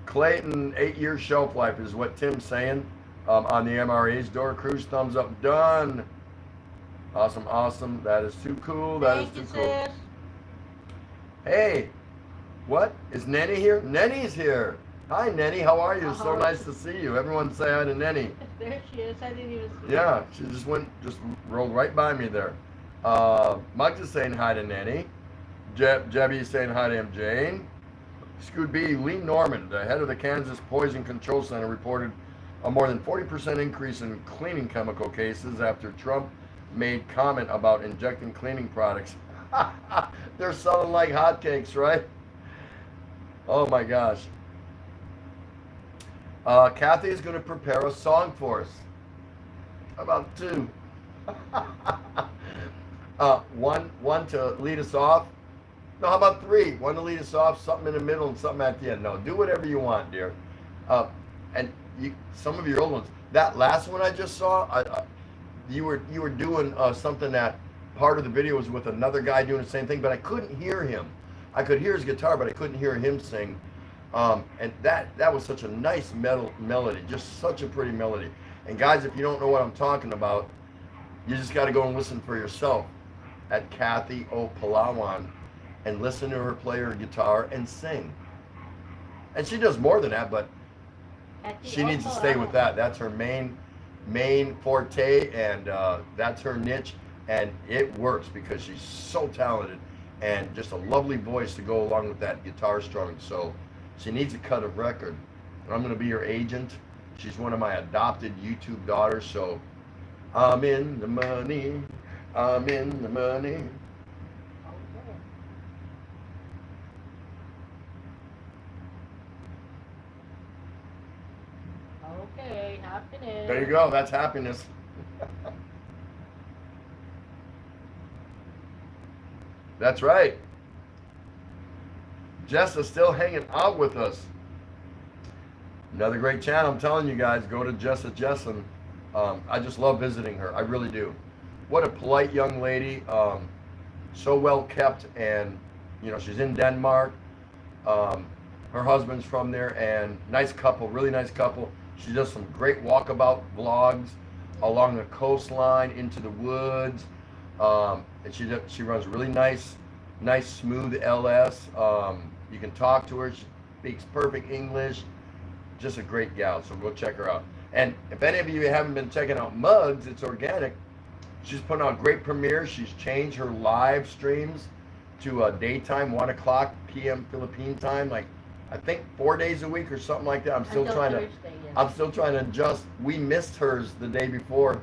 Clayton, 8-year shelf life is what Tim's saying on the MREs. Dora Cruz, thumbs up, done. Awesome. That is too cool. Thank you, sis. Hey, what? Is Nenny here? Nenny's here. Hi, Nenny. How are you? So Uh-huh. nice to see you. Everyone say hi to Nenny. There she is. I didn't even see Yeah, she just rolled right by me there. Muggs is saying hi to Nenny. Jebby is saying hi to M. Jane. Scoot B. Lee Norman, the head of the Kansas Poison Control Center, reported a more than 40% increase in cleaning chemical cases after Trump made comment about injecting cleaning products. They're selling like hotcakes, right? Oh my gosh. Kathy is going to prepare a song for us. How about 2? One to lead us off. No, how about 3? One to lead us off, something in the middle, and something at the end. No, do whatever you want, dear. And some of your old ones. That last one I just saw, you were doing something that part of the video was with another guy doing the same thing, but I couldn't hear him. I could hear his guitar, but I couldn't hear him sing. And that was such a nice melody, just such a pretty melody. And guys, if you don't know what I'm talking about, you just got to go and listen for yourself at Kathy O. Palawan and listen to her play her guitar and sing. And she does more than that, but she needs to stay with that. That's her main forte, and that's her niche, and it works because she's so talented and just a lovely voice to go along with that guitar strumming. So she needs to cut a record. And I'm going to be her agent. She's one of my adopted YouTube daughters, so I'm in the money. I'm in the money. Okay, happiness. There you go. That's happiness. That's right. Jess is still hanging out with us. Another great channel. I'm telling you guys, go to Jessa Jessen. I just love visiting her. I really do. What a polite young lady. So well kept, and she's in Denmark. Her husband's from there, and nice couple, really nice couple. She does some great walkabout vlogs along the coastline, into the woods, and she runs really nice, smooth LS. You can talk to her. She speaks perfect English. Just a great gal. So go check her out. And if any of you haven't been checking out Muggs, it's organic. She's putting out great premieres. She's changed her live streams to daytime, 1 o'clock p.m. Philippine time, like I think 4 days a week or something like that. I'm still trying to adjust. We missed hers the day before.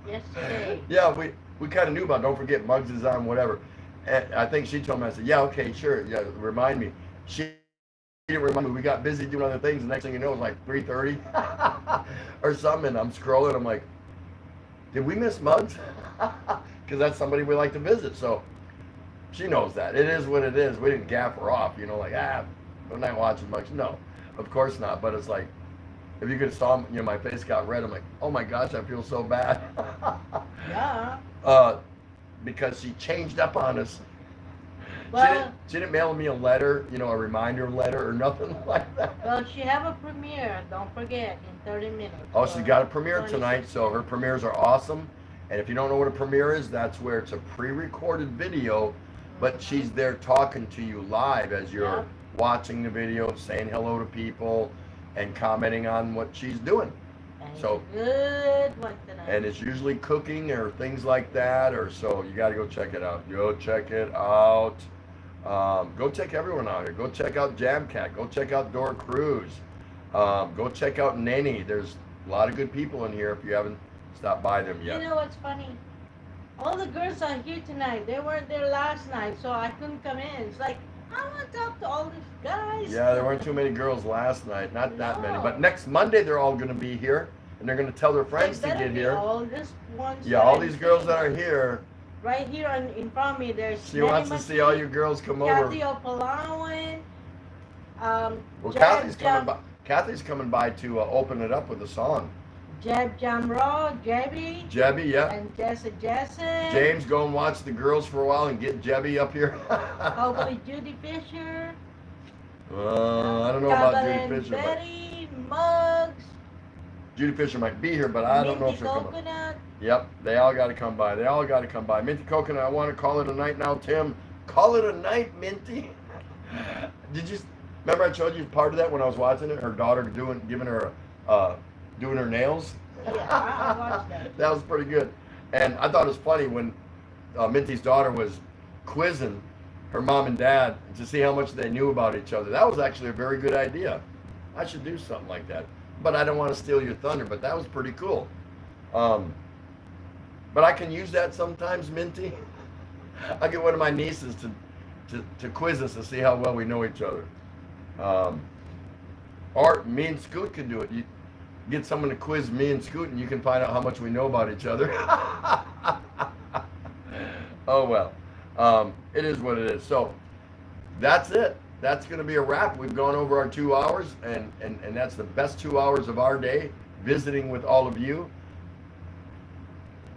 Yesterday. Yeah, we kind of knew about it. Don't forget, Muggs is on, whatever. And I think she told me, I said, yeah, okay, sure, yeah, remind me. She didn't remind me. We got busy doing other things. The next thing you know, it was like 3:30 or something. And I'm scrolling. I'm like, did we miss Muggs? Because that's somebody we like to visit. So she knows that. It is what it is. We didn't gaff her off, like, we're not watching Muggs. No, of course not. But it's like, If you could have saw, my face got red. I'm like, oh my gosh, I feel so bad. Yeah. Because she changed up on us. Well, She didn't mail me a letter, a reminder letter or nothing like that. well, she have a premiere. Don't forget in 30 minutes. Oh, she's got a premiere 26 tonight, so her premieres are awesome. And if you don't know what a premiere is, that's where it's a pre-recorded video, but she's there talking to you live as you're Yeah. watching the video, saying hello to people, and commenting on what she's doing. And So- it's a good one tonight. And it's usually cooking or things like that, or so you got to go check it out. Go check it out. Go check everyone out here. Go check out Jamcat. Go check out Dora Cruz. Go check out Nanny. There's a lot of good people in here if you haven't stopped by them yet. You know what's funny? All the girls are here tonight. They weren't there last night, so I couldn't come in. It's like, I want to talk to all these guys. Yeah, there weren't too many girls last night. Not that many. No. But next Monday, they're all going to be here, and they're going to tell their friends They to better get be here. all these ones Yeah, that all I'm these girls that are seeing. here. Right here in front of me, there's She wants to see all you girls come over. Kathy Opalawan. Well, Jeb Kathy's coming by to open it up with a song. Jeb Jamro, Jebby, Jebby, yeah. and Jessa Jessen. James, go and watch the girls for a while and get Jebby up here. Hopefully Judy Fisher. I don't know about Evelyn Judy Fisher, but Betty, Muggs. Judy Fisher might be here, but I don't know if Minty she'll come. Coconut. Yep, they all got to come by. They all got to come by. Minty Coconut, I want to call it a night now, Tim. Call it a night, Minty. Did you remember I showed you part of that when I was watching it? Her daughter doing her nails. Yeah, I watched that. That was pretty good. And I thought it was funny when Minty's daughter was quizzing her mom and dad to see how much they knew about each other. That was actually a very good idea. I should do something like that. But I don't want to steal your thunder, but that was pretty cool. But I can use that sometimes, Minty. I'll get one of my nieces to quiz us to see how well we know each other. Or me and Scoot can do it. You get someone to quiz me and Scoot and you can find out how much we know about each other. Oh well. It is what it is. So that's it. That's going to be a wrap. We've gone over our 2 hours, and that's the best 2 hours of our day, visiting with all of you.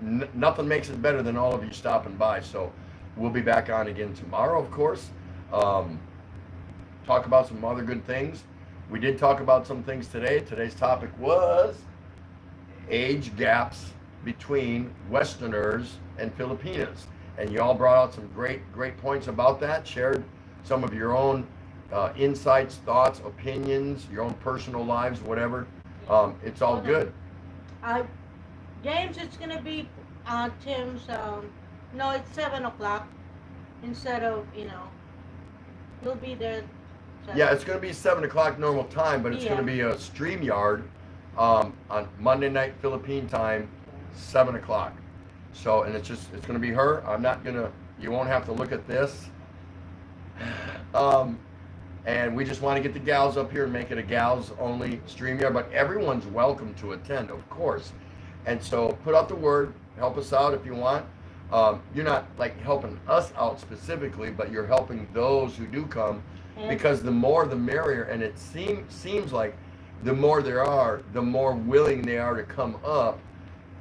Nothing makes it better than all of you stopping by. So we'll be back on again tomorrow, of course. Talk about some other good things. We did talk about some things today. Today's topic was age gaps between Westerners and Filipinos. And you all brought out some great points about that, shared some of your own insights, thoughts, opinions, your own personal lives, whatever. It's all good. James, it's going to be Tim's, no, it's 7 o'clock instead of, he'll be there. Yeah, it's going to be 7 o'clock normal time, but it's going to be a StreamYard on Monday night Philippine time, 7 o'clock. So, and it's going to be her. You won't have to look at this. And we just want to get the gals up here and make it a gals only StreamYard, but everyone's welcome to attend, of course. And so put out the word, help us out if you want. You're not like helping us out specifically, but you're helping those who do come, because the more the merrier. And it seems like the more there are, the more willing they are to come up,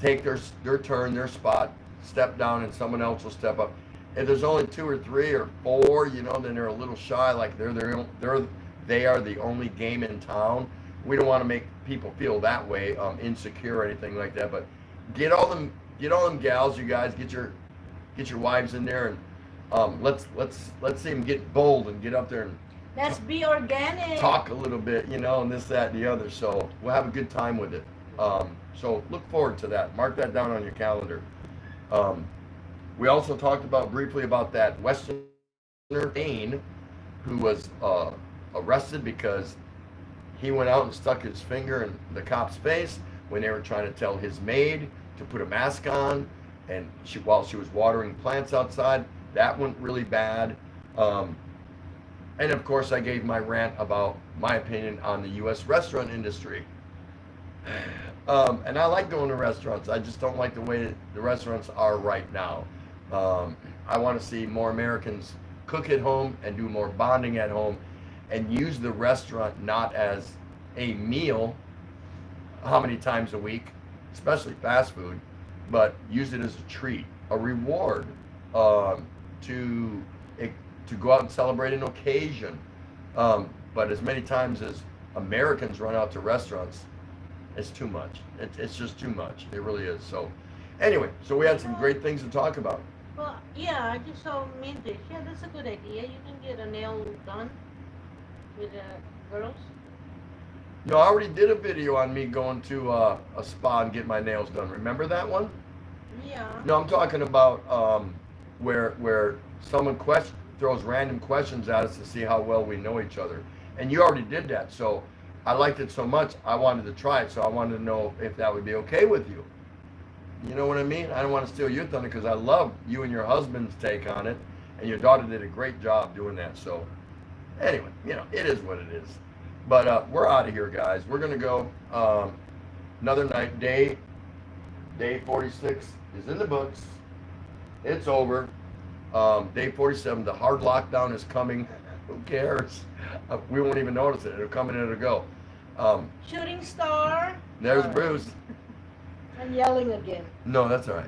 take their turn, their spot, step down, and someone else will step up. If there's only 2 or 3 or 4, then they're a little shy, like they are the only game in town. We don't want to make people feel that way, insecure or anything like that. But get all them gals, you guys, get your wives in there, and let's see them get bold and get up there and let's be organic. Talk a little bit, and this, that, and the other. So we'll have a good time with it. So look forward to that. Mark that down on your calendar. We also talked briefly about that Westerner Dane who was arrested because he went out and stuck his finger in the cop's face when they were trying to tell his maid to put a mask on, and while she was watering plants outside. That went really bad. And of course, I gave my rant about my opinion on the U.S. restaurant industry. And I like going to restaurants. I just don't like the way the restaurants are right now. I want to see more Americans cook at home and do more bonding at home, and use the restaurant not as a meal, how many times a week, especially fast food, but use it as a treat, a reward, to to go out and celebrate an occasion. But as many times as Americans run out to restaurants, it's too much. It's just too much. It really is. So, anyway, so we had some great things to talk about. Well, yeah, I just saw Mintish. Yeah, that's a good idea. You can get a nail done with the girls. You know, I already did a video on me going to a spa and get my nails done. Remember that one? Yeah. No, I'm talking about where someone throws random questions at us to see how well we know each other. And you already did that, so I liked it so much, I wanted to try it, so I wanted to know if that would be okay with you. You know what I mean? I don't want to steal your thunder because I love you and your husband's take on it, and your daughter did a great job doing that. So, anyway, you know, it is what it is. But we're out of here, guys. We're going to go another night. Day 46 is in the books. It's over. Day 47, the hard lockdown is coming. Who cares? We won't even notice it. It'll come and it'll go. Shooting star. There's Bruce. I'm yelling again. No, that's all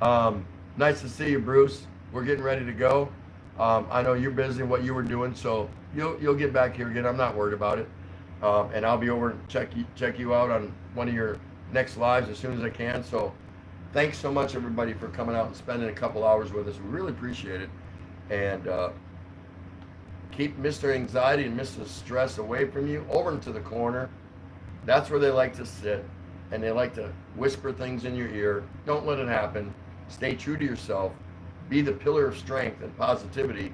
right. Nice to see you, Bruce. We're getting ready to go. I know you're busy in what you were doing, so you'll get back here again. I'm not worried about it. And I'll be over and check you out on one of your next lives as soon as I can. So thanks so much, everybody, for coming out and spending a couple hours with us. We really appreciate it. And keep Mr. Anxiety and Mr. Stress away from you, over into the corner. That's where they like to sit, and they like to whisper things in your ear. Don't let it happen. Stay true to yourself. Be the pillar of strength and positivity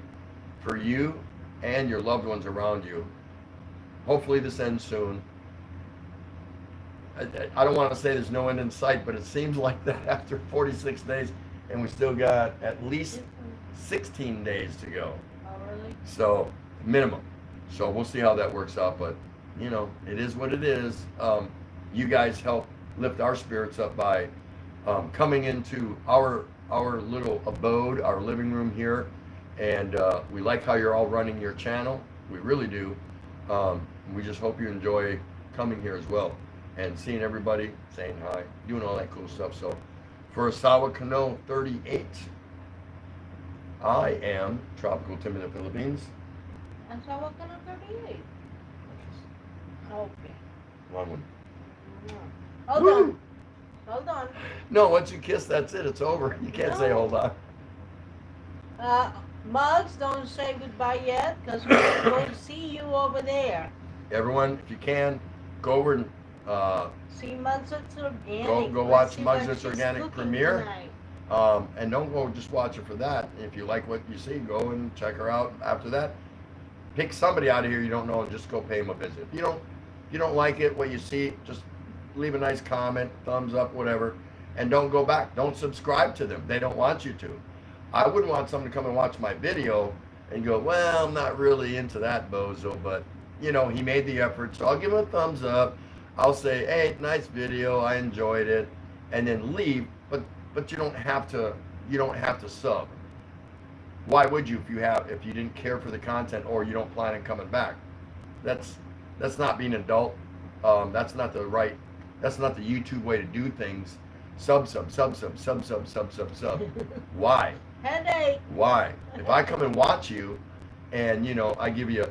for you and your loved ones around you. Hopefully this ends soon. I don't want to say there's no end in sight, but it seems like that after 46 days, and we still got at least 16 days to go. Oh, really? So, minimum. So we'll see how that works out, but you know, it is what it is. You guys help lift our spirits up by coming into our little abode, our living room here, and we like how you're all running your channel. We really do. We just hope you enjoy coming here as well and seeing everybody, saying hi, doing all that cool stuff. So for Asawa Kano 38, I am Tropical Tim in the Philippines. And so what kind of 38? Okay. Long one. Hold Woo! on. Hold on. No, once you kiss, that's it. It's over. You can't say hold on. Mugs, don't say goodbye yet, because we're going to see you over there. Everyone, if you can, go over and See Mugs It's Organic. go Let's watch see Mugs what It's she's Organic cooking premiere. tonight. And don't go just watch it for that. If you like what you see, go and check her out. After that, pick somebody out of here you don't know and just go pay them a visit. If you don't like it, what you see, just leave a nice comment, thumbs up, whatever, and don't go back. Don't subscribe to them. They don't want you to. I wouldn't want someone to come and watch my video and go, well, I'm not really into that bozo, but you know, he made the effort, so I'll give him a thumbs up. I'll say, hey, nice video, I enjoyed it, and then leave. But you don't have to sub. Why would you if you didn't care for the content or you don't plan on coming back? That's not being an adult. That's not the YouTube way to do things. Sub. Why? Headache. Why? If I come and watch you and, you know, I give you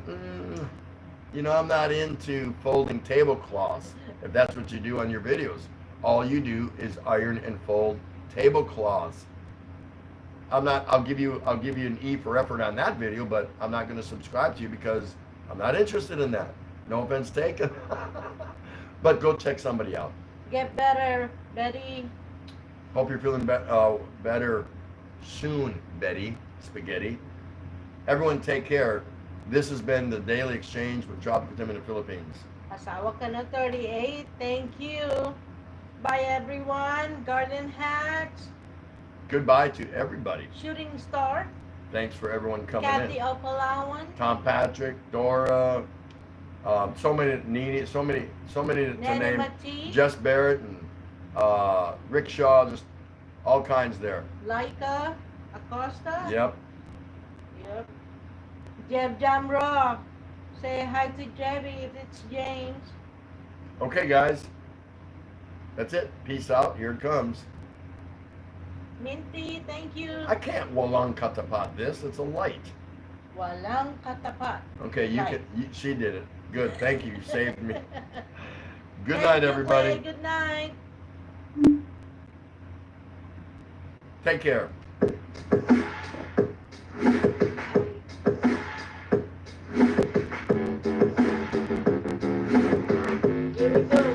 you know, I'm not into folding tablecloths. If that's what you do on your videos, all you do is iron and fold tablecloths. I'll give you an E for effort on that video, but I'm not going to subscribe to you because I'm not interested in that. No offense taken. But go check somebody out. Get better, Betty. Hope you're feeling better soon, Betty Spaghetti. Everyone take care. This has been the Daily Exchange with Tropical Tim in the Philippines. Asawa ka na 38. Thank you. Bye, everyone. Garden Hacks. Goodbye to everybody. Shooting Star. Thanks for everyone coming Kathy in. Opalawan. Tom Patrick, Dora, so many to Nana name. Mati. Jess Barrett and Rick Shaw, just all kinds there. Laika Acosta. Yep. Yep. Jeb Jamra. Say hi to Jebby if it's James. Okay, guys. That's it. Peace out. Here it comes. Minty, thank you. I can't walang katapat this. It's a light. Walang katapat. Okay, you Light. can. She did it. Good. Thank you. You saved me. Good Thank night, you, everybody. Clay. Good night. Take care. Here we go.